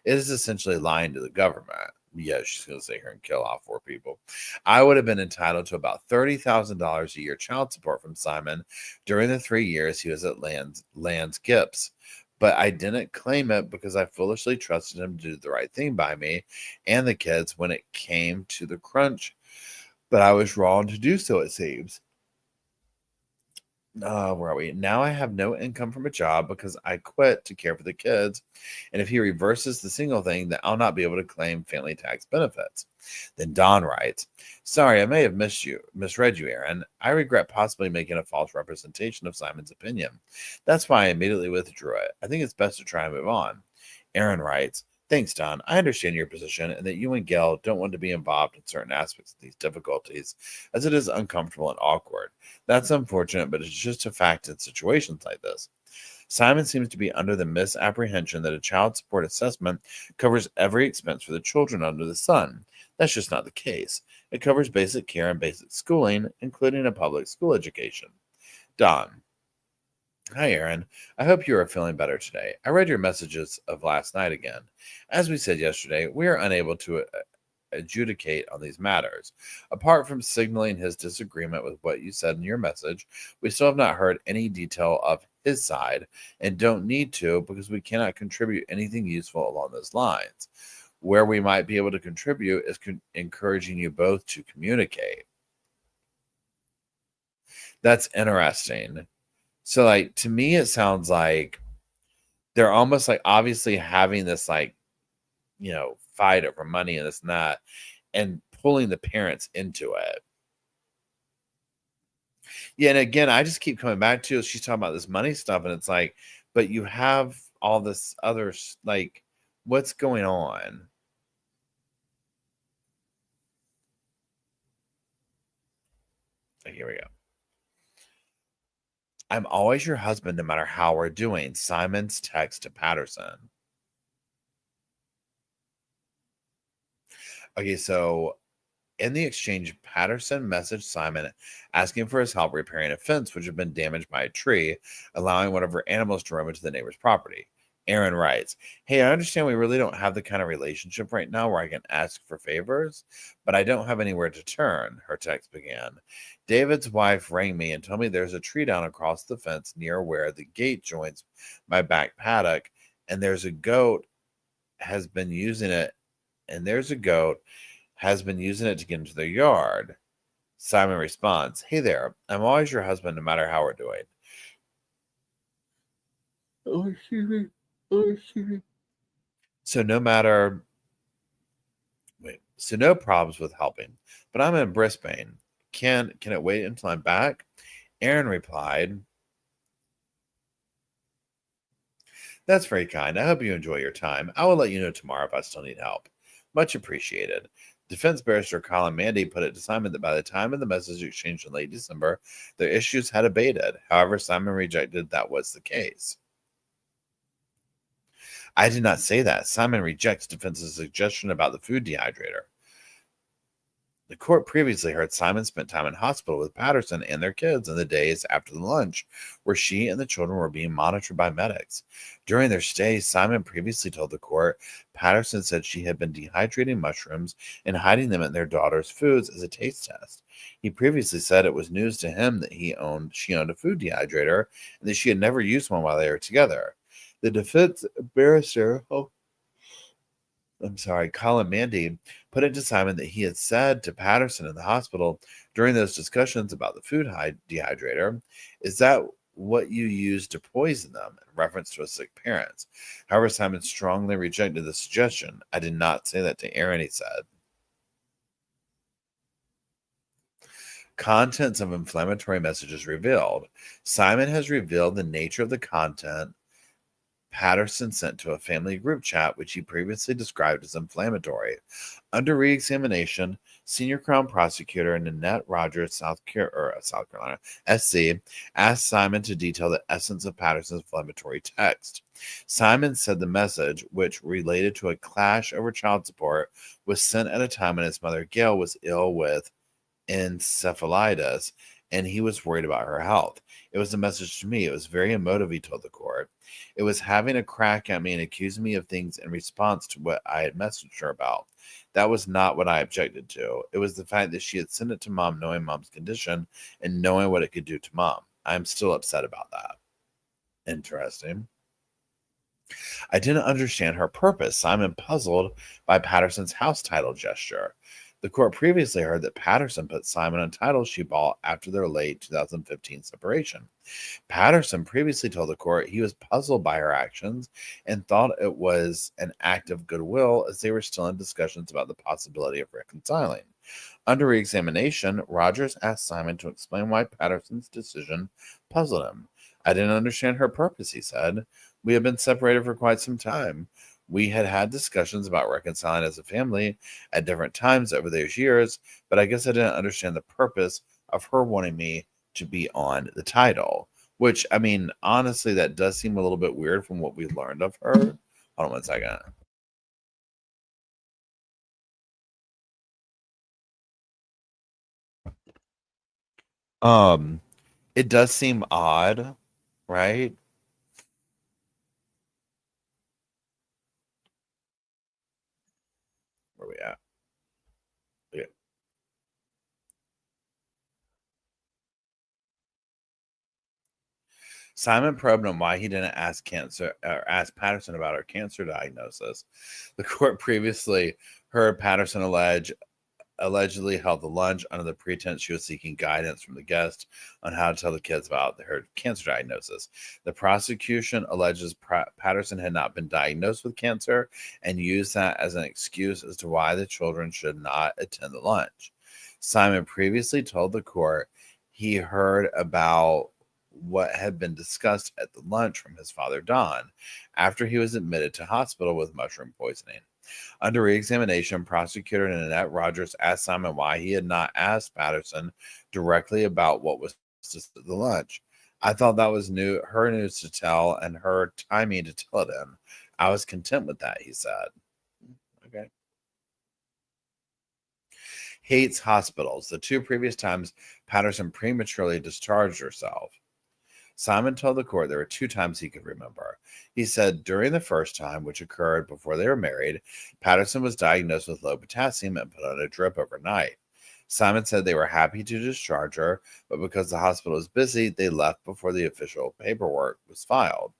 It is essentially lying to the government. Yeah, she's going to sit here and kill off 4 people. I would have been entitled to about $30,000 a year child support from Simon during the 3 years he was at Land's Gips. But I didn't claim it because I foolishly trusted him to do the right thing by me and the kids when it came to the crunch. But I was wrong to do so, it seems. Where are we? Now I have no income from a job because I quit to care for the kids. And if he reverses the single thing, then I'll not be able to claim family tax benefits. Then Don writes, sorry, I may have misread you, Erin. I regret possibly making a false representation of Simon's opinion. That's why I immediately withdrew it. I think it's best to try and move on. Erin writes, thanks, Don. I understand your position and that you and Gail don't want to be involved in certain aspects of these difficulties, as it is uncomfortable and awkward. That's unfortunate, but it's just a fact in situations like this. Simon seems to be under the misapprehension that a child support assessment covers every expense for the children under the sun. That's just not the case. It covers basic care and basic schooling, including a public school education. Don. Hi, Erin. I hope you are feeling better today. I read your messages of last night again. As we said yesterday, we are unable to adjudicate on these matters. Apart from signaling his disagreement with what you said in your message, we still have not heard any detail of his side and don't need to because we cannot contribute anything useful along those lines. Where we might be able to contribute is encouraging you both to communicate. That's interesting. So, like, to me, it sounds like they're almost like obviously having this, like, fight over money and this and that, and pulling the parents into it. Yeah, and again, I just keep coming back to she's talking about this money stuff, and it's like, but you have all this other, like, what's going on? Here we go. I'm always your husband no matter how we're doing. Simon's text to Patterson. Okay, so in the exchange, Patterson messaged Simon asking for his help repairing a fence which had been damaged by a tree, allowing one of her animals to roam into the neighbor's property. Erin writes, hey, I understand we really don't have the kind of relationship right now where I can ask for favors, but I don't have anywhere to turn, her text began. David's wife rang me and told me there's a tree down across the fence near where the gate joins my back paddock, and there's a goat has been using it, to get into their yard. Simon responds, hey there, I'm always your husband no matter how we're doing. Oh, excuse me. So no problems with helping, but I'm in Brisbane. Can it wait until I'm back? Erin replied, that's very kind. I hope you enjoy your time. I will let you know tomorrow if I still need help. Much appreciated. Defense barrister Colin Mandy put it to Simon that by the time of the message exchange in late December, their issues had abated. However, Simon rejected that was the case. I did not say that. Simon rejects defense's suggestion about the food dehydrator. The court previously heard Simon spent time in hospital with Patterson and their kids in the days after the lunch, where she and the children were being monitored by medics. During their stay, Simon previously told the court Patterson said she had been dehydrating mushrooms and hiding them in their daughter's foods as a taste test. He previously said it was news to him that she owned a food dehydrator and that she had never used one while they were together. The defense barrister, Colin Mandy, put it to Simon that he had said to Patterson in the hospital during those discussions about the food dehydrator, is that what you used to poison them, in reference to his sick parents. However, Simon strongly rejected the suggestion. I did not say that to Erin, he said. Contents of inflammatory messages revealed. Simon has revealed the nature of the content Patterson sent to a family group chat, which he previously described as inflammatory. Under re-examination, Senior Crown Prosecutor Nanette Rogers, South Carolina, SC, asked Simon to detail the essence of Patterson's inflammatory text. Simon said the message, which related to a clash over child support, was sent at a time when his mother, Gail, was ill with encephalitis, and he was worried about her health. It was a message to me. It was very emotive, he told the court. It was having a crack at me and accusing me of things in response to what I had messaged her about. That was not what I objected to. It was the fact that she had sent it to Mom knowing Mom's condition and knowing what it could do to Mom. I'm still upset about that. Interesting. I didn't understand her purpose. Simon puzzled by Patterson's house title gesture. The court previously heard that Patterson put Simon on titles she bought after their late 2015 separation. Patterson previously told the court he was puzzled by her actions and thought it was an act of goodwill as they were still in discussions about the possibility of reconciling. Under re-examination, Rogers asked Simon to explain why Patterson's decision puzzled him. I didn't understand her purpose, he said. We had been separated for quite some time. We had had discussions about reconciling as a family at different times over those years, but I guess I didn't understand the purpose of her wanting me to be on the title, which, I mean, honestly, that does seem a little bit weird from what we learned of her. Hold on 1 second. It does seem odd, right? Where we at? Yeah. Simon probed on why he didn't ask Patterson about her cancer diagnosis. The court previously heard Patterson allegedly held the lunch under the pretense she was seeking guidance from the guest on how to tell the kids about her cancer diagnosis. The prosecution alleges Patterson had not been diagnosed with cancer and used that as an excuse as to why the children should not attend the lunch. Simon previously told the court he heard about what had been discussed at the lunch from his father, Don, after he was admitted to hospital with mushroom poisoning. Under re-examination, prosecutor Nanette Rogers asked Simon why he had not asked Patterson directly about what was discussed at the lunch. I thought that was her news to tell and her timing to tell it in. I was content with that, he said. Okay. Hates hospitals. The two previous times Patterson prematurely discharged herself. Simon told the court there were 2 times he could remember. He said during the first time, which occurred before they were married, Patterson was diagnosed with low potassium and put on a drip overnight. Simon said they were happy to discharge her, but because the hospital was busy, they left before the official paperwork was filed.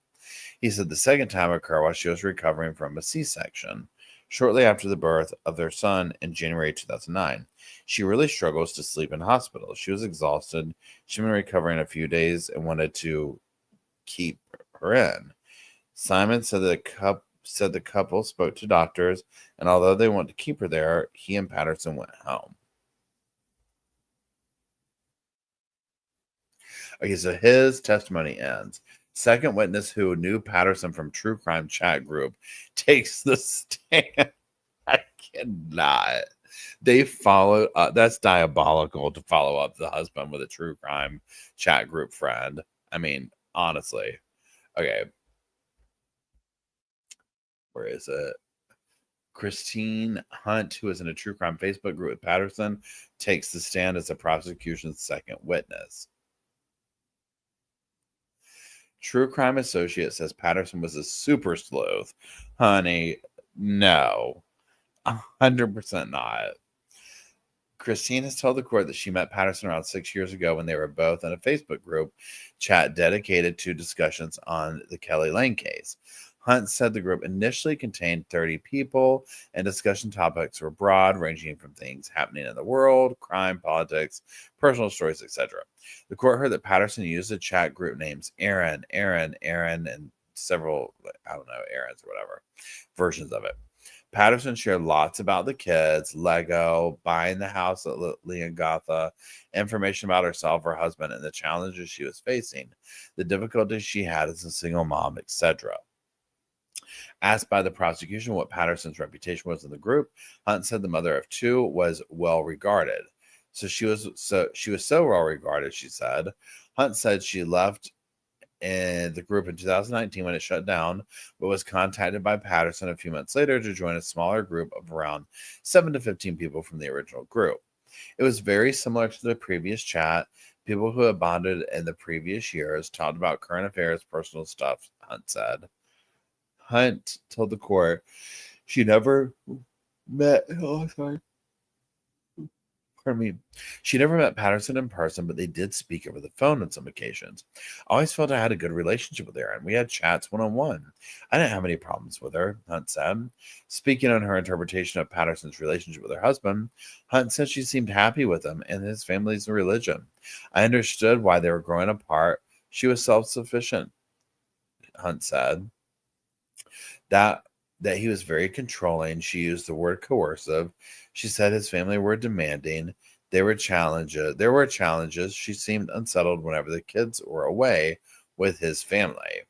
He said the second time occurred while she was recovering from a C-section, shortly after the birth of their son in January 2009. She really struggles to sleep in hospital. She was exhausted. She'd been recovering a few days and wanted to keep her in. Simon said the couple spoke to doctors, and although they wanted to keep her there, he and Patterson went home. Okay, so his testimony ends. Second witness who knew Patterson from True Crime chat group takes the stand. I cannot. They follow that's diabolical to follow up the husband with a True Crime chat group friend. I mean, honestly. Okay. Where is it? Christine Hunt, who is in a True Crime Facebook group with Patterson, takes the stand as the prosecution's second witness. True Crime Associate says Patterson was a super sleuth. Honey, no. 100% not. Christine has told the court that she met Patterson around 6 years ago when they were both in a Facebook group chat dedicated to discussions on the Kelly Lane case. Hunt said the group initially contained 30 people, and discussion topics were broad, ranging from things happening in the world, crime, politics, personal stories, etc. The court heard that Patterson used the chat group names Erin, and several, I don't know, Erin's or whatever, versions of it. Patterson shared lots about the kids, Lego, buying the house at Leongatha, information about herself, her husband, and the challenges she was facing, the difficulties she had as a single mom, etc. Asked by the prosecution what Patterson's reputation was in the group, Hunt said the mother of two was well regarded. She was so well regarded, she said. Hunt said she left in the group in 2019 when it shut down, but was contacted by Patterson a few months later to join a smaller group of around 7 to 15 people from the original group. It was very similar to the previous chat. People who had bonded in the previous years talked about current affairs, personal stuff, Hunt said. Hunt told the court she never met. She never met Patterson in person, but they did speak over the phone on some occasions. I always felt I had a good relationship with Erin. We had chats one-on-one. I didn't have any problems with her, Hunt said. Speaking on her interpretation of Patterson's relationship with her husband, Hunt said she seemed happy with him and his family's religion. I understood why they were growing apart. She was self-sufficient, Hunt said. That he was very controlling. She used the word coercive. She said his family were demanding. There were challenges. She seemed unsettled whenever the kids were away with his family.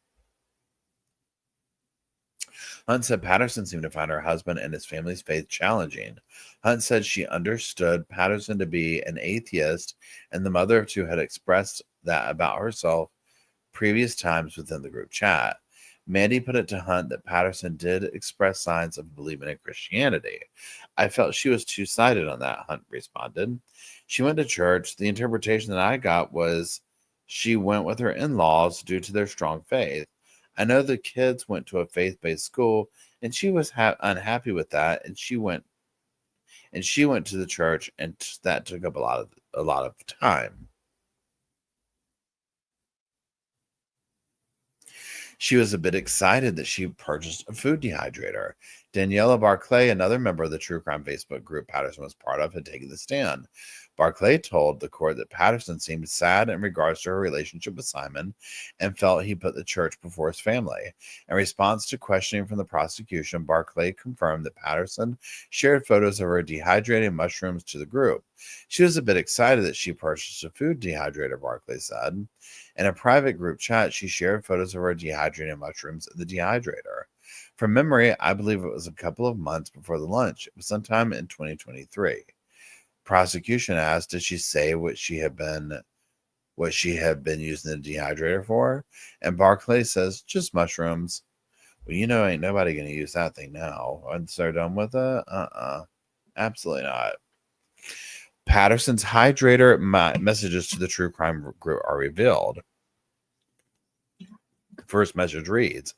Hunt said Patterson seemed to find her husband and his family's faith challenging. Hunt said she understood Patterson to be an atheist, and the mother of two had expressed that about herself previous times within the group chat. Mandy put it to Hunt that Patterson did express signs of believing in Christianity. I felt she was two-sided on that, Hunt responded. She went to church. The interpretation that I got was she went with her in-laws due to their strong faith. I know the kids went to a faith-based school, and she was unhappy with that, and she went to the church, and that took up a lot of time. She was a bit excited that she purchased a food dehydrator. Daniela Barclay, another member of the true crime Facebook group Patterson was part of, had taken the stand. Barclay told the court that Patterson seemed sad in regards to her relationship with Simon and felt he put the church before his family. In response to questioning from the prosecution, Barclay confirmed that Patterson shared photos of her dehydrating mushrooms to the group. She was a bit excited that she purchased a food dehydrator, Barclay said. In a private group chat, she shared photos of her dehydrating mushrooms in the dehydrator. From memory, I believe it was a couple of months before the lunch. It was sometime in 2023. Prosecution asked, did she say what she had been using the dehydrator for? And Barclay says, just mushrooms. Well, ain't nobody going to use that thing now. Once they're done with it? Absolutely not. Patterson's hydrator messages to the true crime group are revealed. The first message reads,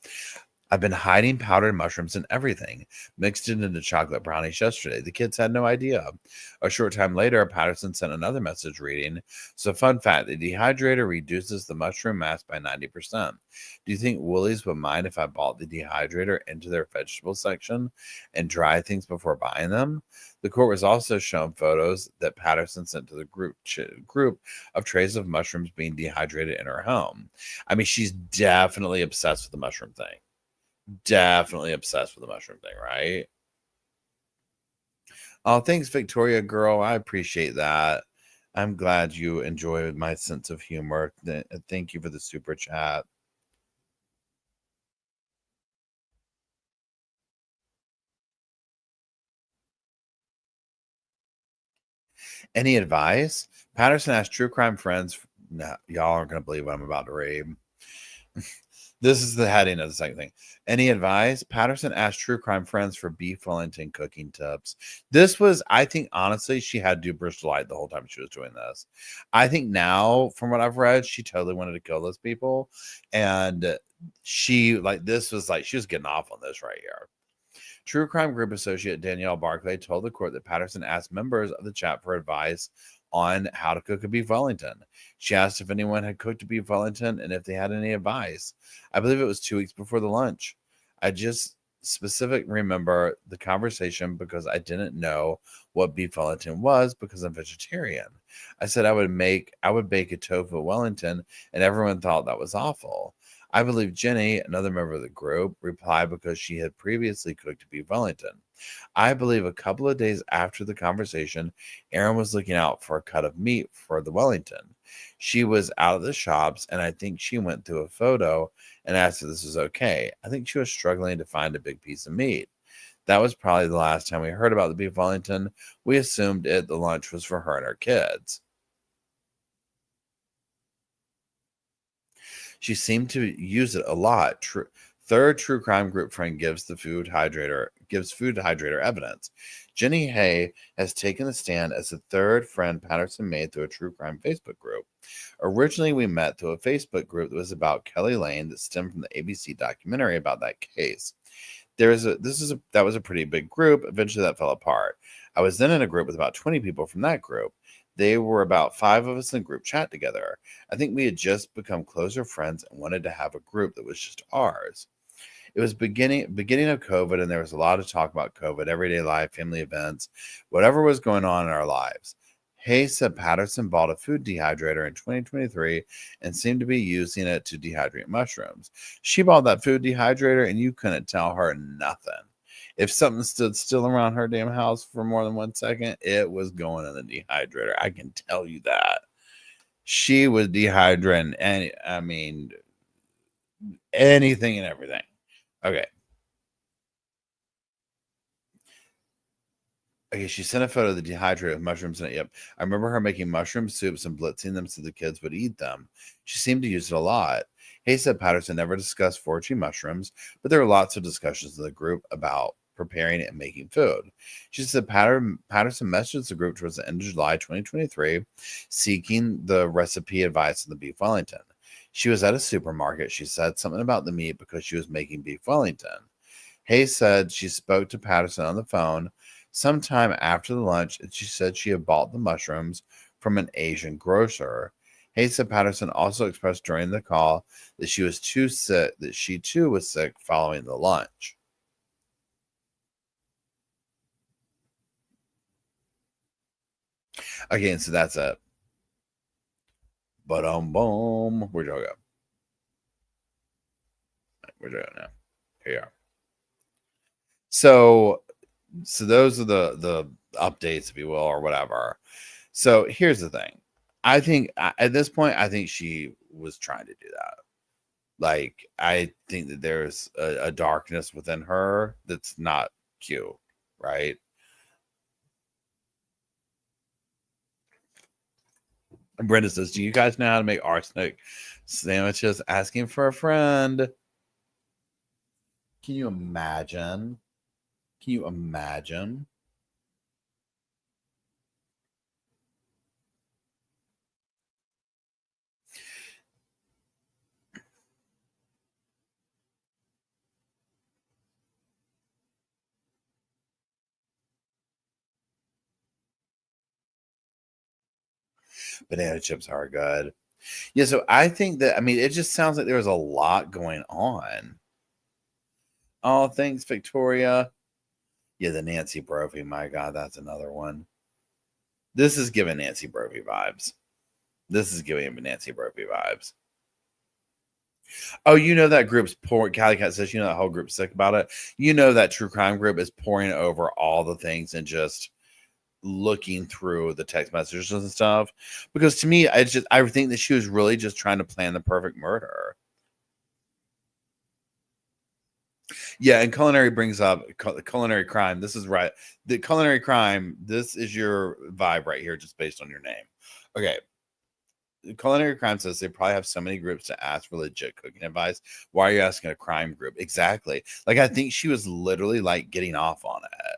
I've been hiding powdered mushrooms in everything. Mixed it into chocolate brownies yesterday. The kids had no idea. A short time later, Patterson sent another message reading, so fun fact, the dehydrator reduces the mushroom mass by 90%. Do you think Woolies would mind if I bought the dehydrator into their vegetable section and dry things before buying them? The court was also shown photos that Patterson sent to the group of trays of mushrooms being dehydrated in her home. I mean, she's definitely obsessed with the mushroom thing. Definitely obsessed with the mushroom thing, right? Oh, thanks, Victoria girl. I appreciate that. I'm glad you enjoyed my sense of humor. Thank you for the super chat. Any advice? Patterson asked true crime friends. No, y'all aren't going to believe what I'm about to read. This is the heading of the second thing. Any advice? Patterson asked true crime friends for beef Wellington cooking tips. This was, I think, honestly, she had to do Bristol Light the whole time she was doing this. I think now, from what I've read, she totally wanted to kill those people. And she, this was she was getting off on this right here. True crime group associate Danielle Barclay told the court that Patterson asked members of the chat for advice on how to cook a beef Wellington. She asked if anyone had cooked a beef Wellington and if they had any advice. I believe it was 2 weeks before the lunch. I just specifically remember the conversation because I didn't know what beef Wellington was because I'm vegetarian. I said I would bake a tofu Wellington, and everyone thought that was awful. I believe Jenny, another member of the group, replied because she had previously cooked beef Wellington. I believe a couple of days after the conversation, Erin was looking out for a cut of meat for the Wellington. She was out of the shops, and I think she went through a photo and asked if this was okay. I think she was struggling to find a big piece of meat. That was probably the last time we heard about the beef Wellington. We assumed the lunch was for her and her kids. She seemed to use it a lot. Third true crime group friend gives food hydrator evidence. Jenny Hay has taken the stand as the third friend Patterson made through a true crime Facebook group. Originally, we met through a Facebook group that was about Kelly Lane that stemmed from the ABC documentary about that case. That was a pretty big group. Eventually, that fell apart. I was then in a group with about 20 people from that group. They were about 5 of us in a group chat together. I think we had just become closer friends and wanted to have a group that was just ours. It was beginning of COVID, and there was a lot of talk about COVID, everyday life, family events, whatever was going on in our lives. Hay said Patterson bought a food dehydrator in 2023 and seemed to be using it to dehydrate mushrooms. She bought that food dehydrator, and you couldn't tell her nothing. If something stood still around her damn house for more than 1 second, it was going in the dehydrator. I can tell you that. She was dehydrating, and I mean, anything and everything. Okay. Okay, she sent a photo of the dehydrator with mushrooms in it. Yep. I remember her making mushroom soups and blitzing them so the kids would eat them. She seemed to use it a lot. Hay said Patterson never discussed foraging mushrooms, but there were lots of discussions in the group about preparing and making food. She said Patterson messaged the group towards the end of July 2023, seeking the recipe advice on the beef Wellington. She was at a supermarket. She said something about the meat because she was making beef Wellington. Hay said she spoke to Patterson on the phone sometime after the lunch, and she said she had bought the mushrooms from an Asian grocer. Hay said Patterson also expressed during the call that she too was sick following the lunch. Again, so that's it. But boom. Where'd y'all go? Where'd y'all go now? Here you are. So those are the updates, if you will, or whatever. So here's the thing. I think at this point, I think she was trying to do that. Like, I think that there's a darkness within her that's not cute, right? And Brenda says, do you guys know how to make arsenic sandwiches? Asking for a friend. Can you imagine? Can you imagine? Banana chips are good. Yeah, so I think that, I mean, it just sounds like there was a lot going on. Oh, thanks, Victoria. Yeah, the Nancy Brophy. My God, that's another one. This is giving Nancy Brophy vibes. This is giving Nancy Brophy vibes. Oh, you know that group's pouring. Cali Cat says, you know that whole group's sick about it. You know that true crime group is pouring over all the things and just looking through the text messages and stuff. Because to me, I think that she was really just trying to plan the perfect murder. Yeah, and culinary brings up culinary crime. This is right. The culinary crime. This is your vibe right here, just based on your name. Okay. Culinary crime says they probably have so many groups to ask for legit cooking advice. Why are you asking a crime group? Exactly. Like, I think she was literally like getting off on it,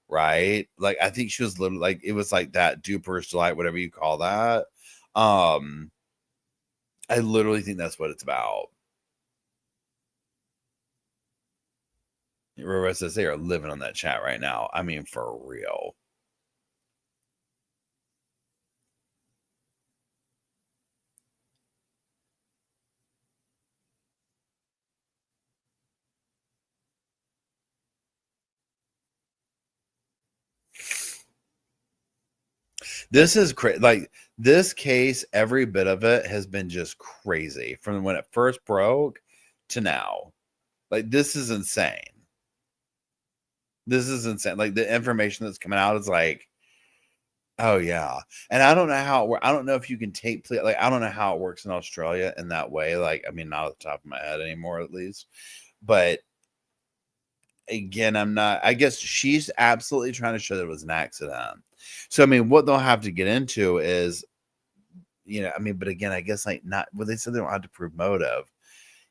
right? Like, I think she was literally like, it was like that duper's delight, whatever you call that. I literally think that's what it's about. Rivera says they are living on that chat right now. I mean, for real. This is crazy. Like, this case, every bit of it has been just crazy from when it first broke to now. Like, this is insane. This is insane. Like, the information that's coming out is like, oh yeah. And I don't know how I don't know if you can take, like, I don't know how it works in Australia in that way. Like, I mean, not at the top of my head anymore, at least. But again, I guess she's absolutely trying to show that it was an accident. So, I mean, what they'll have to get into is, I mean, but again, I guess like not, well, they said they don't have to prove motive.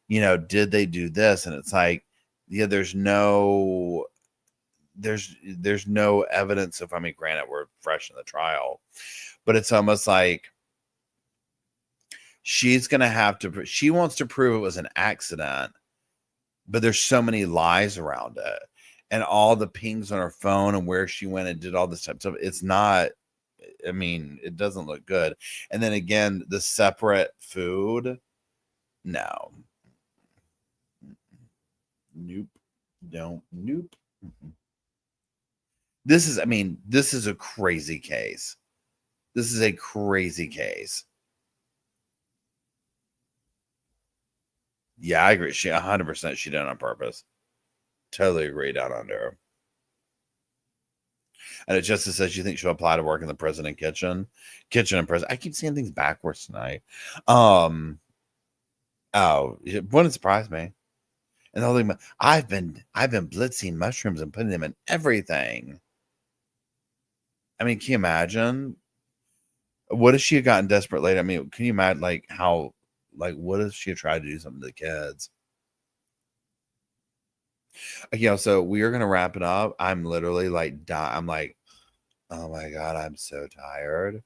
Did they do this? And it's like, yeah, there's no evidence of, I mean, granted, we're fresh in the trial, but it's almost like she's going to have to, she wants to prove it was an accident, but there's so many lies around it and all the pings on her phone and where she went and did all this type of stuff. It's not, I mean, it doesn't look good. And then again, the separate food. No. Nope. Don't. Nope. This is a crazy case. This is a crazy case. Yeah, I agree. She 100% she did it on purpose. Totally agree down under. And it just says you think she'll apply to work in the prison and kitchen and prison. I keep seeing things backwards tonight. Oh, it wouldn't surprise me. And the whole thing, I've been blitzing mushrooms and putting them in everything. I mean, can you imagine? What if she had gotten desperate later? I mean, can you imagine like how, like, what if she had tried to do something to the kids? Okay, so we are gonna wrap it up. I'm literally like I'm like, oh my god, I'm so tired.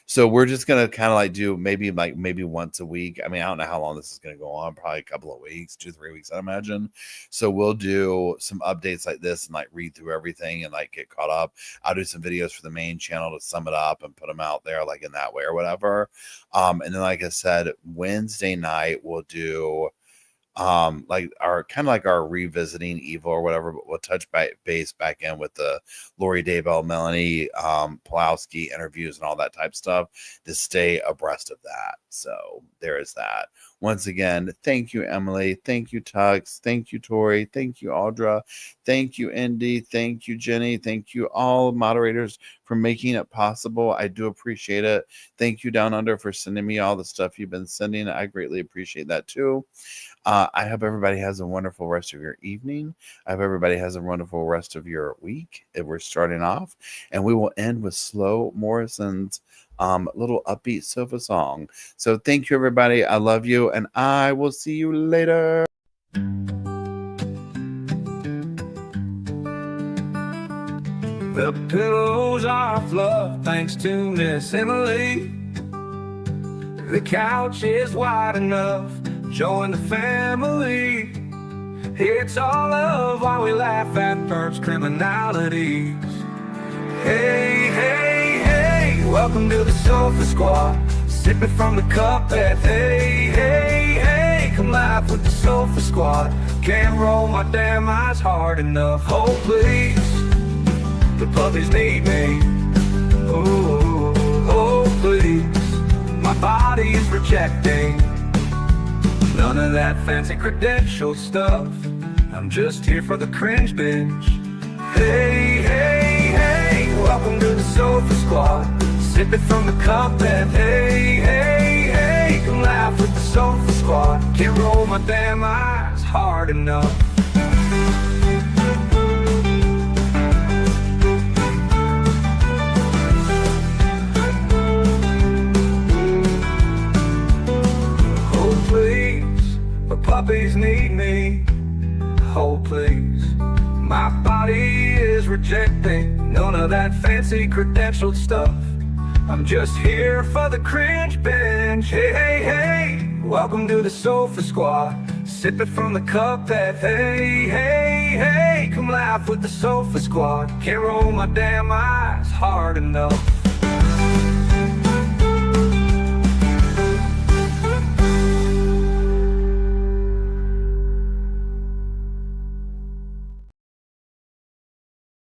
So we're just gonna kind of like do maybe once a week. I mean, I don't know how long this is gonna go on, probably a couple of weeks, 2-3 weeks, I imagine. So we'll do some updates like this and like read through everything and like get caught up. I'll do some videos for the main channel to sum it up and put them out there like in that way or whatever. And then like I said, Wednesday night we'll do like our revisiting evil or whatever, but we'll touch base back in with the Lori Daybell, Melanie Pulowski interviews and all that type of stuff to stay abreast of that. So there is that. Once again, thank you, Emily. Thank you, Tux. Thank you, Tori. Thank you, Audra. Thank you, Indy. Thank you, Jenny. Thank you, all moderators, for making it possible. I do appreciate it. Thank you, Down Under, for sending me all the stuff you've been sending. I greatly appreciate that too. I hope everybody has a wonderful rest of your evening. I hope everybody has a wonderful rest of your week. We're starting off, and we will end with Slow Morrison's little upbeat sofa song. So thank you, everybody. I love you, and I will see you later. The pillows are fluff thanks to Miss Emily. The couch is wide enough. Join the family. It's all love while we laugh at first criminalities. Hey, hey, hey, welcome to the Sofa Squad. Sipping from the cup at hey, hey, hey, come laugh with the Sofa Squad. Can't roll my damn eyes hard enough. Oh, please, the puppies need me. Oh, oh, please, my body is rejecting none of that fancy credential stuff. I'm just here for the cringe binge. Hey, hey, hey, welcome to the Sofa Squad. Sipping from the cup and hey, hey, hey, come laugh with the Sofa Squad. Can't roll my damn eyes hard enough. Puppies need me, oh please. My body is rejecting none of that fancy credentialed stuff. I'm just here for the cringe binge. Hey, hey, hey, welcome to the Sofa Squad. Sipping from the cup that hey, hey, hey, come laugh with the Sofa Squad. Can't roll my damn eyes hard enough.